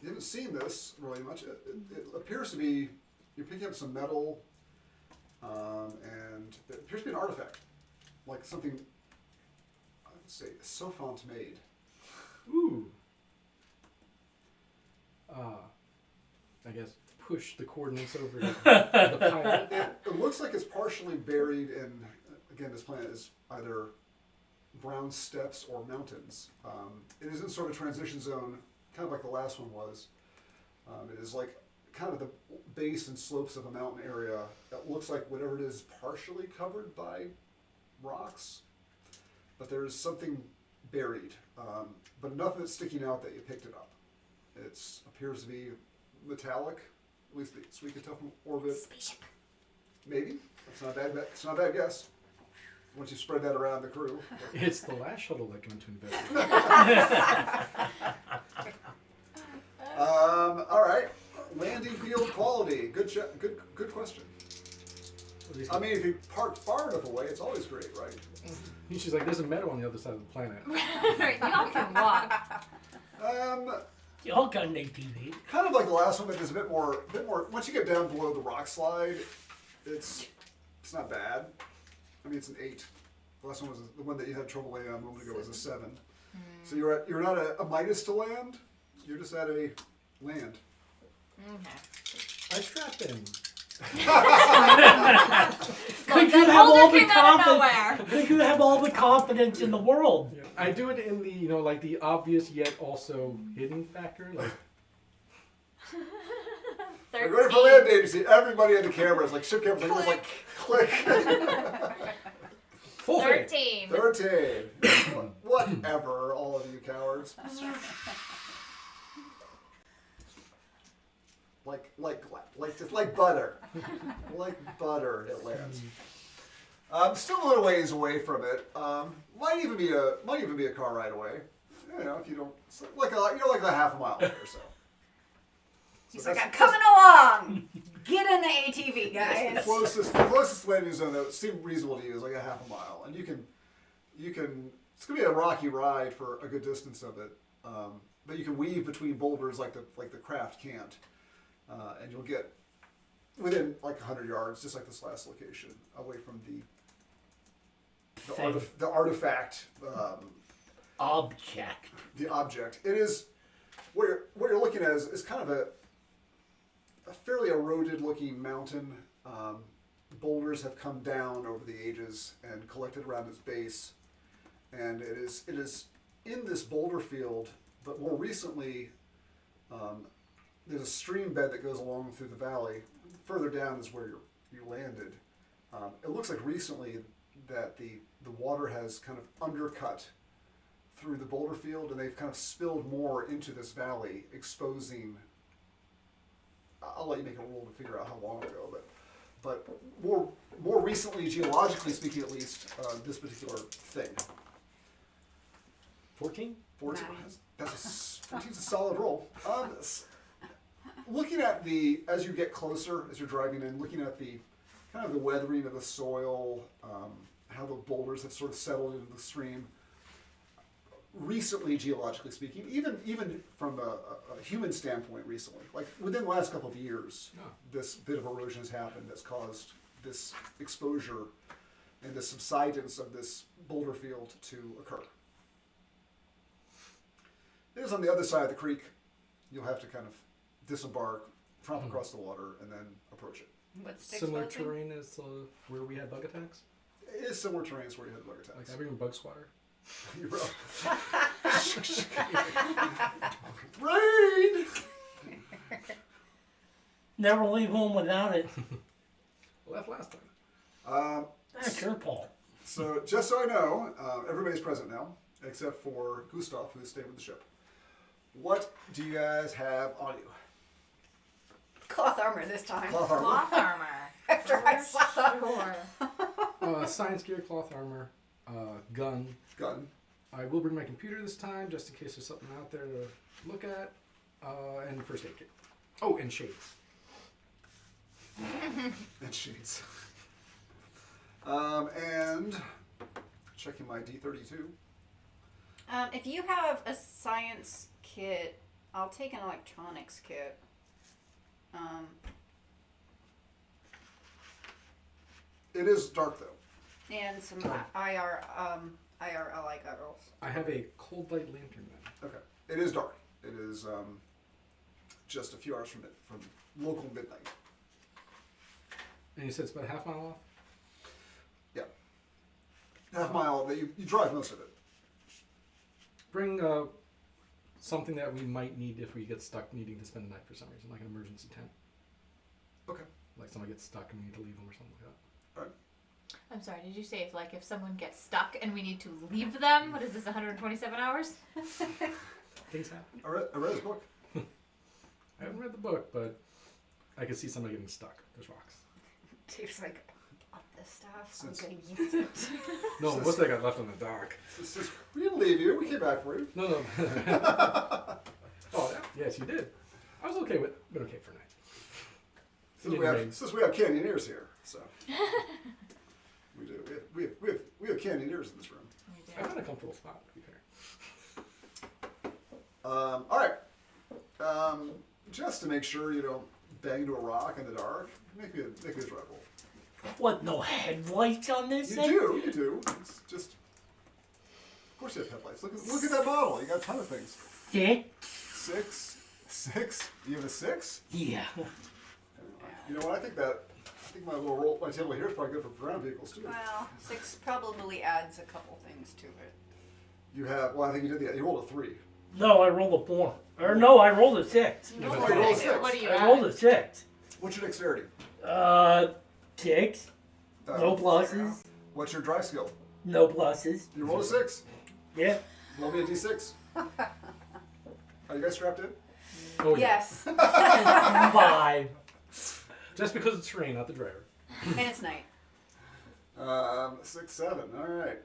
you haven't seen this really much. It appears to be, you're picking up some metal, and it appears to be an artifact. Like something, I would say, Sophont made. Ooh. I guess push the coordinates over to the pilot. It looks like it's partially buried in, again, this planet is either brown steppes or mountains. It is in sort of transition zone, kind of like the last one was. It is like kind of the base and slopes of a mountain area that looks like whatever it is partially covered by rocks, but there's something buried, but enough of it sticking out that you picked it up. It appears to be metallic, at least so we can tell from orbit. spaceship. Maybe. That's not a bad bet. It's not a bad guess. Once you spread that around the crew. It's the last shuttle that came to investigate. All right. Landing field quality. Good question. I mean, if you park far enough away, it's always great, right? And she's like, there's a meadow on the other side of the planet. Y'all can walk. Y'all got an ATV. Kind of like the last one, but there's a bit more. Once you get down below the rock slide, it's not bad. I mean, it's an 8. The last one was the one that you had trouble landing on a moment ago was a 7. So you're not a Midas to land. You're just at a land. Okay. I strapped in. Could That you have all boulder the came out of confidence? nowhere. Could you have all the confidence in the world? Yeah. I do it in the, like the obvious yet also hidden factor. Like, We're ready for land day. You see everybody in the cameras, like ship cameras, like, like click. full fade. 13. 13. Whatever, all of you cowards. like butter. Like butter, it lands. Still a little ways away from it. Might even be a car ride away. You know, if you don't, like a half a mile away or so. He's So like, I'm that's- coming along. Get in the ATV, The guys. closest landing zone that seemed reasonable to you is like a half a mile, and you can. It's gonna be a rocky ride for a good distance of it, but you can weave between boulders like the craft can't, and you'll get within like 100 yards, just like this last location, away from the artifact, Object. the object. It is what you're looking at is kind of a fairly eroded looking mountain. Boulders have come down over the ages and collected around its base, and it is in this boulder field. But more recently, there's a stream bed that goes along through the valley. Further down is where you landed. It looks like recently that the water has kind of undercut through the boulder field, and they've kind of spilled more into this valley, exposing. I'll let you make a roll to figure out how long ago, but more recently, geologically speaking, at least, this particular thing. 14? 14. Nice. That's 14's a solid roll. Looking at as you get closer, as you're driving in, looking at the kind of the weathering of the soil, how the boulders have sort of settled into the stream. Recently, geologically speaking, even from a human standpoint, recently, like within the last couple of years, this bit of erosion has happened that's caused this exposure and the subsidence of this boulder field to occur. It is on the other side of the creek. You'll have to kind of disembark, tromp across the water, and then approach it. What's the Similar exposing? terrain as where we had bug attacks? It is similar terrain to where you had the bug Like attacks. having a bug squatter? You're Raid! Never leave home without it. Left last time. That's your fault. So, just so I know, everybody's present now, except for Gustav, who's staying with the ship. What do you guys have on you? Cloth armor this time. Cloth armor. Cloth armor. After I saw that. Sure. Science gear, cloth armor, gun. Gun. I will bring my computer this time, just in case there's something out there to look at. And first aid kit. Oh, and shades. And sheets. And checking my D32. If you have a science kit, I'll take an electronics kit. It is dark though. And some IRLI goggles. I have a cold light lantern then. Okay. It is dark. It is just a few hours from local midnight. And you said it's about a half mile off? Yeah. Half mile. You drive most of it. Bring something that we might need if we get stuck needing to spend the night for some reason, like an emergency tent. Okay. Like somebody gets stuck and we need to leave them or something like that. I'm sorry, did you say if someone gets stuck and we need to leave them? What is this, 127 hours? Things happen. I read his book. I haven't read the book, but I can see somebody getting stuck. There's rocks. Dave's like, up this stuff. Since- I'm gonna use it. No, what's that got left on the dock? It says, we didn't leave you. We came back for you. No. Oh, yes, you did. I was okay with it. Been okay for a night. Since we have canyoneers here, so we do. We have canyoneers in this room. I found a comfortable spot, to be fair. All right. Just to make sure you don't bang into a rock in the dark, make me a drive roll. What, no headlights on this thing? You do. It's just. Of course you have headlights. Look at that model. You got a ton of things. 6? Six. You have a 6? Yeah. You know what? I think my table here is probably good for ground vehicles too. Well, 6 probably adds a couple things to it. You have. Well, I think you did. You rolled a 3. No, I rolled a 4. Or no, I rolled a 6. Oh, you rolled a 6. What do you I rolled a 6. What's your dexterity? 6. No pluses. What's your drive skill? No pluses. You rolled a 6. Yeah. Roll me a d6. Are you guys strapped in? Oh, yeah. Yes. 5. Just because it's rain, not the driver. And it's night. 6, 7. All right.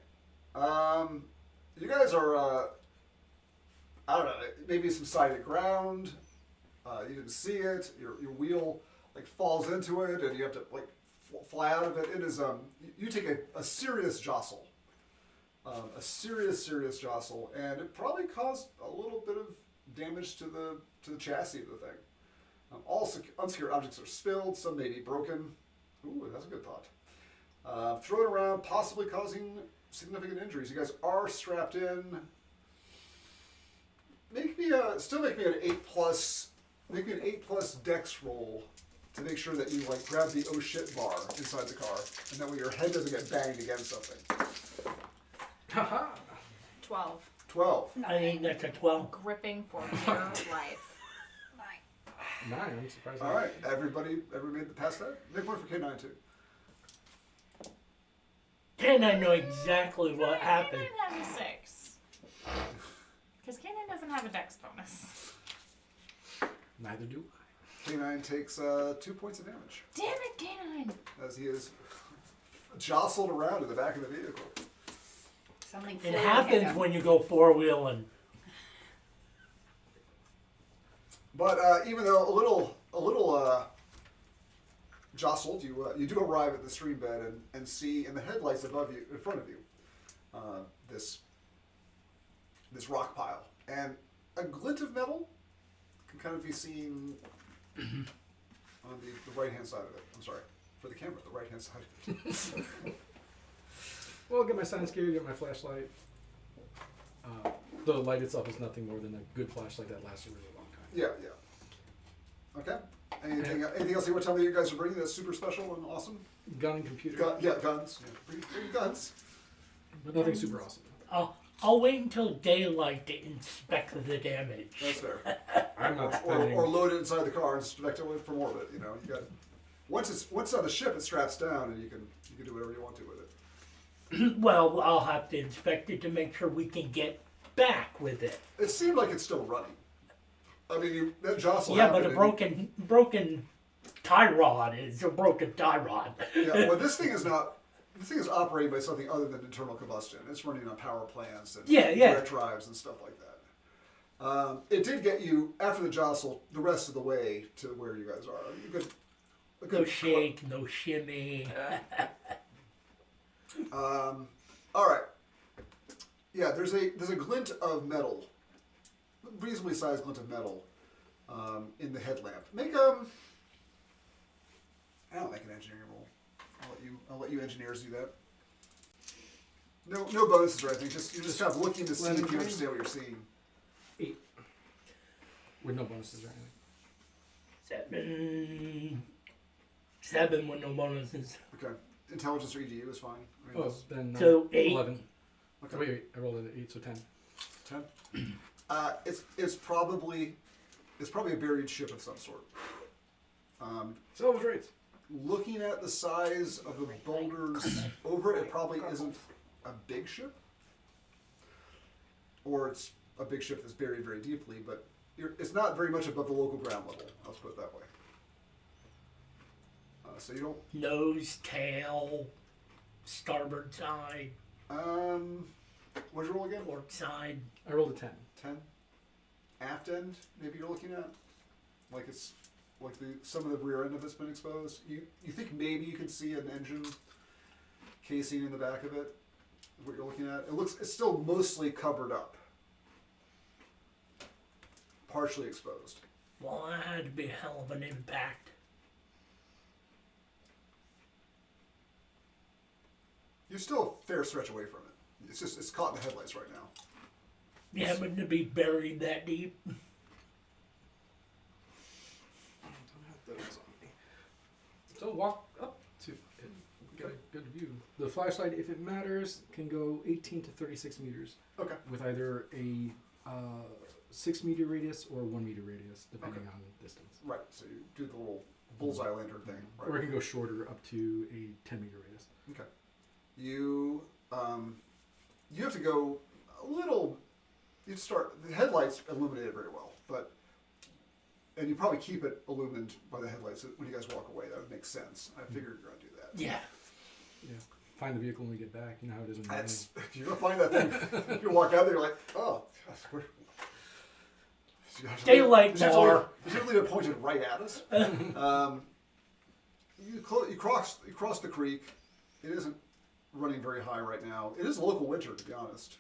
You guys are. I don't know. Maybe some sided ground. You didn't see it. Your wheel like falls into it, and you have to like fly out of it. It is you take a serious jostle, a serious jostle, and it probably caused a little bit of damage to the chassis of the thing. All unsecured objects are spilled. Some may be broken. Ooh, that's a good thought. Thrown around, possibly causing significant injuries. You guys are strapped in. Make me an 8+. Make me an 8+ dex roll to make sure that you like grab the oh shit bar inside the car, and that way your head doesn't get banged against something. Haha. 12. 12. I think that's a 12. Gripping for dear life. 9. I'm surprised. All right, everybody made it past that? Make one for K9 too. Can I know exactly what happened? Canine has a 6. Because Canine doesn't have a dex bonus. Neither do K9 takes 2 points of damage Damn it, Canine! as he is jostled around in the back of the vehicle. Something It flew and hit happens him. when you go four-wheeling. But even though a little jostled, you do arrive at the stream bed and see in the headlights above you, in front of you, this rock pile, and a glint of metal can kind of be seen on the right hand side of it. I'm sorry, for the camera, the right hand side of it. Well, get my science gear, get my flashlight. The light itself is nothing more than a good flashlight that lasts a really long time. Yeah. Okay. Anything else you want to tell me you guys are bringing that's super special and awesome? Gun and computer, Guns. Yeah. Bring guns. but nothing super awesome. I'll wait until daylight to inspect the damage. That's fair. I'm not or spending. load it inside the car and inspect it from orbit. You know, you got once on the ship, it straps down, and you can do whatever you want to with it. Well, I'll have to inspect it to make sure we can get back with it. It seemed like it's still running. I mean, that jostle. Yeah, but happened a broken tie rod is a broken tie rod. Yeah, well, this thing is not. This thing is operated by something other than internal combustion. It's running on power plants and direct drives and stuff like that. It did get you after the jostle the rest of the way to where you guys are. A good No shake, no shimmy. all right. Yeah, there's a glint of metal, reasonably sized glint of metal, in the headlamp. Make I don't make an engineering roll. I'll let you engineers do that. No bonuses or anything. You're just kind of looking to see if you understand what you're seeing. 8. With no bonuses or anything. 7 with no bonuses. Okay. Intelligence or EDU is fine. I mean, Oh, then So 8. 11. okay. Wait, I rolled an 8, so 10. 10. It's probably a buried ship of some sort. Salvage rates. Looking at the size of the boulders over it, probably isn't a big ship, or it's a big ship that's buried very deeply. But it's not very much above the local ground level. Let's put it that way. So you don't. Nose, tail, starboard side, What'd you roll again? port side. I rolled a 10. 10. Aft end, maybe you're looking at, like it's like some of the rear end of it's been exposed. You think maybe you can see an engine casing in the back of it? What you're looking at? It's still mostly covered up, partially exposed. Well, that had to be a hell of an impact. You're still a fair stretch away from it. It's caught in the headlights right now. You happen to be buried that deep? I don't have those on me. So walk up to it. Get a good view. The flashlight, if it matters, can go 18 to 36 meters Okay. with either a 6 meter radius or a 1 meter radius, depending on distance. Right. So you do the little bullseye lantern thing. Right. Or it can go shorter up to a 10 meter radius. Okay. You have to go a little. You start the headlights illuminated very well, and you probably keep it illumined by the headlights when you guys walk away. That would make sense. I figured you're gonna do that. Yeah. Yeah. Find the vehicle when we get back. You know how it is when That's you're gonna find that thing. You walk out there, you're like, oh, gosh, So you have to Daylight leave- bar. You have to leave it pointed right at us. You cross the creek. It isn't running very high right now. It is a local winter, to be honest.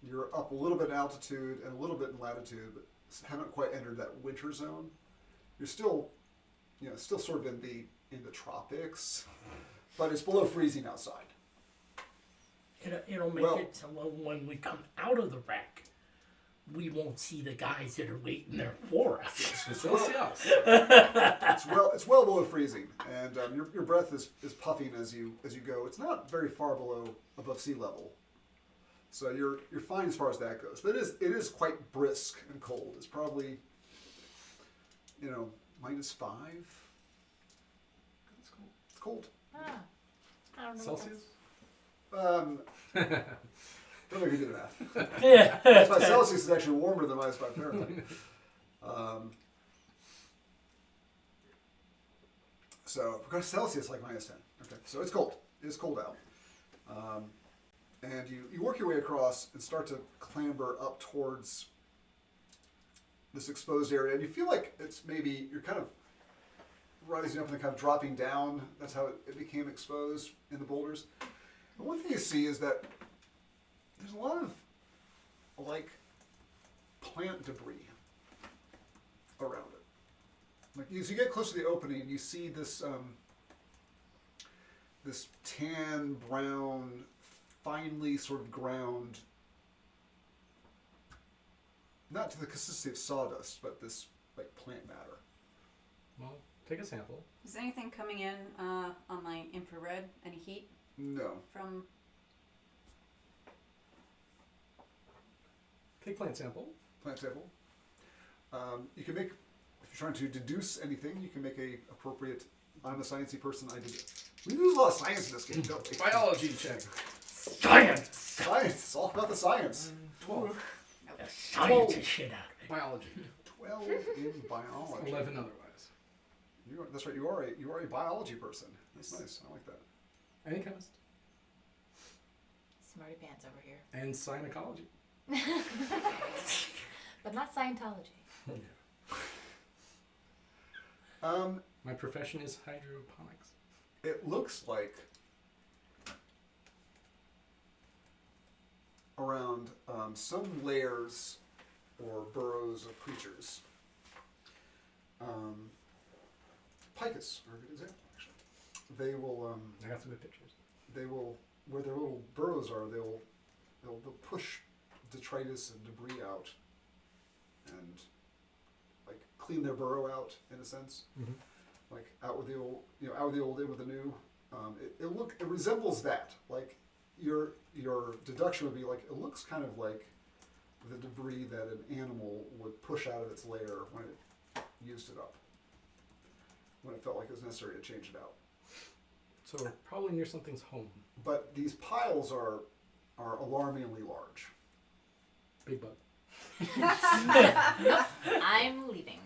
You're up a little bit in altitude and a little bit in latitude, but haven't quite entered that winter zone. You're still, still sort of in the tropics, but it's below freezing outside. It'll make Well- it so when we come out of the wreck, we won't see the guys that are waiting there for us. Celsius. It's well below freezing, and your breath is puffing as you go. It's not very far above sea level, so you're fine as far as that goes. But it is quite brisk and cold. It's probably -5. It's cold. It's cold. Ah, I don't know. Celsius? Don't make me do the math. Yeah. -5 Celsius is actually warmer than -5 Fahrenheit. So if we go to Celsius, like -10. Okay, so it's cold. It's cold out. And you work your way across and start to clamber up towards this exposed area, and you feel like it's maybe you're kind of rising up and then kind of dropping down. That's how it became exposed in the boulders. And one thing you see is that there's a lot of plant debris around it. Like as you get close to the opening, you see this this tan brown, finely sort of ground, not to the consistency of sawdust, but this plant matter. Well, take a sample. Is anything coming in on my infrared? Any heat No. from? Take plant sample. Plant sample. You can make, if you're trying to deduce anything, you can make a appropriate. I'm a sciencey person. I did. We use a lot of science in this game, don't we? Biology check. Science! Science. It's all about the science. 12. Science the shit out of it. Biology. 12 in biology. 11 otherwise. That's right. You are a biology person. That's nice. I like that. Any chemist. Smarty pants over here. And synecology. But not Scientology. My profession is hydroponics. It looks like around some layers or burrows of creatures. Picus are a good example, actually. They will. I got some good pictures. They will, where their little burrows are. They'll push detritus and debris out, and clean their burrow out in a sense. Mm-hmm. Out with the old, out with the old, in with the new. It resembles that. Your deduction would be it looks kind of like the debris that an animal would push out of its lair when it used it up, when it felt like it was necessary to change it out. So we're probably near something's home. But these piles are alarmingly large. Big bug. I'm leaving.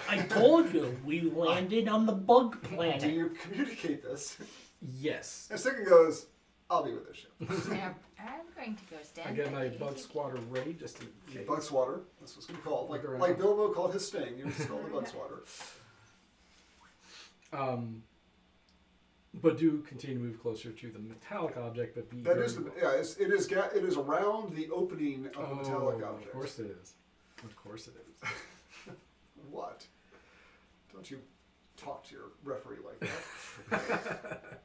I told you we landed on the bug Do planet. you communicate this? Yes. And Second goes, I'll be with this ship. Yeah, I'm going to go stand. I get by my the bug ATV. squatter ready just in case. Bug swatter, that's what it's going to be called. Look around. Like Bilbo called his sting, you just call it bug swatter. But do continue to move closer to the metallic object, but be That very is it is around the opening of the metallic object. Of course it is. Of course it is. What? Don't you talk to your referee like that.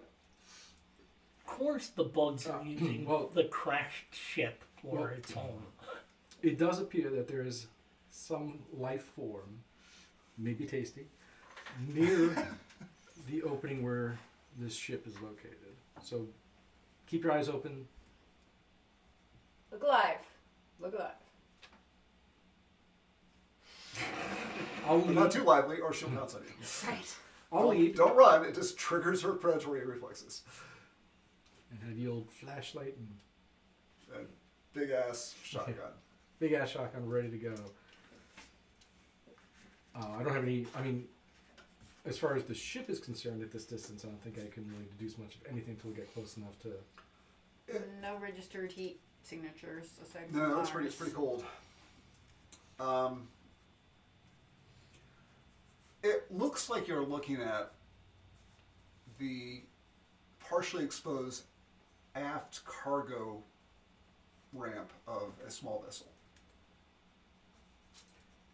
Of course the bugs are using the crashed ship for its home. It does appear that there is some life form, maybe tasty, near the opening where this ship is located. So keep your eyes open. Look alive. Look alive. I'll But lead. not too lively or she'll pounce on you. Right. I'll lead. Don't run, it just triggers her predatory reflexes. And have the old flashlight and And big ass shotgun. big ass shotgun ready to go. I don't have any. I mean, as far as the ship is concerned, at this distance, I don't think I can really deduce much of anything until we get close enough to. No registered heat signatures aside from No, it's ours. pretty cold. It looks like you're looking at the partially exposed aft cargo ramp of a small vessel.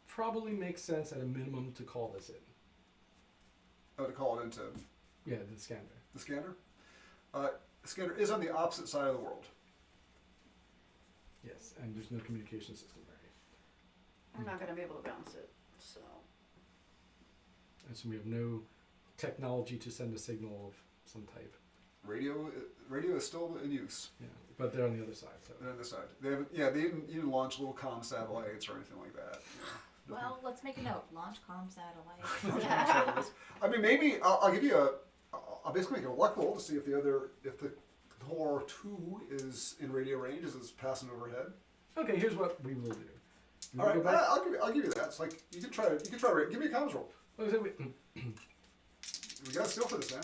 Probably makes sense at a minimum to call this in. Oh, to call it into Yeah, the Skander. the Skander? Skander is on the opposite side of the world. Yes, and there's no communication system there. I'm not gonna be able to bounce it, so. And so we have no technology to send a signal of some type. Radio is still in use. Yeah, but they're on the other side. So They're on this side. They haven't, yeah, they didn't launch little comm satellites or anything like that. You know. Well, let's make a note. Launch comm satellite. I mean, maybe I'll give you I'll basically make a luck roll to see if the Thor 2 is in radio range as it's passing overhead. okay, here's what we will do. We All will right, go back. I'll give you that. It's like you can try. Give me a comms roll. Oh, so We got a skill for this, man.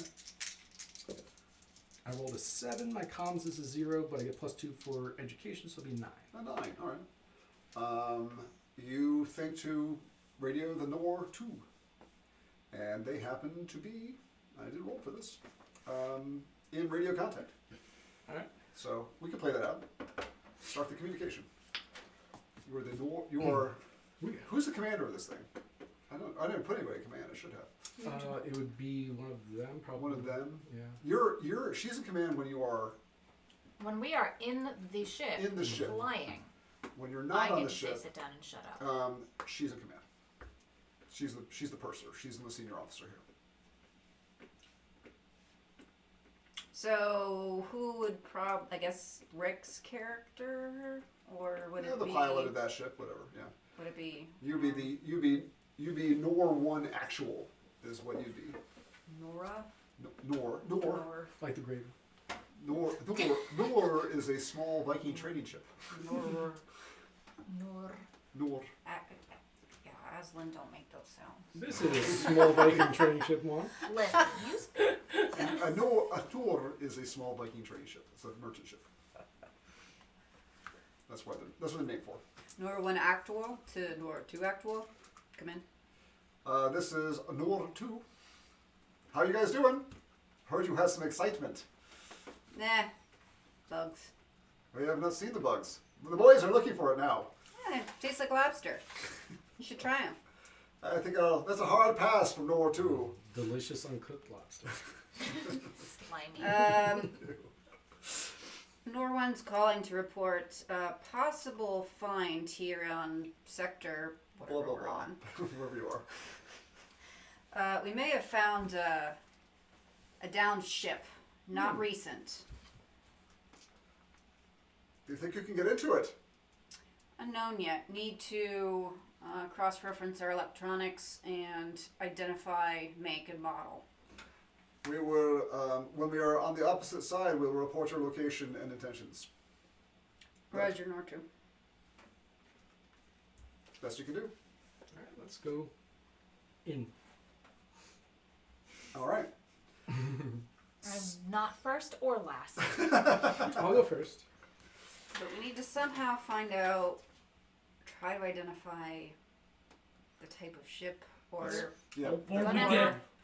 I rolled a 7. My comms is a 0, but I get +2 for education, so it'll be 9. A 9. All right. You think to radio the Nor 2, and they happen to be. I did roll for this. In radio contact. All right. So we can play that out. Start the communication. You are the Nor. You are. Who's the commander of this thing? I didn't put anybody in command. I should have. It would be one of them, probably. One of them. Yeah. She's in command when you are. When we are in the ship, In the ship. flying, When you're I not on get the to say ship. sit down and shut up. She's in command. She's the purser. She's the most senior officer here. So who would I guess Rick's character, or would Yeah, it the be? pilot of that ship, whatever. Yeah. Would it be? You be Nor 1 actual is what you'd be. Nora? Nor Like the Graven. Nor is a small Viking trading ship. Nor. Nor. Yeah, Aslan don't make those sounds. This is a small Viking training ship one. Listen, you speak. A Nor is a small Viking trading ship. It's a merchant ship. That's what they're named for. Nor 1 actual to Nor 2 actual. Come in. This is Nor 2. How you guys doing? Heard you had some excitement. Nah. Bugs. We have not seen the bugs. The boys are looking for it now. Yeah, tastes like lobster. You should try them. I think that's a hard pass from Nor 2. Delicious uncooked lobster. Slimy. Nor 1's calling to report a possible find here on sector whatever Blah, blah, we're blah. on. Wherever you are. We may have found a downed ship, not recent. Do you think you can get into it? Unknown yet. Need to cross-reference our electronics and identify make and model. We will, when we are on the opposite side, we'll report your location and intentions. Roger, Nor 2. Best you can do. Alright, let's go in. All right. I'm not first or last. I'll go first. But we need to somehow find out, try to identify the type of ship or... Yeah.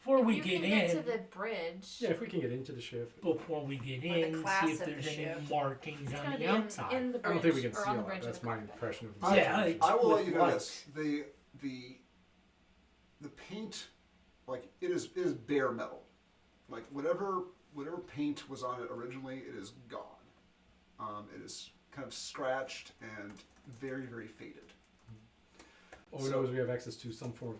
Before we You get can get in, to the bridge. Yeah, if we can get into the ship. before we get Or the in, class see if of the there's any ship. markings It's on gonna the be outside. in the I bridge don't think we can or see on the all that. bridge That's of the my cockpit. impression of the Yeah, situation. I will let with you know lights. this. The paint, like it is bare metal. Like whatever paint was on it originally, it is gone. It is kind of scratched and very, very faded. All we know is we have access to some form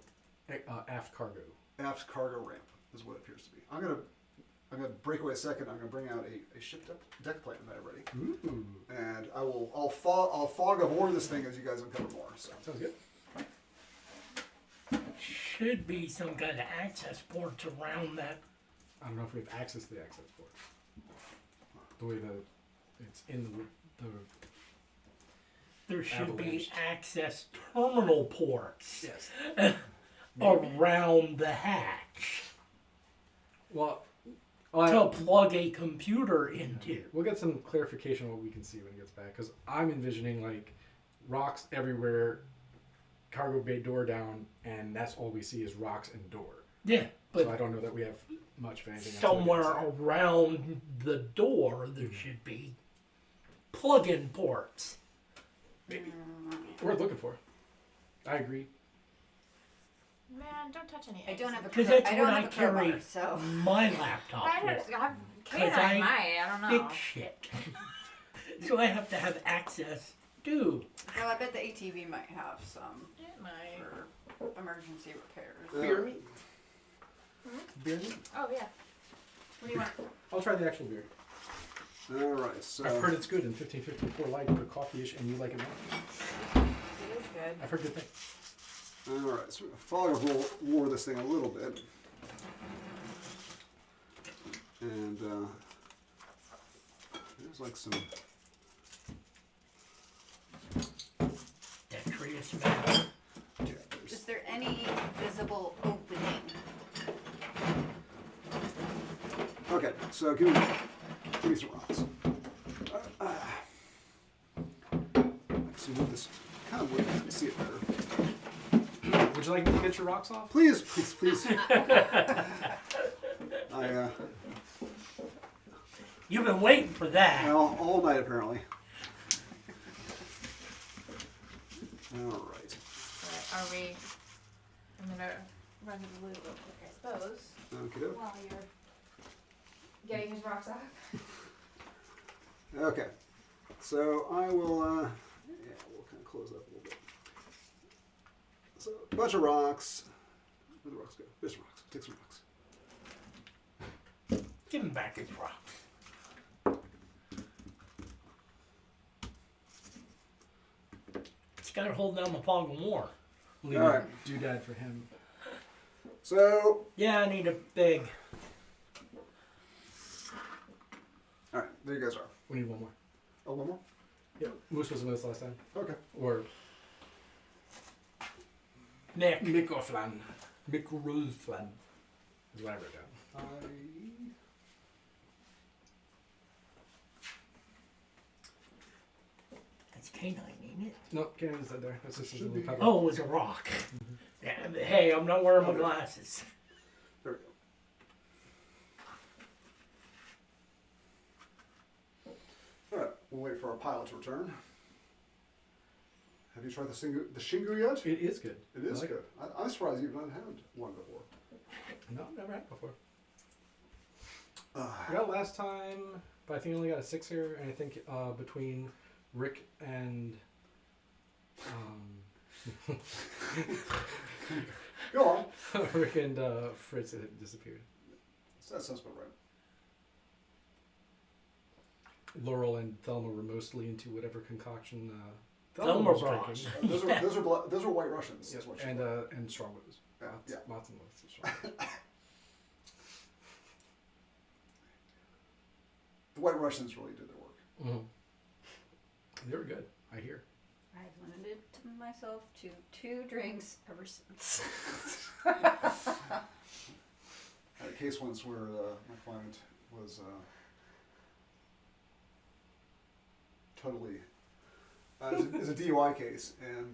of aft cargo. Aft cargo ramp is what it appears to be. I'm gonna break away a second. I'm gonna bring out a ship deck plan that I ready, Ooh, and I'll fog of war this thing as you guys uncover more. So. sounds good. Should be some kind of access ports around that. I don't know if we have access to the access port. The way it's in the There should be Avalanche. access terminal ports yes. around the hatch Well, to plug a computer into. we'll get some clarification on what we can see when he gets back, because I'm envisioning like rocks everywhere, cargo bay door down, and that's all we see is rocks and door. Yeah, but So I don't know that we have much of anything. else to somewhere look at. around the door there should be plug-in ports. Worth looking for. I agree. Man, don't touch any. I don't have a Because crowbar. that's I don't what have I a crowbar, carry so my laptop I with. don't. I'm Because I might. I don't know. Fix shit. So I have to have access to. so I bet the ATV might have some It might. for emergency repairs. Beer meat? Beer meat? Oh yeah. What do you want? I'll try the actual beer. All right, so I've heard it's good in 1554 light, but coffee-ish, and you like it more. It is good. I've heard good things. all right, so fog of war this thing a little bit, and there's like some Detritus matter. Is there any visible opening? Okay, so give me some rocks. So move this kind of wood, you can see it better. Would you like me to get your rocks off? Please, please, please. You've been waiting for that. Well, all night apparently. All right. Alright, are we? I'm gonna run to the loo real quick, I suppose. Okay. While you're getting his rocks off. Okay. So I will. Yeah, we'll kind of close up a little bit. So a bunch of rocks. Where'd the rocks go? There's some rocks. Take some rocks. Give him back his rocks. It's got to hold down the fog of war. Leave All a right. doodad for him. So Yeah, I need a big. all right, there you guys are. We need one more. Oh, one more. Yeah, Moose was with us last time. Okay. Or Nick. Mikroflan. Mikroflan is what I wrote down. That's canine, ain't it? No, Cannon's not there. That's just Should in the be. cover. Oh, it was a rock. Yeah, hey, I'm not wearing my glasses. There we go. All right, we'll wait for our pilot to return. Have you tried the Shingu yet? It is good. It is I like good. I'm surprised you've not had one before. No, never had it before. Uh, I got it last time, but I think I only got a 6er, and I think between Rick and go on. Rick and Fritz, it had disappeared. That sounds about right. Laurel and Thelma were mostly into whatever concoction Thelma was brought. drinking. Those are white Russians. Yep. Is what she And strong booze. Yeah, yeah. Lots and lots of strong booze. The white Russians really did their work. Mm-hmm. They were good, I hear. I've limited myself to 2 drinks ever since. I had a case once where my client was totally. It was a DUI case, and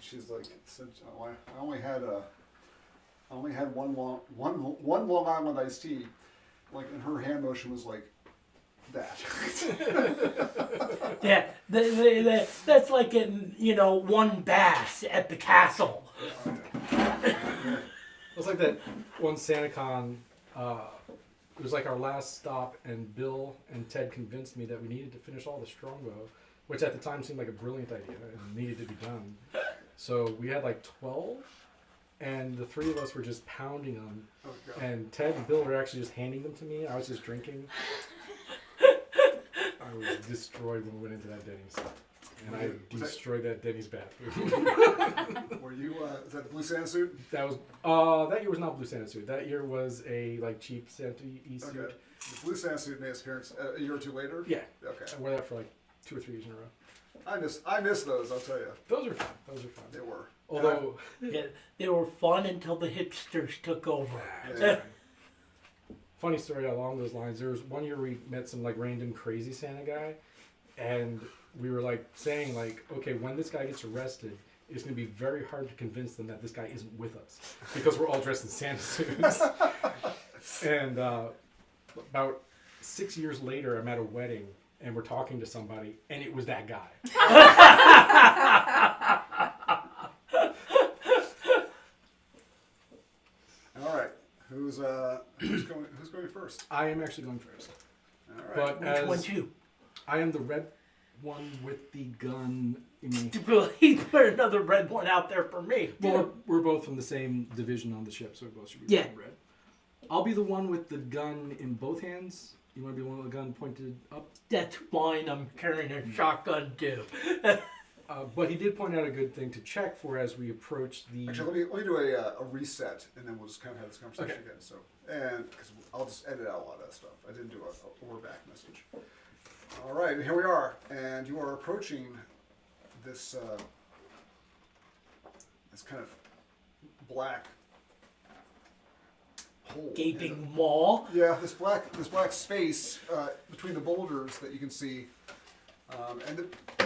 she's like, "Oh, I only had one Long Island iced tea," like, and her hand motion was like that. Yeah, that's like getting, one bass at the castle. It was like that one SantaCon. It was like our last stop, and Bill and Ted convinced me that we needed to finish all the Strongbow, which at the time seemed like a brilliant idea and needed to be done. So we had like 12, and the 3 of us were just pounding them. Oh, God. And Ted and Bill were actually just handing them to me. I was just drinking. I was destroyed when we went into that Denny's. And I destroyed that Denny's bathroom. Were you? Is that the blue Santa suit? That was that year was not blue Santa suit. That year was a like cheap Santa suit. Okay. The blue Santa suit made its appearance a year or two later. Yeah. Okay. I wore that for like 2 or 3 years in a row. I miss those. I'll tell you. Those are fun. Those are fun. They were. Although Yeah, they were fun until the hipsters took over. Yeah. funny story along those lines. There was one year we met some like random crazy Santa guy, And we were like saying like, okay, when this guy gets arrested, it's going to be very hard to convince them that this guy isn't with us because we're all dressed in Santa suits. And about 6 years later, I'm at a wedding and we're talking to somebody, and it was that guy. All right. Who's going first? I am actually going first. All right. But Which one's you? I am the red one with the gun in my... He put another red one out there for me. Well, we're both from the same division on the ship, so we both should be Yeah. red. I'll be the one with the gun in both hands. You want to be the one with the gun pointed up? That's fine. I'm carrying a shotgun too. But he did point out a good thing to check for as we approach the... Actually, let me do a reset, and then we'll just kind of have this conversation Okay. again. So, and because I'll just edit out a lot of that stuff. I didn't do a or back message. All right, here we are, and you are approaching this this kind of black hole. Gaping maw. Yeah, this black space between the boulders that you can see, and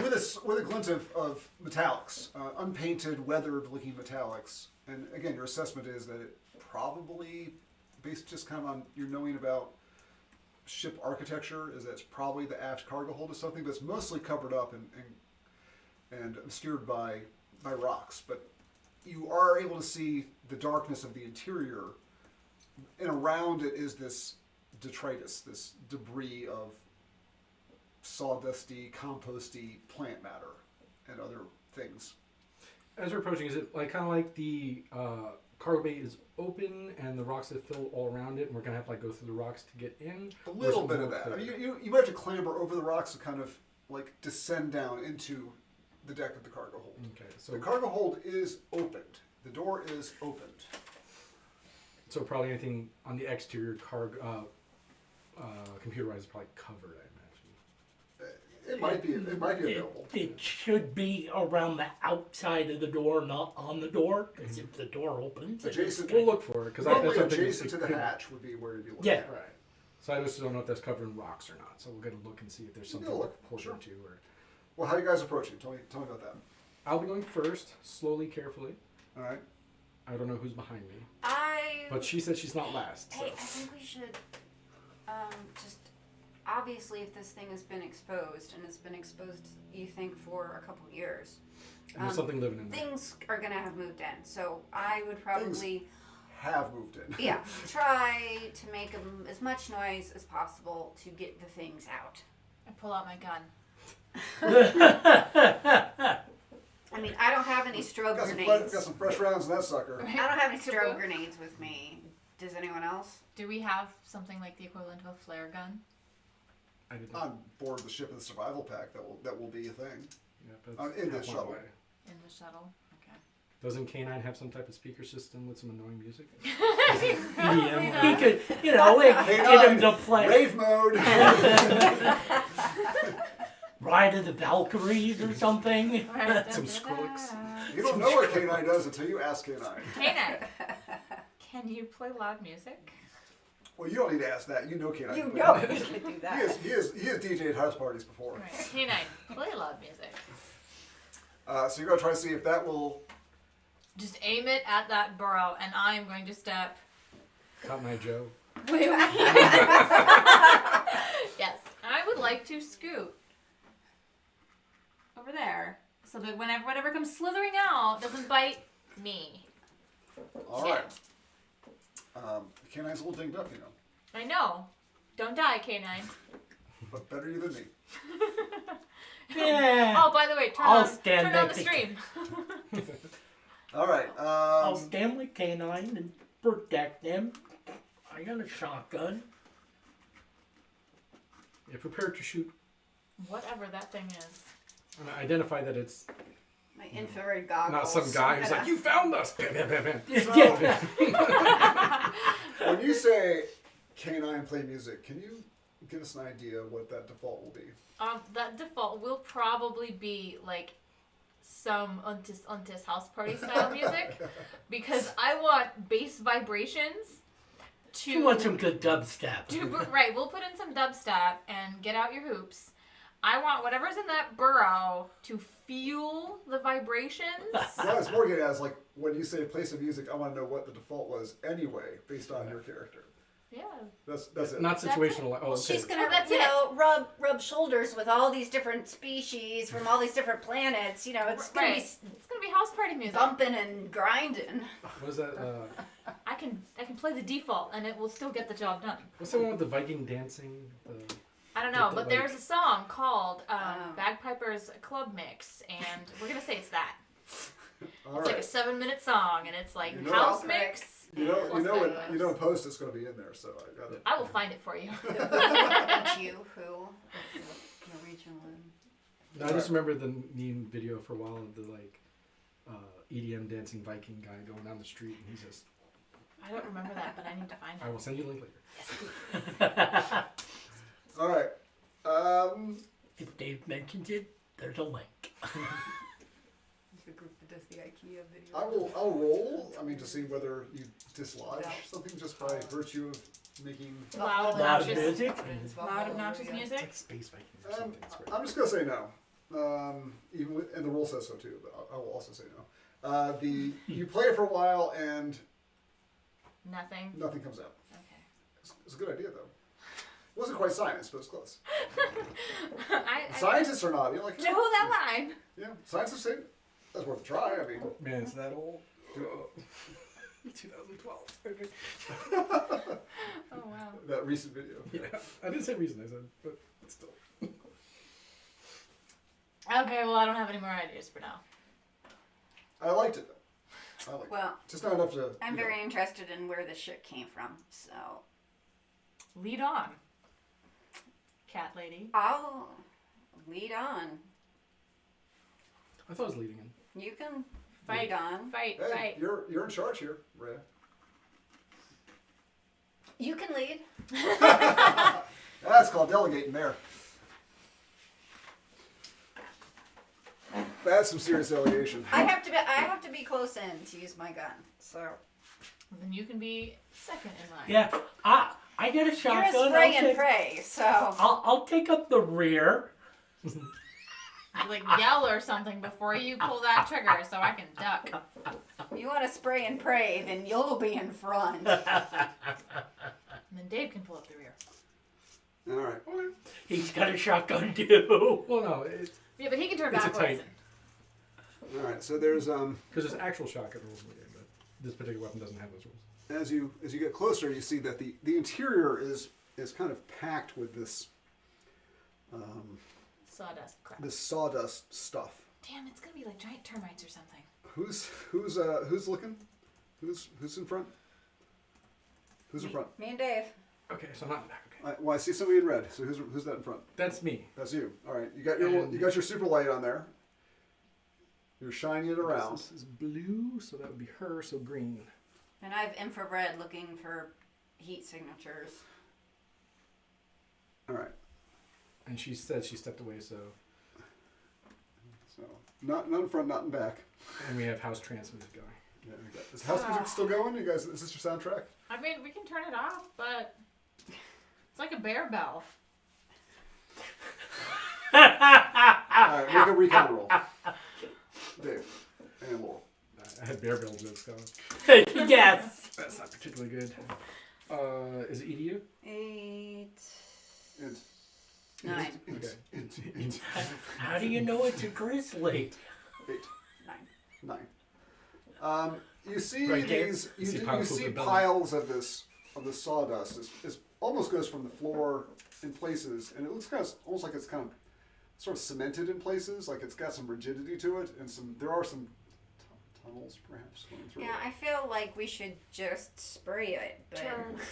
with a glint of metallics, unpainted, weathered-looking metallics. And again, your assessment is that it probably, based just kind of on your knowing about ship architecture, is that it's probably the aft cargo hold or something, but it's mostly covered up and obscured by rocks. But you are able to see the darkness of the interior. And around it is this detritus, this debris of sawdusty, composty plant matter and other things. As we're approaching, is it like kind of like the cargo bay is open and the rocks that fill all around it, and we're gonna have to like go through the rocks to get in? A Or is little it bit more of that. I clear? mean, you might have to clamber over the rocks to kind of like descend down into the deck of the cargo hold. Okay, so The cargo hold is opened. The door is opened. so probably anything on the exterior cargo computerized is probably covered, I imagine. It might be available. It should be around the outside of the door, not on the door. Because if the door opens, Adjacent. We'll look for it because Probably that's something adjacent to it the could- hatch would be where you'd be looking. Yeah. Right. So I just don't know if that's covered in rocks or not. So we're gonna look and see if there's something You'll to look, pull sure. into. Or Well, how are you guys approaching? Tell me about that. I'll be going first, slowly, carefully. All right. I don't know who's behind me, I. but she said she's not last. So. Hey, I think we should just obviously if this thing has been exposed and it's been exposed, you think for a couple years, And there's something living in there. things are gonna have moved in. So I would probably Have moved in. try to make as much noise as possible to get the things out. I pull out my gun. I mean, I don't have any strobe Got grenades. some fresh rounds in that sucker. I don't have any strobe Kaboom. grenades with me. Does anyone else? Do we have something like the equivalent of a flare gun? I didn't. On board the ship in the survival pack, that will be a thing. Yeah, but it's in half the mile shuttle. away. In the shuttle? Okay. Doesn't K9 have some type of speaker system with some annoying music? EDM. He could, get him to play Rave mode. Ride of the Valkyries or something. Some Skrillex. You don't know what K9 does until you ask K9. K9, can you play loud music? Well, you don't need to ask that. You know K9. You can know play. you can do He that. has DJ'd house parties before. Right. K9, play loud music. So you're gonna try to see if that will. Just aim it at that burrow, and I'm going to step. Cotton Eye Joe. Wait. Yes, I would like to scoot over there so that whatever comes slithering out doesn't bite me. All right. K9's a little dinged up, I know. Don't die, K9. but better you than me. Yeah. Oh, by the way, I'll turn stand on the next to- stream. All right. I'll stand with K9 and protect them. I got a shotgun. Yeah, prepare to shoot. Whatever that thing is. And identify that it's My infrared goggles. not some guy who's like, "You found us!" Bam, bam, bam, bam. Yeah. When you say K9 play music, can you give us an idea what that default will be? That default will probably be like some untis house party style music because I want bass vibrations to You want some good dubstep. right, we'll put in some dubstep and get out your hoops. I want whatever's in that burrow to feel the vibrations. Well, it's more getting at is like when you say play some music, I want to know what the default was anyway, based on your character. Yeah. That's it. Not situational. Oh, Well, okay. she's gonna, That's you it. know, rub shoulders with all these different species from all these different planets. You know, it's gonna Right. be It's gonna be house party music. bumping and grinding. What is that? I can play the default and it will still get the job done. What's the one with the Viking dancing? I don't know, The- but like- there's a song called Oh. Bagpiper's Club Mix, and we're gonna say it's that. All It's like a right. 7-minute song, and it's like You know- house Correct. mix. You know plus when bagpipes. you know post it's going to be in there, so I got it. I will find it for you. And you, who? Norwegian. No, I just remember the meme video for a while of the like EDM dancing Viking guy going down the street, and he's just. I don't remember that, but I need to find I it. will send you a link later. All right. If Dave mentions it, there's a link. The group that does the IKEA video. I'll roll. I mean, to see whether you dislodge something just by virtue of making. Loud, Loud obnoxious, music. loud, obnoxious It's music. like Space Vikings or something. It's great. I'm just gonna say no. Even with, and the rule says so too, but I will also say no. You play it for a while and Nothing. nothing comes out. Okay. It's a good idea though. It wasn't quite science, but it's close. I Scientists are not. You're like, know that line. yeah, scientists say that's worth a try. I mean, Man, it's that old. 2012. Okay. Oh wow. that recent video. Yeah, I didn't say reason. I said, but still. Okay, well I don't have any more ideas for now. I liked it though. I liked it. Well, Just not enough to. I'm you know. very interested in where the shit came from, so Lead on. Cat lady. I'll lead on. I thought I was leading in. You can Fight lead on. Fight, Hey, fight. you're in charge here, Rhea. You can lead. That's called delegating there. That's some serious delegation. I have to be close in to use my gun. So Then you can be second in line. Yeah, I get a you're a shotgun. spray and pray. So I'll take up the rear. You, like yell or something before you pull that trigger so I can duck. you want to spray and pray, then you'll be in front. And then Dave can pull up the rear. All right. He's got a shotgun too. Well, no, it's Yeah, but he can turn It's a backwards. tight- All right. So there's because there's actual shotgun rules in the game, but this particular weapon doesn't have those rules. as you get closer, you see that the interior is kind of packed with this Sawdust crap. this sawdust stuff. Damn, it's gonna be like giant termites or something. Who's looking? Who's in front? Who's in front? Me and Dave. Okay, so not in the back. Okay, Well, I see somebody in red. So who's that in front? that's me. That's you. All right. You got your super light on there. You're shining it around. This is blue, so that would be her. So green. And I have infrared looking for heat signatures. All right. And she said she stepped away, so. So not in front, not in back. And we have house trance music going. Yeah, is house music still going? You guys, is this your soundtrack? I mean, we can turn it off, but it's like a bear bell. All right, make a recon roll. Dave and Laurel. I had bear bill jokes going. Yes. That's not particularly good. Is it E EDU? 8, And 9, Okay. How do you know it's a grizzly? 8, 9. 9. You see Right there. these. You, You see you piles see of the piles of this sawdust. It almost goes from the floor in places, and it looks almost like it's kind of sort of cemented in places. Like it's got some rigidity to it, and there are some tunnels perhaps going through. Yeah, it. I feel like we should just spray it. But Termites.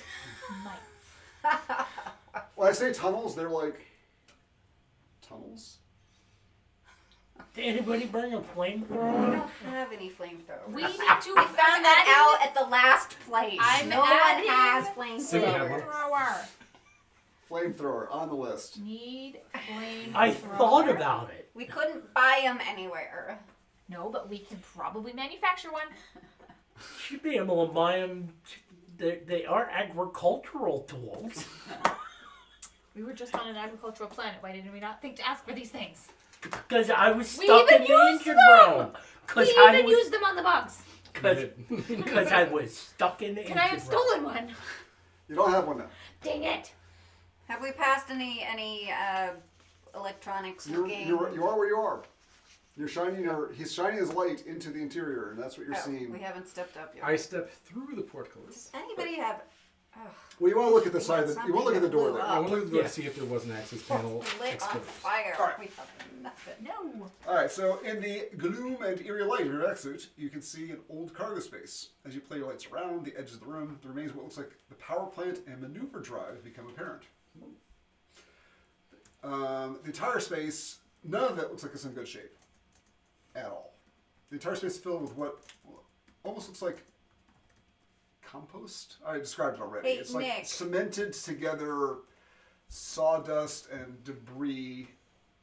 When I say tunnels, they're like tunnels. Did anybody bring a we flamethrower? don't have any flamethrowers. We need to. We found that out at the last place. I'm no one adding- has Simba had one. flamethrowers. Flamethrower on the list. Need flame. I thought about it. We couldn't buy them anywhere. No, but we can probably manufacture one. Should be able to buy them. They are agricultural tools. We were just on an agricultural planet. Why didn't we not think to ask for these things? Because I was We stuck even in the used engine them! room. We I even was, used them on the bugs. Because I was stuck in the Can engine I have room. stolen one? You don't have one now. Dang it. Have we passed any electronics looking? You are where you are. You're shining he's shining his light into the interior, and that's what you're seeing. We haven't stepped up yet. I step through the portcullis. Does anybody have? Well, you want to look at the We side got of the. You want to look at the door something there. I want to look at the door Yeah. to see if there was an access panel Lit on exposed. fire. All right. We have nothing. No. All right, so in the gloom and eerie light of your exit, you can see an old cargo space. As you play your lights around the edges of the room, the remains of what looks like the power plant and maneuver drive become apparent. The entire space, none of it looks like it's in good shape at all. The entire space is filled with what almost looks like compost. I described it already. Hey, it's like Nick. cemented together sawdust and debris.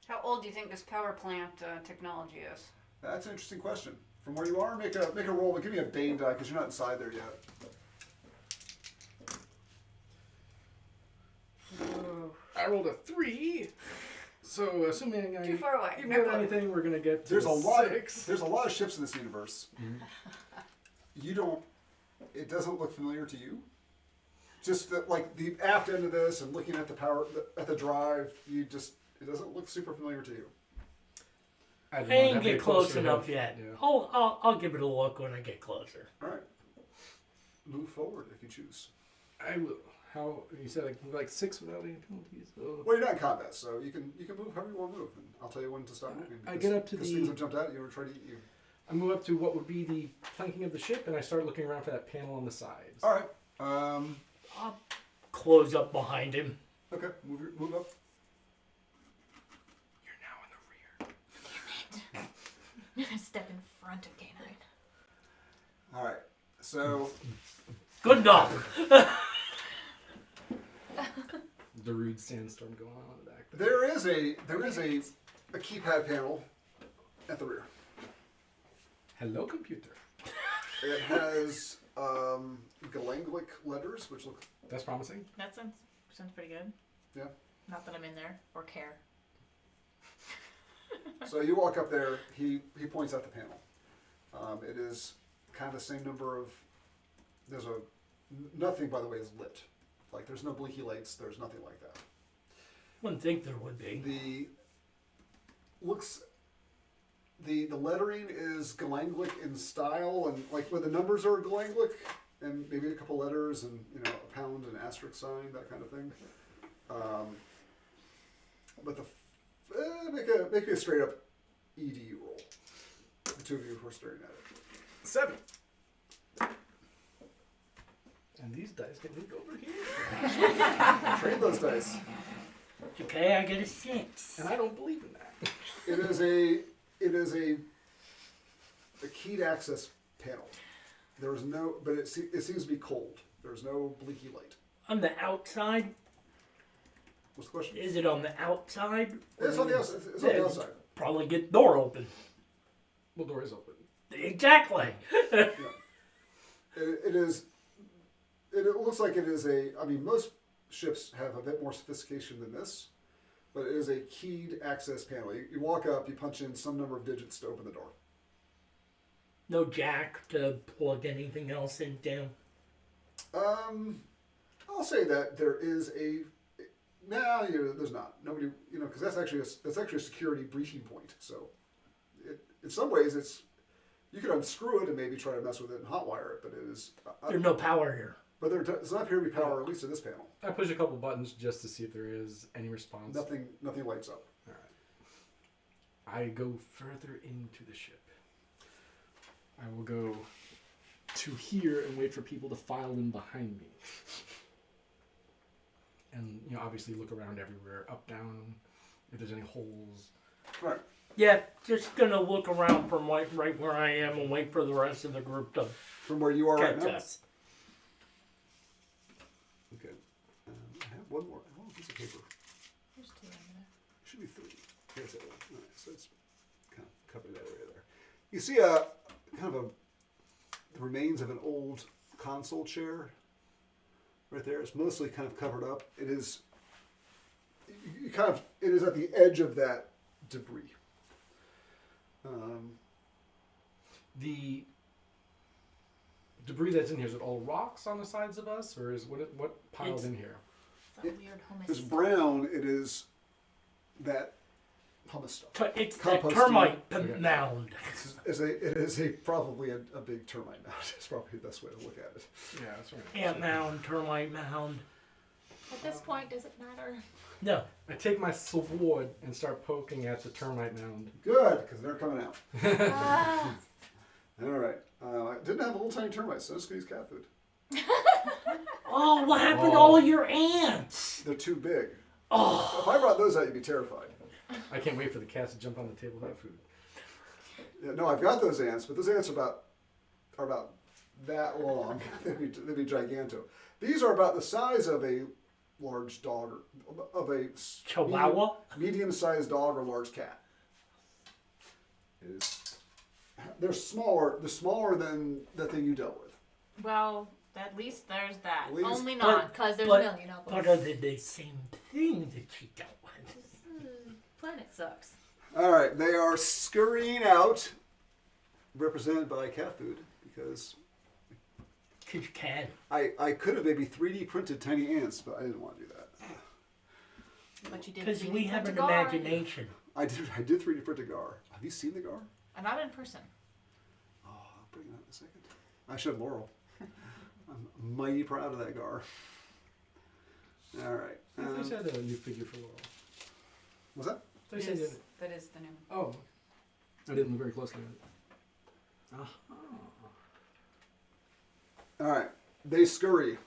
How old do you think this power plant technology is? That's an interesting question. From where you are, make a roll, but give me a Bane die because you're not inside there yet. I rolled a 3. So assuming I Too far away. even Very get close. anything, we're gonna get to There's a lot. 6. There's a lot of ships in this universe. You don't. It doesn't look familiar to you. Just like the aft end of this and looking at the power at the drive, it doesn't look super familiar to you. I I ain't get close closer enough to yet. yeah. I'll give it a look when I get closer. All right. Move forward if you choose. I will. How you said like 6 without any penalties? Oh. Well, you're not in combat, so you can move however you want to move, and I'll tell you when to stop moving. I get up to because the- things have jumped at you or tried to eat you. I move up to what would be the planking of the ship, and I start looking around for that panel on the sides. All right. I'll close up behind him. Okay. Move up. You're now in the rear. I'm gonna step in front of Canine. All right. So Good enough. The rude sandstorm going on in the back. there is a keypad panel at the rear. Hello, computer. It has Galanglic letters, which look. Mm-hmm. That's promising. That sounds pretty good. Yeah. Not that I'm in there or care. So you walk up there. He points out the panel. It is kind of the same number of. There's nothing, by the way, is lit. Like there's no blinky lights. There's nothing like that. Wouldn't think there would be. The lettering is Galanglic in style, and like where the numbers are Galanglic, and maybe a couple letters, and a pound and asterisk sign, that kind of thing. But make me a straight up ED roll. The two of you who are staring at it. 7. And these dice get moved over here. Trade those dice. Okay, I get a 6. And I don't believe in that. It is a keyed access panel. There is no, but it seems to be cold. There's no blinky light. On the outside? What's the question? Is it on the outside? It's on the outside. It's on the outside. Probably get the door open. Well, door is open. Exactly. Yeah. It is. It looks like it is a. I mean, most ships have a bit more sophistication than this, but it is a keyed access panel. You walk up, you punch in some number of digits to open the door. No jack to plug anything else into. I'll say that there is a. No, there's not. Nobody, because that's actually a security breaching point. So, in some ways, it's you could unscrew it and maybe try to mess with it and hotwire it, but it is. There's no power here. But there does not appear to be power, at least to this panel. I push a couple buttons just to see if there is any response. Nothing lights up. All right. I go further into the ship. I will go to here and wait for people to file in behind me. And, obviously look around everywhere, up, down, if there's any holes. Right. Yeah, just gonna look around from right where I am and wait for the rest of the group to From where you are right catch now. us. Okay. I have one more. I have a piece of paper. There's two over there. Should be 3. There's that one. All right, so it's kind of covering that area there. You see the remains of an old console chair right there. It's mostly kind of covered up. It is it is at the edge of that debris. The debris that's in here, is it all rocks on the sides of us, or is what piled It's- in here? It's that weird It's hummus. brown. It is that hummus stuff. It's that Composting. termite Okay. mound. It is probably a big termite mound. It's probably the best way to look at it. Yeah, that's right. Ant mound, termite mound. At this point, does it matter? No. I take my sword and start poking at the termite mound. Good, because they're coming out. Ah. All right. I didn't have little tiny termites, so I just use cat food. Oh, what happened to Oh. all your ants? They're too big. Oh, If I brought those out, you'd be terrified. I can't wait for the cats to jump on the table with that food. Yeah, no, I've got those ants, but those ants are about that long. they'd be giganto. These are about the size of a large dog, or of a Chihuahua? medium-sized dog or large cat. They're smaller. They're smaller than the thing you dealt with. Well, at least there's that. At least- Only not, because there's but- a million of them. But are they the same thing that you dealt with? Planet sucks. All right, they are scurrying out, represented by cat food, because Because you can. I could have maybe 3D printed tiny ants, but I didn't want to do that. But you did. Because 3D we have print an a gar. imagination. I did 3D print a gar. Have you seen the gar? And not in person. Oh, I'll bring it out in a second. I should have Laurel. I'm mighty proud of that gar. All right. I thought you said a new figure for Laurel. Was that? I thought you said you had- That is the new. Oh, I didn't look very closely at it. Uh-huh. All right. They scurry.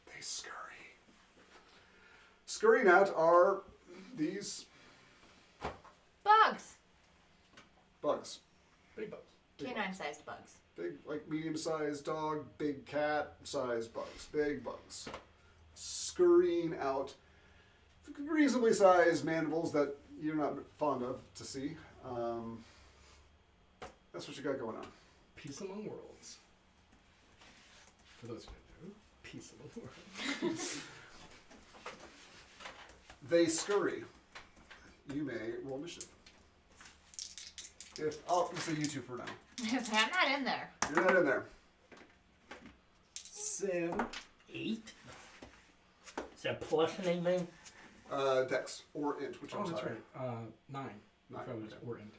They scurry. Scurrying out are these Bugs. bugs. Big bugs. Canine-sized bugs. Big, like medium-sized dog, big cat-sized bugs. Big bugs. Scurrying out reasonably sized mandibles that you're not fond of to see. That's what you got going on. Peace among worlds. For those who don't know, peace among worlds. They scurry. You may roll initiative. I'll say you two for now. I'm not in there. You're not in there. 7. 8? Is that plus anything? Dex or int, which Oh, one's that's higher? right. 9. Nine, If I was okay. or end.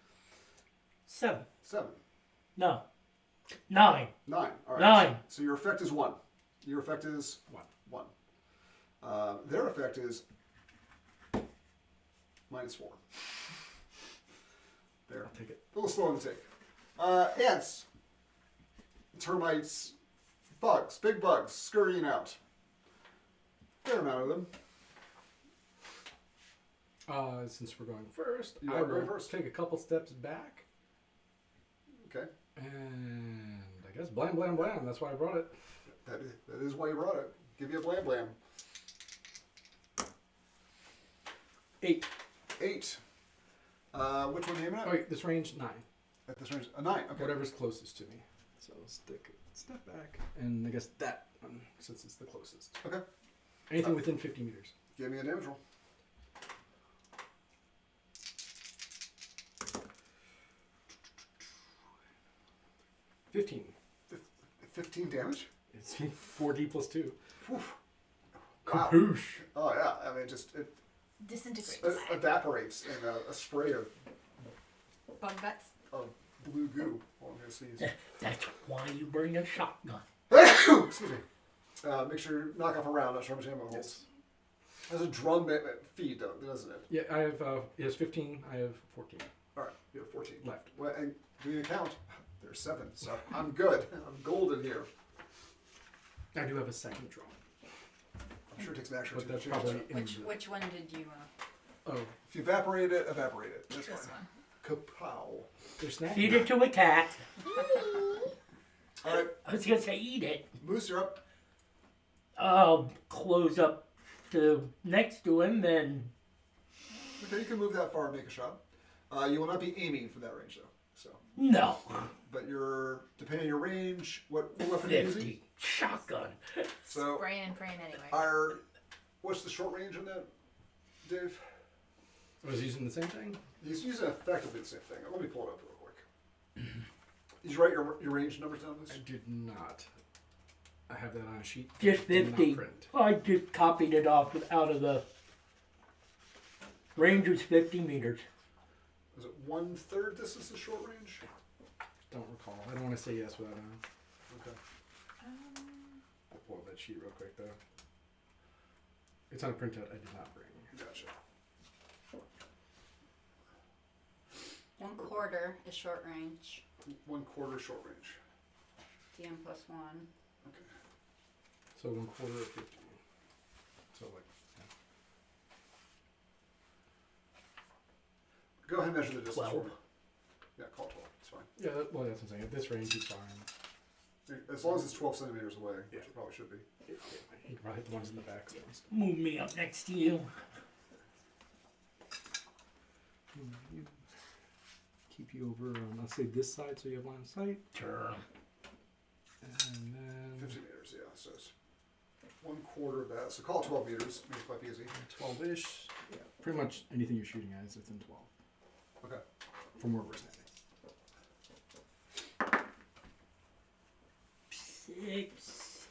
7. 7. No. 9. 9. All right. 9. So your effect is 1. Your effect is 1. 1. Their effect is -4. There. I'll take it. A little slow on the take. Ants, termites, bugs, big bugs, scurrying out. Fair amount of them. Since we're going first, You I are going will first. take a couple steps back, Okay. and I guess blam, blam, blam. That's why I brought it. That is why you brought it. Give you a blam blam. 8. 8. Which one are you aiming at? Oh, wait, this range 9. At this range? A 9. Okay. Whatever's closest to me. So stick a step back, and I guess that one, since it's the closest. Okay. Anything within 50 meters. Give me a damage roll. 15. 15 damage? It's 4d plus 2. Whew. Wow. Kapoosh. Oh, yeah. I mean, it Disintegrates. evaporates in a spray of Bug guts. blue goo. Oh, I'm going to sneeze. That's why you bring a shotgun. Excuse me. Make sure you knock off a round, not sure how much ammo it holds. Yes. There's a drum feed, though, doesn't it? Yeah, I have. It has 15. I have 14 All right, you have 14. left. Well, and do you count? There's 7, so I'm good. I'm golden here. I do have a second draw, I'm sure it takes an action but to that's change probably that. in Which one did you? Oh, If you evaporate it, evaporate it. That's This fine. one. Kapow. there's snacks. Feed it to a cat. All right, I was going to say eat it. Moose, you're up. I'll close up to next to him and Okay, you can move that far and make a shot. You will not be aiming for that range, though. So, no. but you're depending on your range. What weapon are you using? 50. Shotgun. So, Spraying and praying anyway. what's the short range on that, Dave? Was he using the same thing? He's using effectively the same thing. Let me pull it up real quick. Did you write your range numbers down? I did not. I have that on a sheet. Just Did not 50. print. I just copied it off out of the range was 50 meters. Is it 1/3 distance to short range? Don't recall. I don't want to say yes without knowing. Okay. I'll pull up that sheet real quick though. It's on a printout I did not bring. Gotcha. 1/4 is short range. 1/4 short range. DM plus 1. Okay. So 1/4 of 50. So like, Go ahead and measure the distance 12. for me. Yeah, call 12. It's fine. yeah. Well, that's what I'm saying. At this range, he's fine. As long as it's 12 centimeters away, which Yeah. it probably should be. He can probably hit the ones in the back. So. Move me up next to you. Keep you over on, let's say this side, so you have line of sight, Sure. and then 50 meters, yeah. So it's 1/4 of that. So call it 12 meters. Make it quite easy. 12-ish. Yeah, pretty much anything you're shooting at is within 12 Okay. from where we're standing. 6,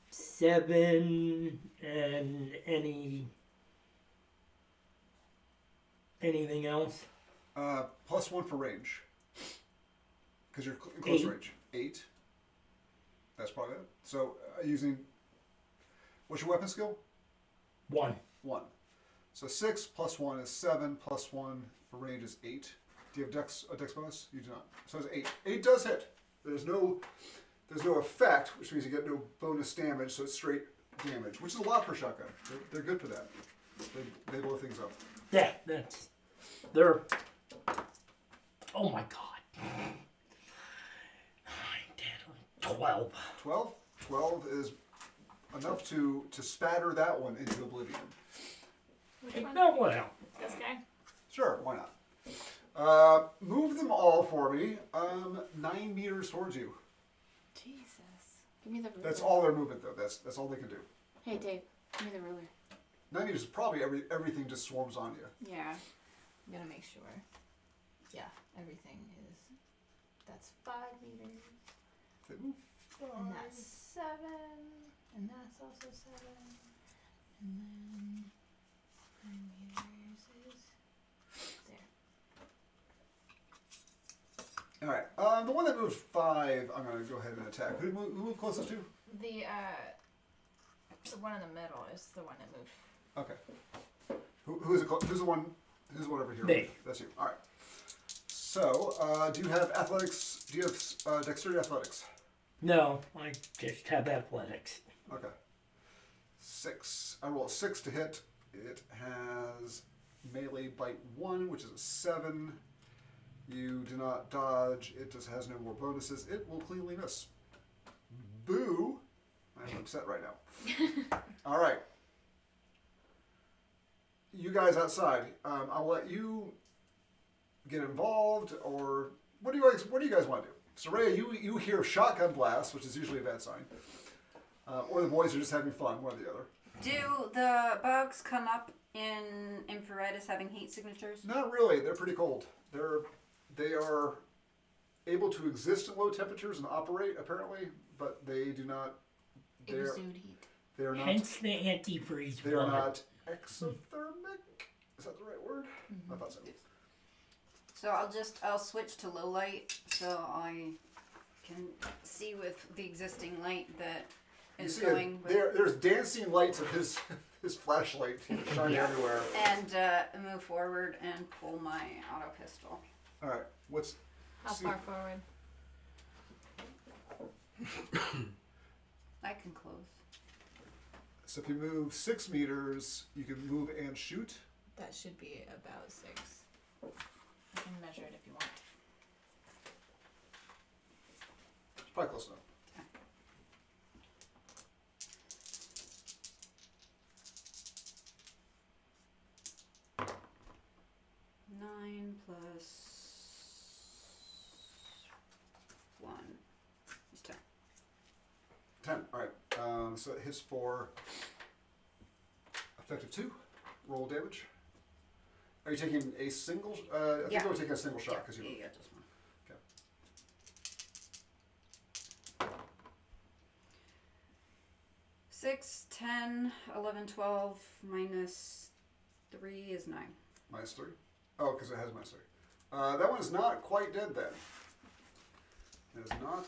7, and anything else? +1 for range. Because you're in close 8. range. 8. That's probably it. So using, what's your weapon skill? 1. 1. So 6 plus 1 is 7 plus 1 for range is 8. Do you have a dex bonus? You do not. So it's 8. 8 does hit. There's no effect, which means you get no bonus damage, so it's straight damage, which is a lot for shotgun. They're good for that. They blow things up. Yeah, they're. Oh my god. 12. 12? 12 is enough to spatter that one into oblivion. Which one? No, well. This guy? Sure, why not? Move them all for me 9 meters towards you. Jesus. Give me the ruler. That's all their movement, though. That's all they can do. Hey, Dave. Give me the ruler. 9 meters is probably everything just swarms on you. Yeah. I'm gonna make sure. Yeah, everything is. That's 5 meters. They move And 5. that's 7. And that's also 7. And then 9 meters is there. All right. The one that moved 5, I'm going to go ahead and attack. Who moved closest to? The one in the middle is the one that moved. Okay. Who's the one? Who's the one over here? Me. That's you. All right. So, do you have athletics? Do you have dexterity athletics? No, I just have athletics. Okay. 6. I roll a 6 to hit. It has melee bite 1, which is a 7. You do not dodge. It just has no more bonuses. It will cleanly miss. Boo! I'm upset right now. All right. You guys outside. I'll let you get involved, or what do you guys want to do? Soraya, you hear shotgun blasts, which is usually a bad sign, or the boys are just having fun, one or the other. Do the bugs come up in infrared as having heat signatures? Not really. They're pretty cold. They are able to exist at low temperatures and operate apparently, but they do not. Exude heat. They are not. Hence the antifreeze. They are one. not exothermic. Is that the right word? I thought so. So I'll switch to low light so I can see with the existing light that You is see, going with, there's dancing lights of his flashlight shining Yeah. everywhere. and move forward and pull my auto pistol. All right, what's How see- far forward? I can close. So if you move 6 meters, you can move and shoot. That should be about 6. I can measure it if you want. It's probably close enough. 9 plus 1 is 10. 10. All right. So it hits for Effective 2. Roll damage. Are you taking a single? I think Yeah. we're taking a single shot because you. Yeah, just one. Okay. 6, 10, 11, 12, minus 3 is 9. Minus 3. Oh, because it has minus 3. That one is not quite dead then. It is not.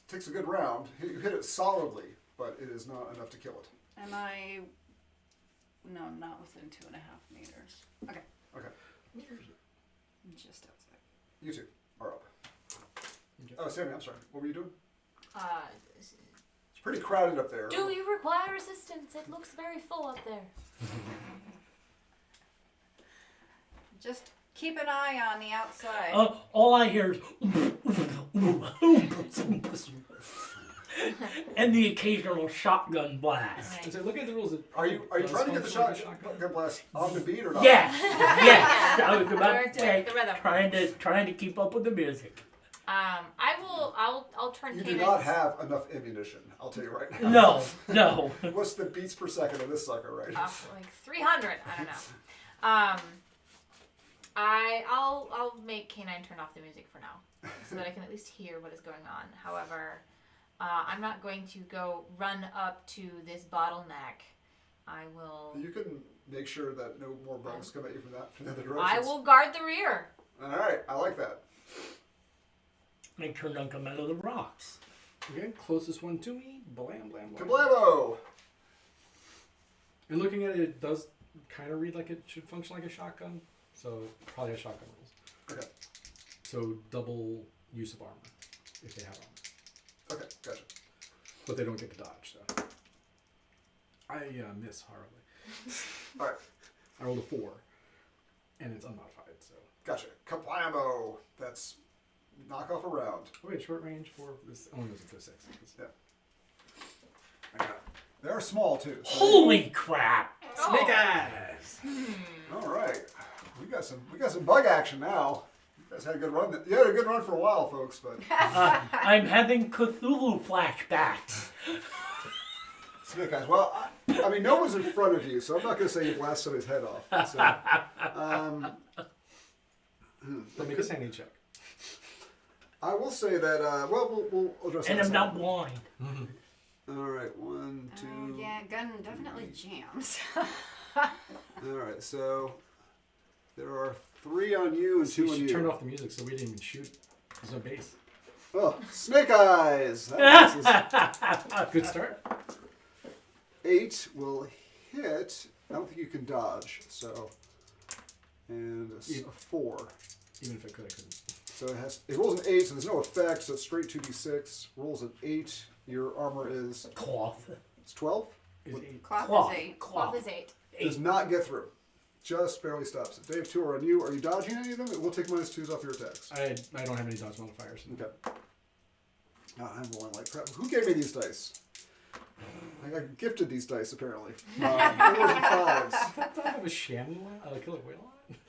Takes a good round. You hit it solidly, but it is not enough to kill it. Am I? No, not within 2.5 meters. Okay, Okay. I'm just outside. You two are up. Okay. Oh, Sammy, I'm sorry. What were you doing? Uh, It's pretty crowded up there. do you require assistance? It looks very full up there. Just keep an eye on the outside. All I hear is and the occasional shotgun blast. And so look at the rules. Are you Does trying to get the function like a shotgun blast on the beat or not? Yes, yes. I was about We're to say, doing the rhythm. trying to keep up with the music. I'll turn. You do Canaan's- not have enough ammunition. I'll tell you right now. No. What's the beats per second of this sucker, right? Like 300. I don't know. I'll make Canine turn off the music for now, so that I can at least hear what is going on. However, I'm not going to go run up to this bottleneck. I will. You can make sure that no more bugs come at you from the other directions. I will guard the rear. All right, I like that. Make sure none come out of the rocks. Okay, closest one to me. Blam, blam, blam. Kablamo! And looking at it, it does kind of read like it should function like a shotgun. So probably has shotgun rules. Okay, So double use of armor if they have armor, okay, gotcha. but they don't get to dodge. So I miss horribly. All right, I rolled a 4, and it's unmodified. So gotcha. Kablamo! That's knock off a round. oh wait, short range for this only goes into 6. Yeah. I got it. They're small too. So Holy crap! Snake eyes. all right, we got some bug action now. You guys had a good run. You had a good run for a while, folks, but I'm having Cthulhu flashbacks. snake eyes. Well, I mean, no one's in front of you, so I'm not going to say you blast somebody's head off. So, But make a sanity check. I will say that. Well, we'll address And that. I'm not blind. All right, 1, 2. Oh, yeah, gun definitely jams. All right, so there are 3 on you and 2 You on should you. turn off the music so we didn't even shoot. There's no bass. Oh, snake eyes. That is Good start. 8 will hit. I don't think you can dodge. So, and a 4. Even if I could, I couldn't. So it rolls an 8, so there's no effect. So it's straight 2d6. Rolls an 8. Your armor is Cloth. it's 12. Is 8. Cloth Cloth. is 8. Cloth is 8. Does not get through. Just barely stops it. Dave, 2 are on you. Are you dodging any of them? It will take -2s off your attacks. I don't have any dodge modifiers. Okay. I'm rolling like crap. Who gave me these dice? I got gifted these dice apparently. 4s and 5s. Does that have a chamois? A killer whale on it?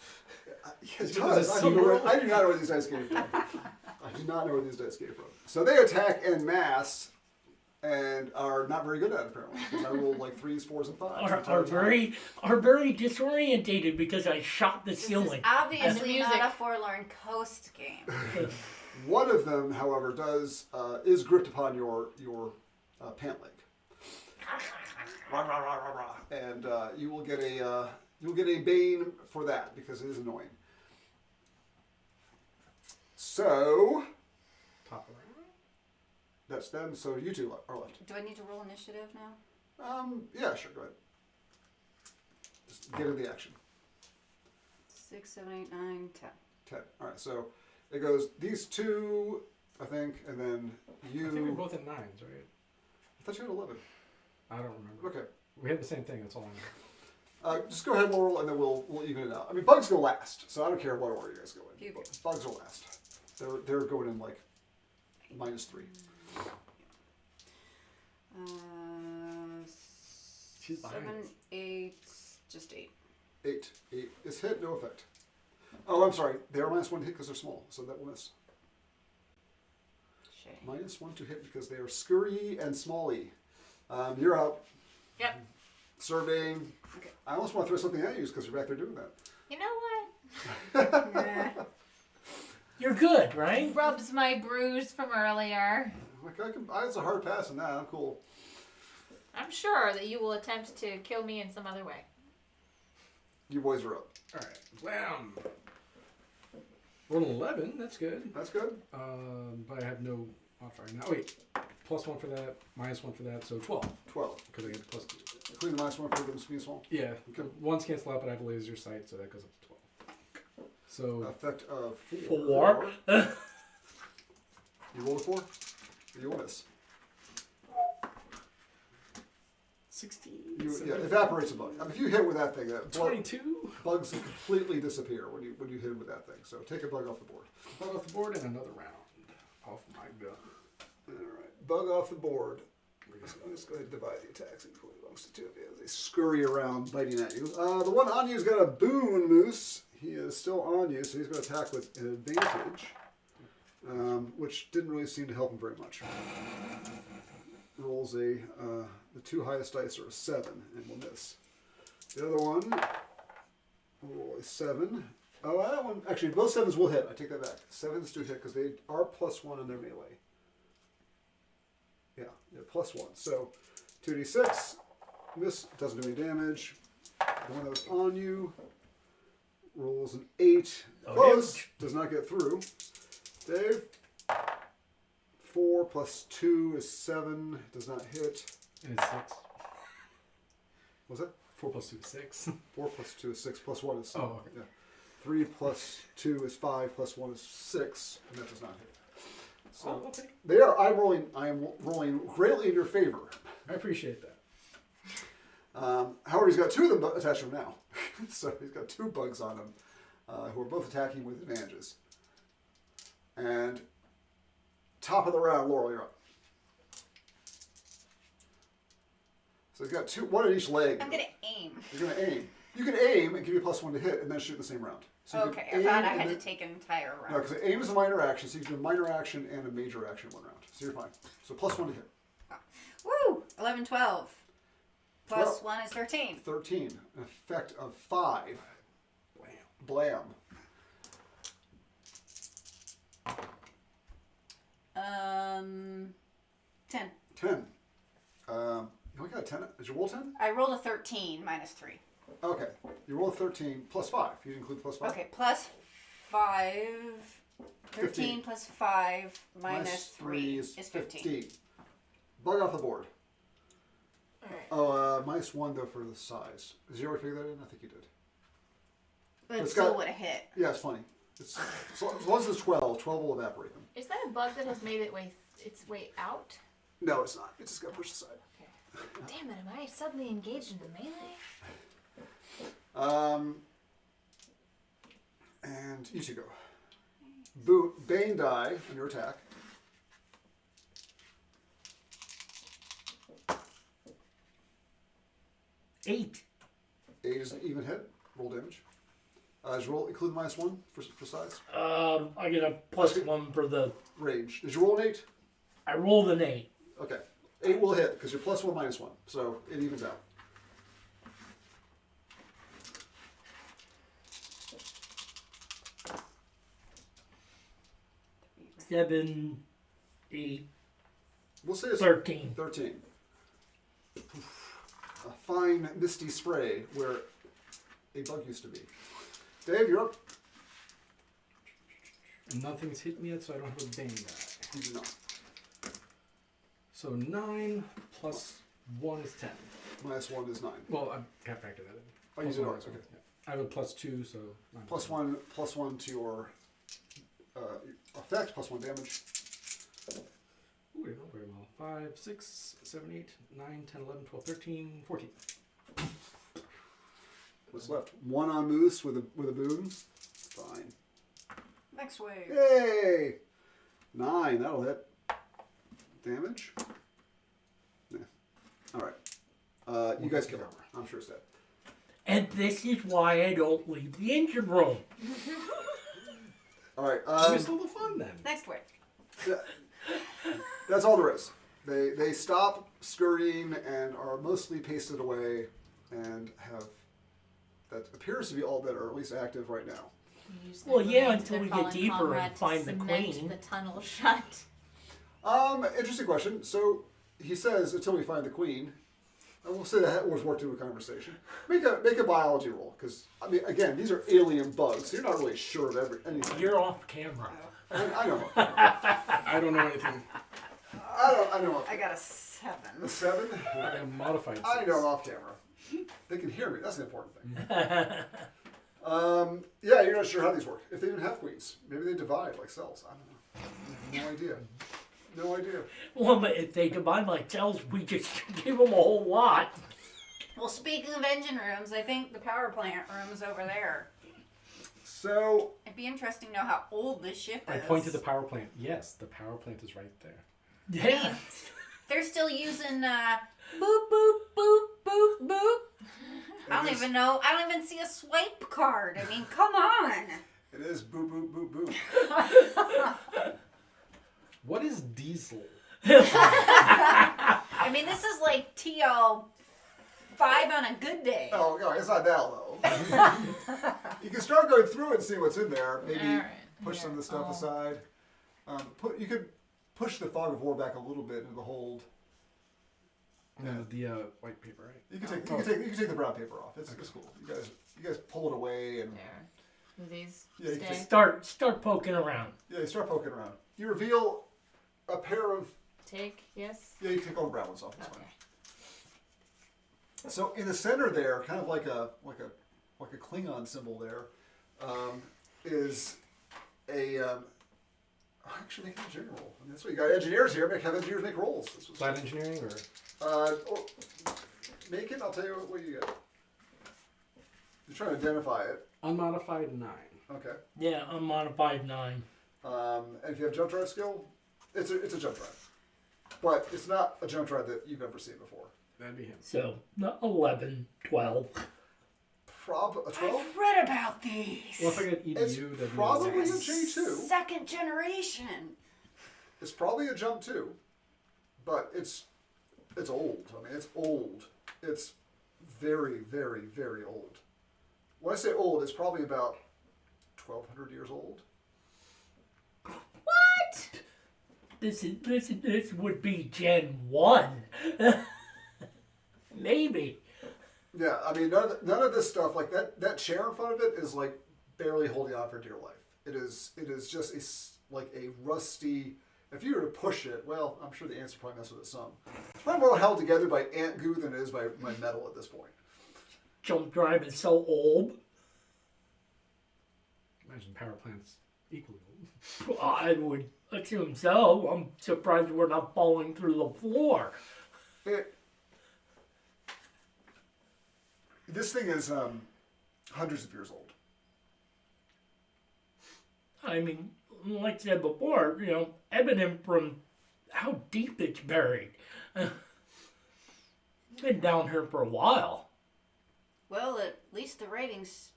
It does. I do not know where these dice came from. I do not know where these dice came from. So they attack en masse and are not very good at it apparently. Because I rolled like 3s, 4s, and 5s. the entire time. Are very disorientated because I shot the This is ceiling. obviously music. not a Forlorn Coast game. One of them, however, does is gripped upon your pant leg. And you will get a bane for that because it is annoying. So Top around. that's them. So you two are left. Do I need to roll initiative now? Yeah, sure. Go ahead. Just get into the action. 6, 7, 8, 9, 10. 10. All right. So it goes these 2, I think, and then you. I think we were both at 9s, right? I thought you had 11. I don't remember. Okay. We had the same thing. That's all I know. Just go ahead, Laurel, and then we'll even it out. I mean, bugs go last, so I don't care what order you guys go in. Phew. But bugs go last. They're going in like -3. She's behind 7, us. 8, just 8. 8 is hit, no effect. Oh, I'm sorry. They are -1 to hit because they're small, so that will miss. Shame. -1 to hit because they are scurry and smally. You're out. Yep. Surveying. Okay. I almost want to throw something at you because you're back there doing that. You know what? Yeah. You're good, right? Rubs my bruise from earlier. Like it's a hard pass on that. I'm cool. I'm sure that you will attempt to kill me in some other way. You boys are up. All right. Wham. Roll an 11. That's good. That's good. But I have no modifier now. Wait. +1 for that. -1 for that. So 12. 12. Because I get the +2. Including the -1 for the speed swamp. Yeah. Okay. One's cancel out, but I have laser sight, so that goes up to 12. So Effect of 4. 4. You roll a 4? You will miss. 16. Yeah, evaporates a bug. I mean, if you hit with that thing, 22. bugs completely disappear when you hit it with that thing. So take a bug off the board. Bug off the board and another round off my gun. All right, bug off the board. I'm just going to divide the attacks equally amongst the two of you as they scurry around biting at you. The one on you's got a boon moose. He is still on you, so he's going to attack with an advantage, which didn't really seem to help him very much. Rolls the 2 highest dice are a 7 and will miss. The other one will roll a 7. Oh, that one actually both 7s will hit. I take that back. 7s do hit because they are +1 in their melee. Yeah, they're +1. So 2d6 miss, doesn't do any damage. The one that was on you rolls an 8. Close, does not get through. Dave. 4 + 2 is 7. Does not hit. And it's 6. What's that? 4 + 2 is 6. 4 + 2 is 6. +1 is 7. Oh, okay. Yeah. 3 + 2 is 5. +1 is 6, and that does not hit. So okay. they are. I am rolling greatly in your favor. I appreciate that. However, he's got 2 of them attached to him now, so he's got 2 bugs on him, who are both attacking with advantages. And top of the round, Laurel, you're up. So he's got 2, 1 at each leg. I'm gonna aim. You're gonna aim. You can aim and give you +1 to hit, and then shoot the same round. So you Okay, can I thought aim I and had to then- take an entire No, round. because aim is a minor action, so you can do a minor action and a major action in 1 round. So you're fine. So +1 to hit. Woo! 11, 12. Plus 12. 1 is 13. 13. An effect of 5. Blam. Blam. 10. 10. You only got a 10. Did you roll 10? I rolled a 13 minus 3. Okay. You roll 13 plus 5. You didn't include plus 5? Okay, plus 5. 13 15. plus 5 minus 3 is 15. Bug off the board. Alright. Oh, -1 though for the size. Did you already figure that in? I think you did. But it It's still got- would have hit. Yeah, it's funny. It's, as long as it's 12, 12 will evaporate them. Is that a bug that has made its way out? No, it's not. It just got pushed aside. Damn it, am I suddenly engaged in the melee? And you two go. Bane die on your attack. Eight. 8 is an even hit. Roll damage. Did you roll include -1 for size? I get a +1 for the. Range. Did you roll an 8? I rolled an 8. Okay. 8 will hit because you're +1 -1. So it evens out. Seven, 8, We'll say it's 13. 13. A fine misty spray where a bug used to be. Dave, you're up. And nothing's hit me yet, so I don't have a bane die. You do not. So 9 plus 1 is 10. -1 is 9. Well, I can't factor that in. Oh, you Plus did one, alright, so, okay. yeah. I have a +2, so 9 +1 to your effect, +1 damage. Ooh, I don't very well. 5, 6, 7, 8, 9, 10, 11, 12, 13, 14. What's left? 1 on Moose with a boon. Fine. Next wave. Yay! 9, that'll hit. Damage? Yeah. Alright. You guys kill her. I'm sure it's dead. And this is why I don't leave the engine room. Alright. You missed all the fun then. Next wave. That's all there is. They stop scurrying and are mostly pasted away and have that appears to be all that are at least active right now. Use Well, their yeah, remains until of we their get fallen deeper and comrade to find the cement queen. the tunnel shut. Interesting question. So he says until we find the queen. And we'll say that was worked into a conversation. Make a biology roll, because I mean, again, these are alien bugs, so you're not really sure of anything. You're off camera. I know. I don't know anything. I know. I got a 7. A 7. I got a modified. I six. know I'm off camera. They can hear me. That's the important thing. Yeah, you're not sure how these work. If they even have queens, maybe they divide like cells. I don't know. No idea. No idea. Well, but if they divide like cells, we just give them a whole lot. Well, speaking of engine rooms, I think the power plant room is over there. So It'd be interesting to know how old this ship is. I point to the power plant. Yes, the power plant is right there. Yeah. They're still using boop, boop, boop, boop, boop. I don't It is- even know. I don't even see a swipe card. I mean, come on. it is boop boop boop boop. What is diesel? I mean, this is like TL5 on a good day. Oh no, it's not that low. You can start going through it and see what's in there. Maybe Alright, push some of the stuff aside. You could push the fog of war back a little bit into the hold. And the white paper, right? You can take the brown paper off. It's cool. You guys pull it away and There. Do these Yeah, you stay? Start poking around. yeah, you start poking around. You reveal a pair of Take, yes? you take all the brown ones off. That's Okay. fine. So in the center there, kind of like a Klingon symbol there, is a actually make an engineering roll. I mean, that's what you got engineers here. Have engineers make rolls. This was, Plant engineering or make it. I'll tell you what you get. You're trying to identify it. unmodified 9. Okay. Yeah, unmodified 9. And if you have jump drive skill, it's a jump drive, but it's not a jump drive that you've ever seen before. That'd be him. So 11, 12. A 12. I've read about these. Well, if I get EDU, It's that'd be probably a a zero. J2. Second generation. It's probably a jump too, but it's old. I mean, it's old. It's very, very, very old. When I say old, it's probably about 1,200 years old. What? This would be Gen 1. Maybe. Yeah, I mean, none of this stuff like that chair in front of it is like barely holding on for dear life. It is just like a rusty. If you were to push it, well, I'm sure the ants would probably mess with it some. It's probably more held together by ant goo than it is by metal at this point. Jump drive is so old. Imagine power plants equally old. I would assume so. I'm surprised we're not falling through the floor. This thing is hundreds of years old. I mean, like I said before, evident from how deep it's buried. Been down here for a while. Well, at least the rating's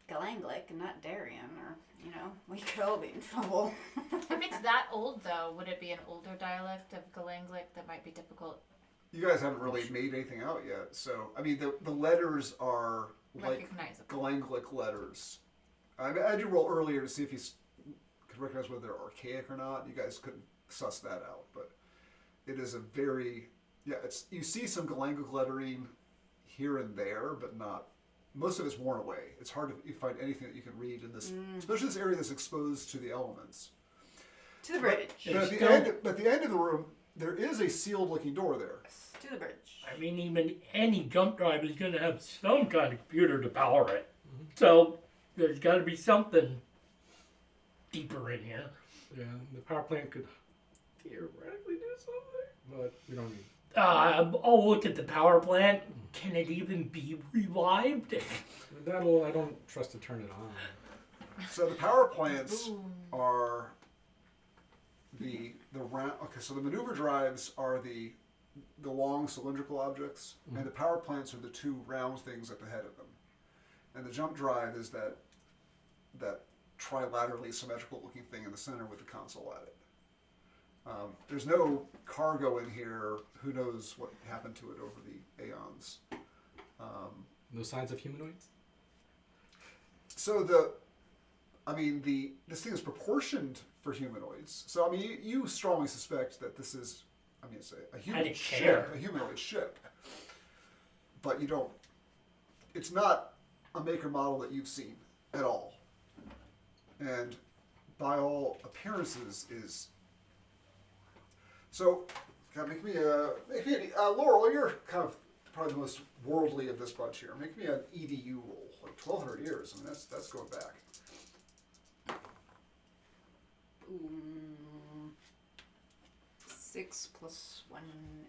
Galanglic and not Darien, or, we could all be in trouble. If it's that old, though, would it be an older dialect of Galanglic that might be difficult? You guys haven't really made anything out yet, so I mean the letters are like Recognizable. Galanglic letters. I did roll earlier to see if you could recognize whether they're archaic or not. You guys couldn't suss that out, but it is a very you see some Galanglic lettering here and there, but not. Most of it's worn away. It's hard to find anything that you can read in this, especially this area that's exposed to the elements. To the bridge. But at the end of the room, there is a sealed-looking door there. To the bridge. I mean, even any jump drive is going to have some kind of computer to power it. So there's got to be something deeper in here. Yeah, the power plant could theoretically do something, but we don't need. I'll look at the power plant. Can it even be revived? That'll. I don't trust to turn it on. So the power plants are the round. Okay, so the maneuver drives are the long cylindrical objects, and the power plants are the two round things at the head of them. And the jump drive is that trilaterally symmetrical looking thing in the center with the console at it. There's no cargo in here. Who knows what happened to it over the aeons? No signs of humanoids. So this thing is proportioned for humanoids. So I mean, you strongly suspect that this is, it's a human didn't ship, care. a humanoid ship. But you don't. It's not a maker model that you've seen at all, and by all appearances is. So, make me Laurel. You're kind of probably the most worldly of this bunch here. Make me an EDU roll, like 1,200 years. I mean, that's going back. 6 + 1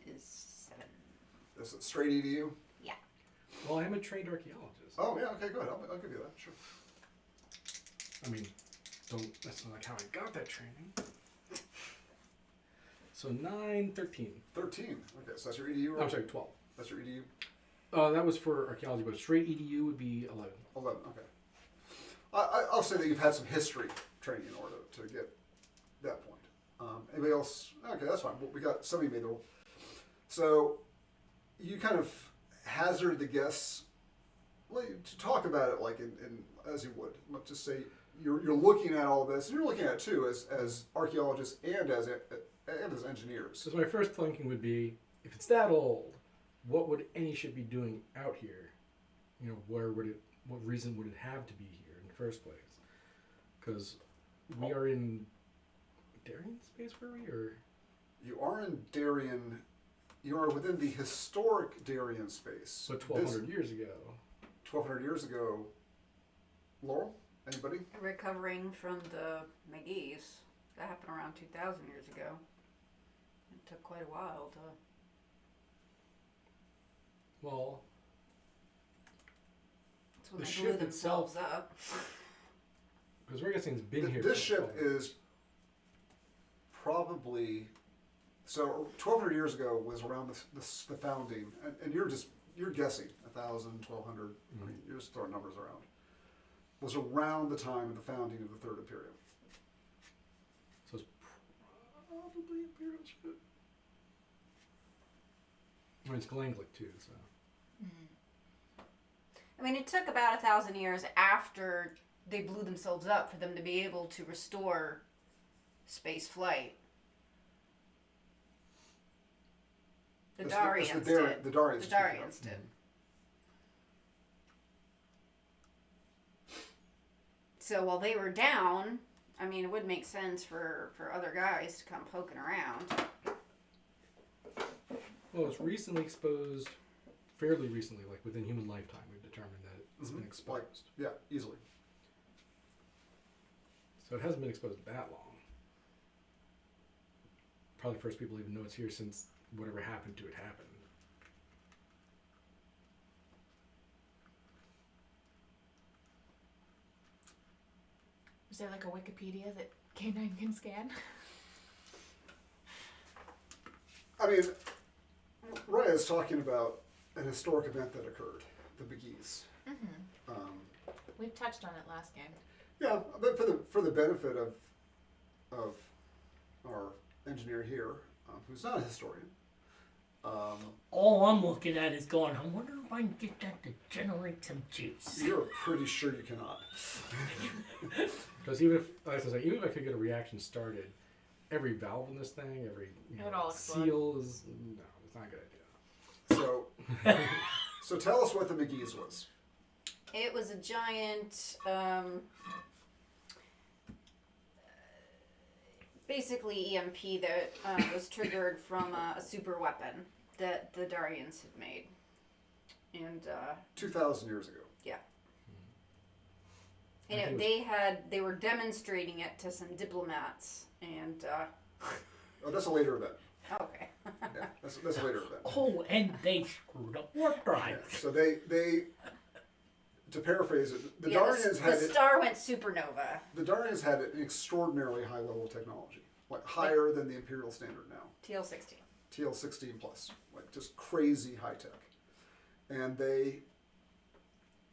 is 7. Is it straight EDU? Yeah. Well, I am a trained archaeologist. Oh yeah, okay, good. I'll give you that. Sure. I mean, that's not like how I got that training. So 9, 13. 13. Okay, so that's your EDU. I'm sorry, 12. That's your EDU. That was for archaeology, but straight EDU would be 11. 11. Okay. I'll say that you've had some history training in order to get that point. Anybody else? Okay, that's fine. We got somebody made the roll. So you kind of hazard the guess, to talk about it like in as you would. Let's just say you're looking at all this, and you're looking at it too as archaeologists and as engineers. So my first thinking would be, if it's that old, what would any ship be doing out here? What reason would it have to be here in the first place? Because we are in Darien space, were we? Or You are in Darien. You are within the historic Darien space. but 1,200 years ago. 1,200 years ago. Laurel? Anybody? Recovering from the McGee's. That happened around 2,000 years ago. It took quite a while to. Well, That's when The they ship blew themselves up. because we're guessing it's been here. This for ship a while. is probably. So 1,200 years ago was around the founding, and you're guessing 1,000, 1,200. I mean, you're just throwing numbers around. Was around the time of the founding of the Third Imperium. So it's probably Imperial ship. I mean, it's Galanglik too, so. I mean, it took about 1,000 years after they blew themselves up for them to be able to restore space flight. The Darians did. The Darians. The Darians did. So while they were down, I mean, it would make sense for other guys to come poking around. Well, it's recently exposed, fairly recently, like within human lifetime, we've determined that it's been exposed. Yeah, easily. So it hasn't been exposed that long. Probably first people even know it's here since whatever happened to it happened. Is there like a Wikipedia that K9 can scan? I mean, Raya is talking about an historic event that occurred, the McGee's. We touched on it last game. Yeah, but for the benefit of our engineer here, who's not a historian. All I'm looking at is going, I wonder if I can get that to generate some juice. You're pretty sure you cannot. Because even if I could get a reaction started, every valve in this thing, every It would all explode. seal is no, it's not a good idea. So tell us what the McGee's was. It was a giant, basically EMP that was triggered from a super weapon that the Darians had made. And 2,000 years ago. yeah. I think And they were demonstrating it to some diplomats, and Oh, that's a later event. okay. Yeah, that's a later event. Oh, and they screwed up warp drive. So they to paraphrase it, the Yeah, Darians the had star went supernova. the Darians had an extraordinarily high level of technology, like higher than the imperial standard now. TL-16. TL-16 plus, like just crazy high tech, and they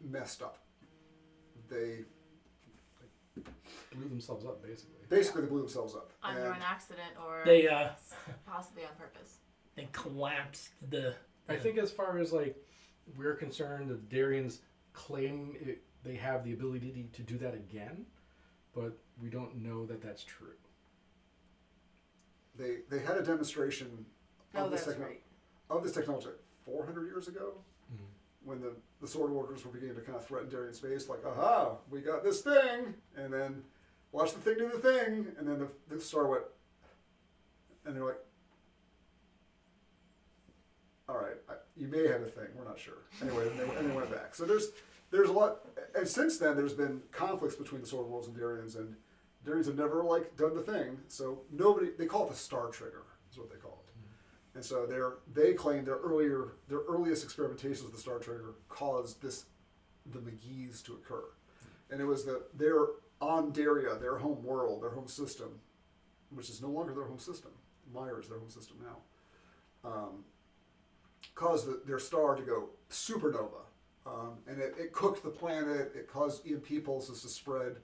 messed up. They Blew themselves up basically. basically they blew themselves up. Either And an accident or They possibly on purpose. they collapsed the. I think as far as like we're concerned, the Darians claim they have the ability to do that again, but we don't know that that's true. They had a demonstration Oh, of this, that's right. of this technology 400 years ago, Mhm. when the Sword Workers were beginning to kind of threaten Darien space, like, aha, we got this thing, and then watch the thing do the thing, and then the star went, and they're like, all right, you may have a thing, we're not sure. Anyway, and they went back. So there's a lot, and since then there's been conflicts between the Sword Worlds and Darians, and Darians have never like done the thing. So they call it the Star Trigger, is what they call it. And so they claim their earliest experimentations with the Star Trigger caused the McGee's to occur, and it was their on Daria, their home world, their home system, which is no longer their home system. Myra is their home system now. Caused their star to go supernova, and it cooked the planet. It caused EMP pulses to spread,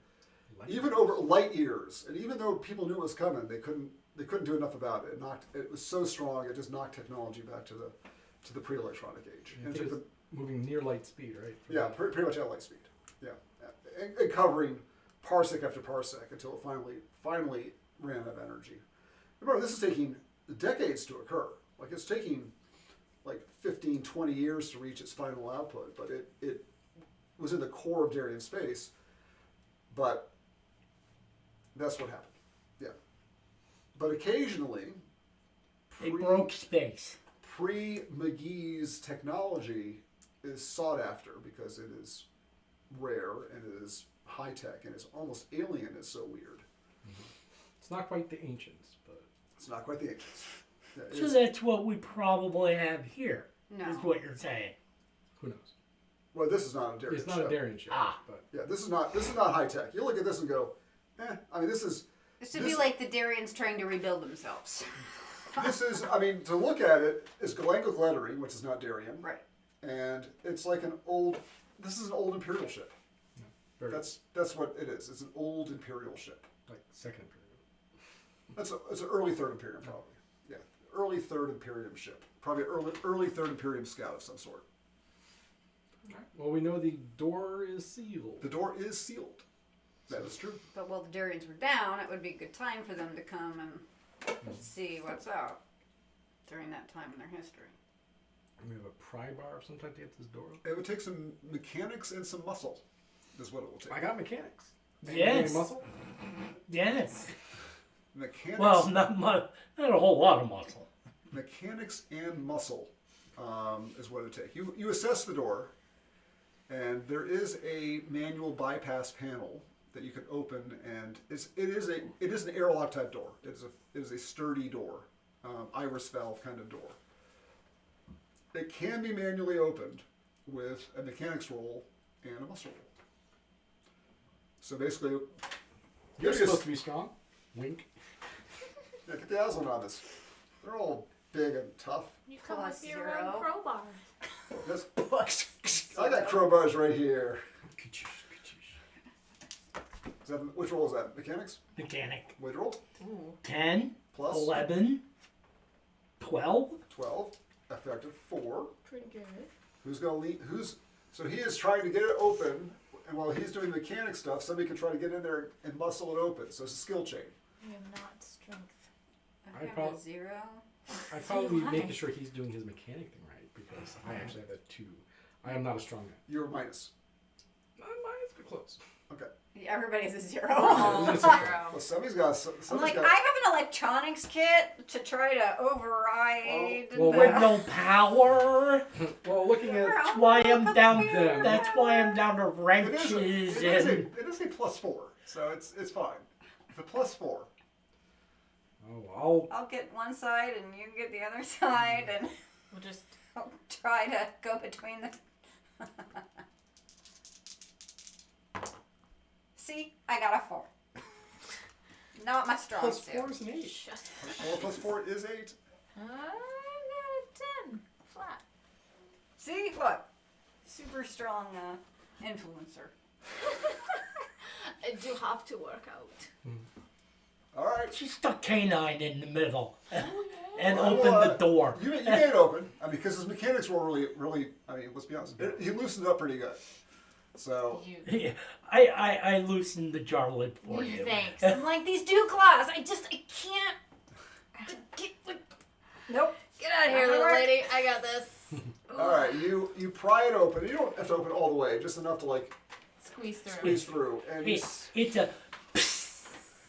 even over light years. And even though people knew it was coming, they couldn't do enough about it. It was so strong, it just knocked technology back to the pre-electronic age. And it was moving near light speed, right? Yeah, pretty much at light speed. Yeah, and covering parsec after parsec until it finally ran out of energy. Remember, this is taking decades to occur. Like, it's taking like 15, 20 years to reach its final output, but it was in the core of Darien space. But that's what happened. Yeah. But occasionally, They broke space. pre-McGee's technology is sought after because it is rare and it is high tech and it's almost alien. It's so weird. It's not quite the ancients, but It's not quite the ancients. Yeah, So it's- that's what we probably have here. No. Is what you're saying. who knows? well, this is not a Darien It's not ship. a Darien ship, Ah. but Yeah, this is not high tech. You look at this and go, I mean, this is. This should be like the Darians trying to rebuild themselves. I mean, to look at it is galangal lettering, which is not Darien, Right. and it's like this is an old Imperial ship. very That's what it is. It's an old Imperial ship. like Second Imperium. It's an early Third Imperium, probably. Yeah, early Third Imperium ship. Probably early Third Imperium scout of some sort. Well, we know the door is sealed. The door is sealed. That is true. But while the Darians were down, it would be a good time for them to come and see what's up during that time in their history. We have a pry bar of some type to get this door open. It would take some mechanics and some muscle, is what it will take. I got mechanics. Yes. Any muscle? Yes. Mechanics, Well, not a whole lot of muscle. mechanics and muscle is what it would take. You assess the door, and there is a manual bypass panel that you can open, and it is an airlock type door. It is a sturdy door, iris valve kind of door. It can be manually opened with a mechanics roll and a muscle roll. So basically, You're just- supposed to be strong. Wink. yeah, get the Aslan on this. They're all big and tough. You come Plus with your 0. own crowbar. I got crowbars right here. Which roll is that? Mechanics? Mechanic. Which roll? 10, Plus 11, 12. 12. Effective 4. Pretty good. Who's gonna lead? So he is trying to get it open, and while he's doing mechanic stuff, somebody can try to get in there and muscle it open. So it's a skill chain. I am not strength. I I have prob- a 0. I'd probably be high. making sure he's doing his mechanic thing right because I actually have a 2. I am not a strong man. You're minus. Mine's pretty close. Okay. Everybody's a 0. Oh, It's 0. Well, somebody's got. I'm like, I have an electronics kit to try to override. Well, the- With no power. Well, looking at That's why I'm down. Them. That's why I'm down to It wrenches is and. it is a +4, so it's fine. It's a +4. oh, I'll get one side and you get the other side, and We'll just. I'll try to go between the. See, I got a 4. Not my strong plus suit. 4 is an 8. Just. 4 + 4 is 8. I got a 10. Flat. See, look, super strong influencer. I do have to work out. All right. Just a canine in the middle and Well, open the door. You made it open. I mean, because his mechanics were really. I mean, let's be honest. He loosened up pretty good. So You. I loosened the jar lid for you. Thanks. I'm like, these dew claws. I can't. Nope. Get out of here, Not gonna little work. lady. I got this. all right, you pry it open. You don't have to open it all the way, just enough to like Squeeze through. squeeze through, and It's a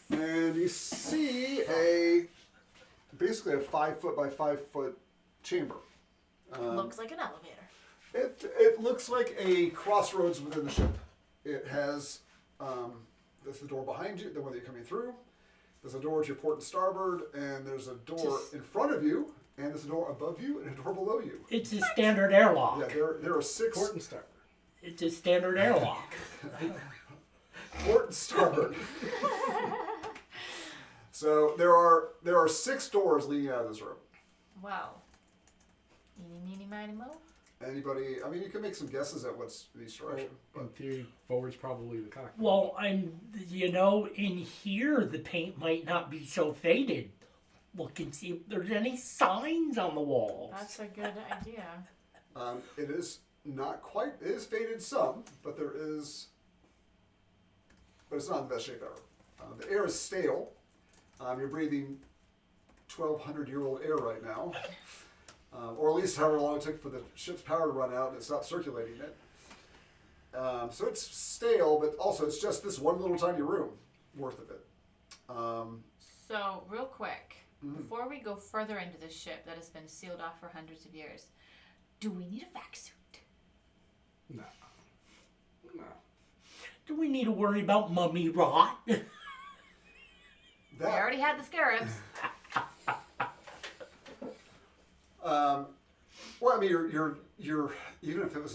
you see basically a 5 foot by 5 foot chamber. Looks like an elevator. It looks like a crossroads within the ship. It has there's the door behind you, the one that you're coming through. There's a door to your port and starboard, and there's a door in front of you, and there's a door above you, and a door below you. it's a standard airlock. Yeah, there are 6 Port and starboard. It's a standard airlock. port and starboard. So there are 6 doors leading out of this room. Wow. Eeny, meeny, miny, mo. Anybody? I mean, you can make some guesses at what's the east direction. In theory, forward's probably the cockpit. Well, in here the paint might not be so faded. Look and see if there's any signs on the walls. That's a good idea. It is not quite. It is faded some, but there is. But it's not in the best shape ever. The air is stale. You're breathing 1,200-year-old air right now, or at least however long it took for the ship's power to run out and it stopped circulating it. So it's stale, but also it's just this one little tiny room worth of it. So, real quick, before we go further into this ship that has been sealed off for hundreds of years, do we need a vac suit? No. No. Do we need to worry about mummy rot? We already had the scarabs. Well, I mean, you're even if part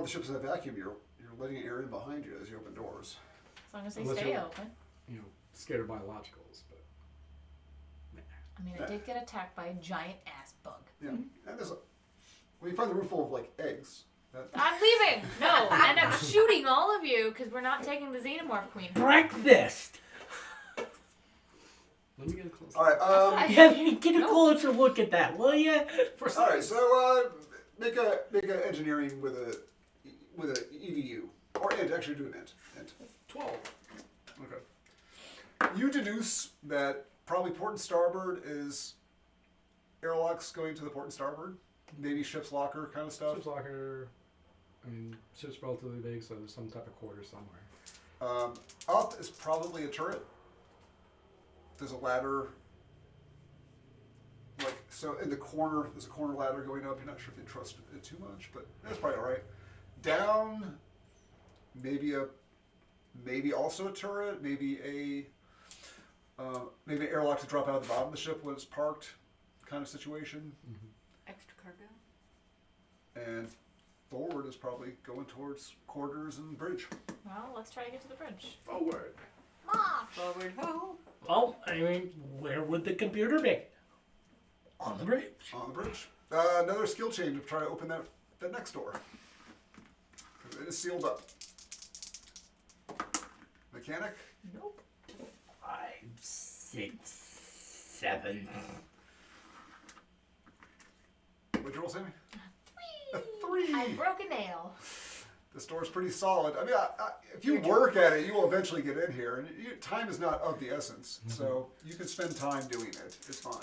of the ship is in a vacuum, you're letting air in behind you as you open doors. As long as they Unless stay you're- open. You know, scared of biologicals, but I mean, I did get attacked by a giant ass bug. Yeah, and when you find the room full of like eggs, I'm leaving! No, and I'm shooting all of you because we're not taking the xenomorph queen. Breakfast. let me get a close. all right. Get a closer look at that, will you? All right, so make a engineering with a EDU or int. Actually, do an int. 12. Okay. You deduce that probably port and starboard is airlocks going to the port and starboard, maybe ship's locker kind of stuff. Ship's locker. I mean, ship's relatively big, so there's some type of quarter somewhere. Up is probably a turret. There's a ladder. Like so, in the corner, there's a corner ladder going up. You're not sure if you trust it too much, but that's probably all right. Down, maybe also a turret, maybe an airlock to drop out of the bottom of the ship when it's parked, kind of situation. Extra cargo. And forward is probably going towards quarters and bridge. Well, let's try to get to the bridge. Forward. Forward ho. Well, I mean, where would the computer be? On the bridge. On the bridge. Another skill change to try to open that next door. It is sealed up. Mechanic? Nope. 5, 6, 7. What'd you roll, Sammy? A 3. I broke a nail. This door's pretty solid. I mean, if you work at it, you will eventually get in here. And time is not of the essence. So you can spend time doing it. It's fine.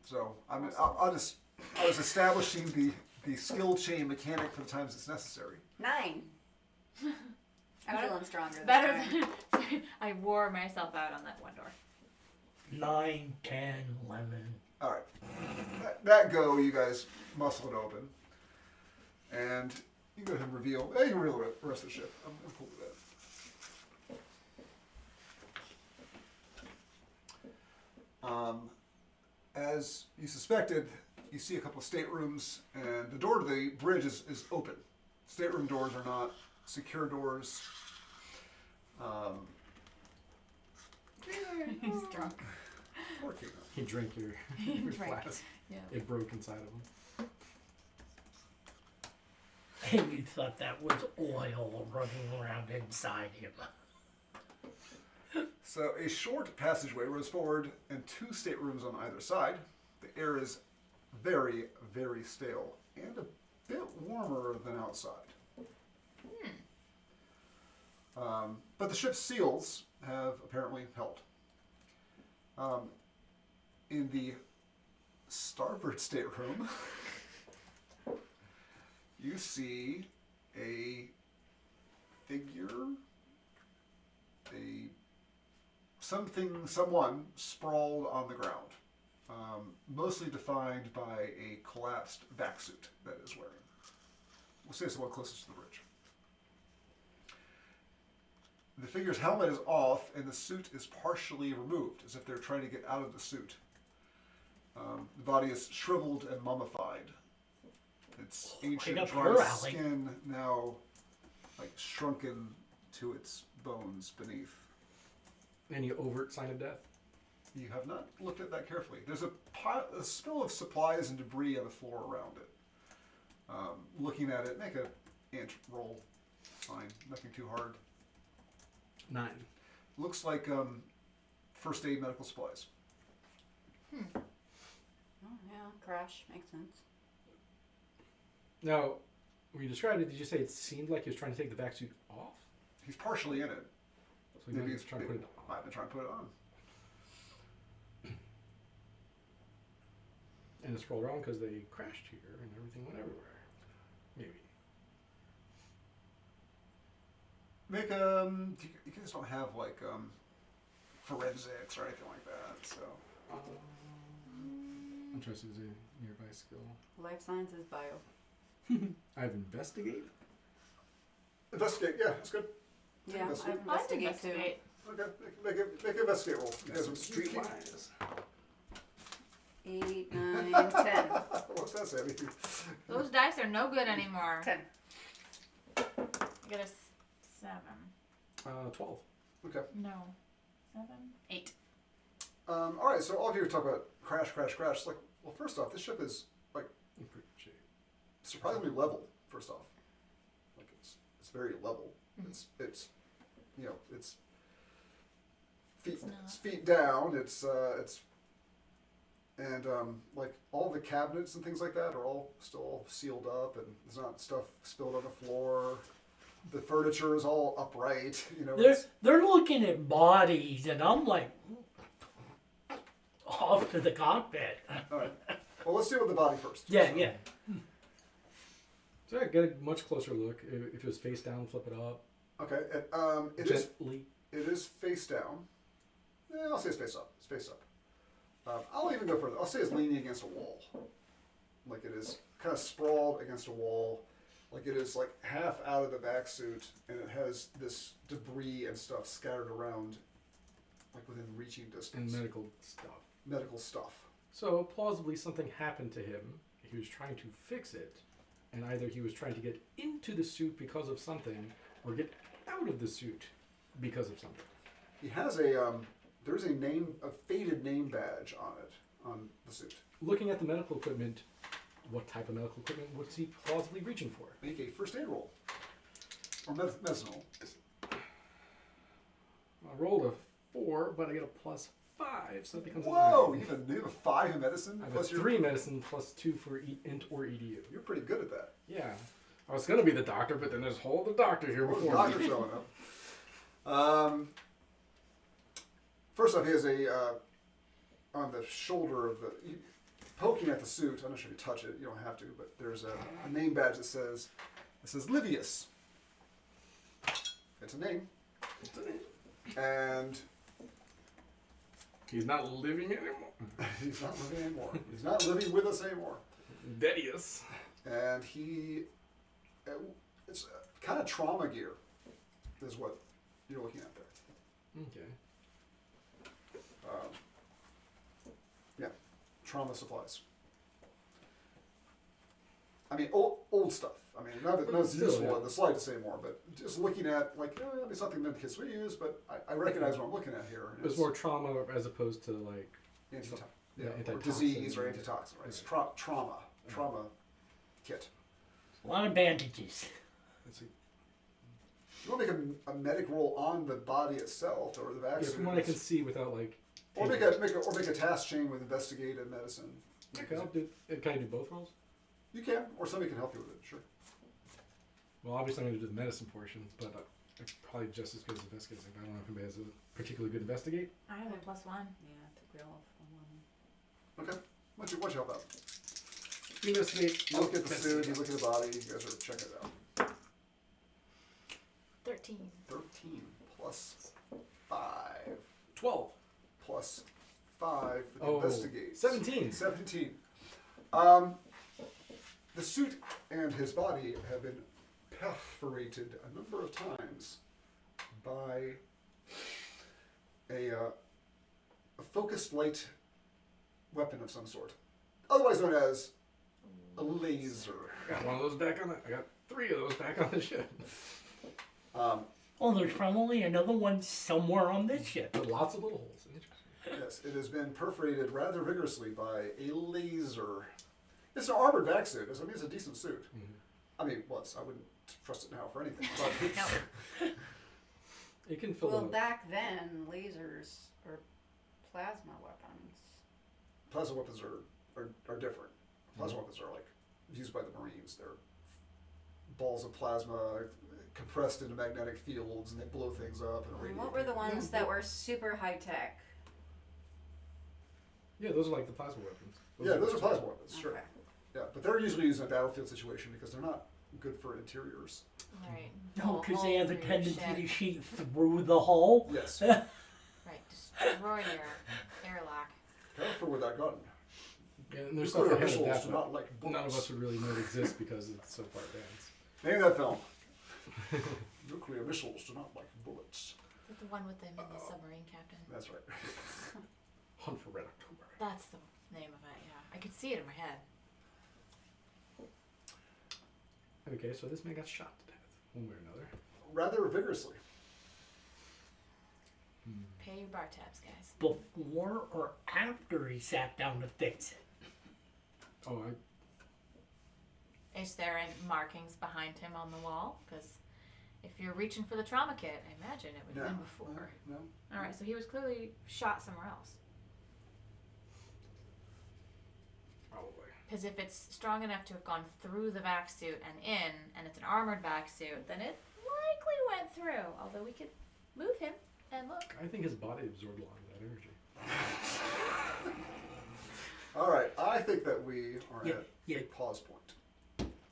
So I was establishing the skill chain mechanic for the times it's necessary. 9. I'm feeling stronger this Better time. than I wore myself out on that one door. 9, 10, 11. All right. That go, you guys muscle it open. And you can go ahead and reveal. You can reveal the rest of the ship. I'm cool with that. As you suspected, you see a couple of staterooms, and the door to the bridge is open. Stateroom doors are not secure doors. He's drunk. Working. You drink your flask. Yeah. It broke inside of him. And you thought that was oil running around inside him. So a short passageway runs forward, and 2 staterooms on either side. The air is very, very stale and a bit warmer than outside. But the ship's seals have apparently held. In the starboard stateroom, you see a figure, someone sprawled on the ground, mostly defined by a collapsed vac suit that is wearing. We'll say it's the one closest to the bridge. The figure's helmet is off, and the suit is partially removed, as if they're trying to get out of the suit. The body is shriveled and mummified. Its ancient up dry her alley. skin now like shrunken to its bones beneath. Any overt sign of death? You have not looked at that carefully. There's a spill of supplies and debris on the floor around it. Looking at it, make an int roll. Fine, nothing too hard. 9. Looks like first aid medical supplies. Oh, yeah, crash. Makes sense. Now, when you described it, did you say it seemed like he was trying to take the vac suit off? He's partially in it. So he might be trying to put it on. I've been trying to put it on. And it's rolled around because they crashed here and everything went everywhere. Maybe. Make you guys don't have like forensics or anything like that, so I'm trying to see if there's a nearby skill. Life sciences, bio. I have investigate. investigate. Yeah, that's good. Yeah, Investigate. I've I'd investigated too. investigate. Okay, make an investigate roll. You guys Some are street keep- wise. 8, 9, 10. What's that, Sammy? Those dice are no good anymore. 10. I get a 7. 12. Okay. No. 7? 8. All right. So all of you are talking about crash. Like, well, first off, this ship is like In pretty shape. surprisingly level. First off, like it's very level. It's you know it's feet It's not. it's feet down. It's and like all the cabinets and things like that are all still sealed up, and there's not stuff spilled on the floor. The furniture is all upright. You know, They're looking at bodies, and I'm like, off to the cockpit. all right. Well, let's deal with the body first. Yeah, So- yeah. So I get a much closer look. If it was face down, flip it up. Okay. And, it is gently. face down. Yeah, I'll say it's face up. It's face up. I'll even go further. I'll say it's leaning against a wall. Like it is kind of sprawled against a wall. Like it is like half out of the back suit, and it has this debris and stuff scattered around, like within reaching And distance. medical stuff. Medical stuff. So plausibly something happened to him. He was trying to fix it, and either he was trying to get into the suit because of something, or get out of the suit because of something. He has a there's a faded name badge on it, on the suit. Looking at the medical equipment, what type of medical equipment was he plausibly reaching for? Make a first aid roll. Or medicine roll. I rolled a 4, but I get a +5, so it becomes Whoa! a 9. You have a 5 in medicine? I have Plus a your 3 medicine +2 for int or edu. You're pretty good at that. Yeah. I was gonna be the doctor, but then there's a whole other doctor here Well, the before doctor me. showing up. First off, he has a on the shoulder of poking at the suit. I'm not sure if you touch it. You don't have to, but there's a name badge that says Livius. It's a name, and He's not living anymore. he's not living anymore. He's not living with us anymore. Dedius. And it's kind of trauma gear, is what you're looking at there. Okay. Yeah, trauma supplies. I mean, old stuff. I mean, not as Still, useful yeah. in the slightest anymore, but just looking at, like, that'd be something that kids would use, but I recognize what I'm looking at here. and It was more trauma as opposed to like antitoxin, yeah, or antitoxin. disease or antitoxin, right? It's trauma kit. A lot of bandages. Let's see. You want to make a medic roll on the body itself or the yeah, vaccine? from what I can see without like. Or make a task chain with investigate and medicine. Okay, I'll do. Can I do both rolls? You can, or somebody can help you with it. Sure. Well, obviously I'm going to do the medicine portion, but Probably just as good as investigating. I don't know if anybody has a particularly good investigate. I have a +1. Yeah, I think we all have one. Okay. Why don't you help out? Investigate. You look at the suit, you look at the body, you guys are checking it out. 13. 13 plus 5 12. plus 5 for the Oh, investigate. 17. 17. The suit and his body have been perforated a number of times by a focused light weapon of some sort, otherwise known as a laser. I got one of those back on I got 3 of those back on the ship. Oh, there's probably another one somewhere on this ship. With lots of little holes. Interesting. Yes, it has been perforated rather vigorously by a laser. It's an armored vac suit. I mean, it's a decent suit. Mhm. I mean, I wouldn't trust it now for anything. But No. It can fill Well, up. back then, lasers or plasma weapons. plasma weapons are different. Plasma weapons are like used by the Marines. They're balls of plasma compressed into magnetic fields, and they blow things up and And radiate. what were the ones that were super high tech? Yeah, those are like the plasma weapons. Yeah, those are plasma weapons, sure. Okay. Yeah, but they're usually used in a battlefield situation because they're not good for interiors. Right. No, because they have a Hole through your tendency ship. to shoot through the hull. Yes. Right, destroy your airlock. Careful with that gun. Yeah, and there's stuff Nuclear ahead of missiles that, do but not like bullets. none of us would really know it exists because it's so far advanced. Name that film. Nuclear missiles do not like bullets. Is that the one with the mini submarine captain? That's right. Hunt for Red October. That's the name of it, yeah. I could see it in my head. Okay, so this man got shot to death, one way or another. Rather vigorously. Pay your bar tabs, guys. Before or after he sat down to fix it. Oh, Is there any markings behind him on the wall? Because if you're reaching for the trauma kit, I imagine it would have been before. No. Alright, so he was clearly shot somewhere else. probably. Because if it's strong enough to have gone through the vac suit and in, and it's an armored vac suit, then it likely went through. Although we could move him and look. I think his body absorbed a lot of that energy. All right. I think that we are Yeah, at yeah. a pause point.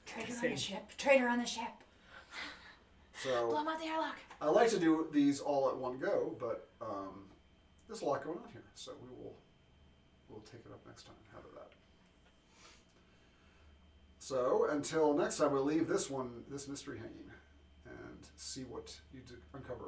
Traitor on Same. the ship. Traitor on the ship. Blow So him out the airlock. I like to do these all at one go, but there's a lot going on here. So we'll take it up next time. How about that? So until next time, we'll leave this mystery hanging and see what you uncover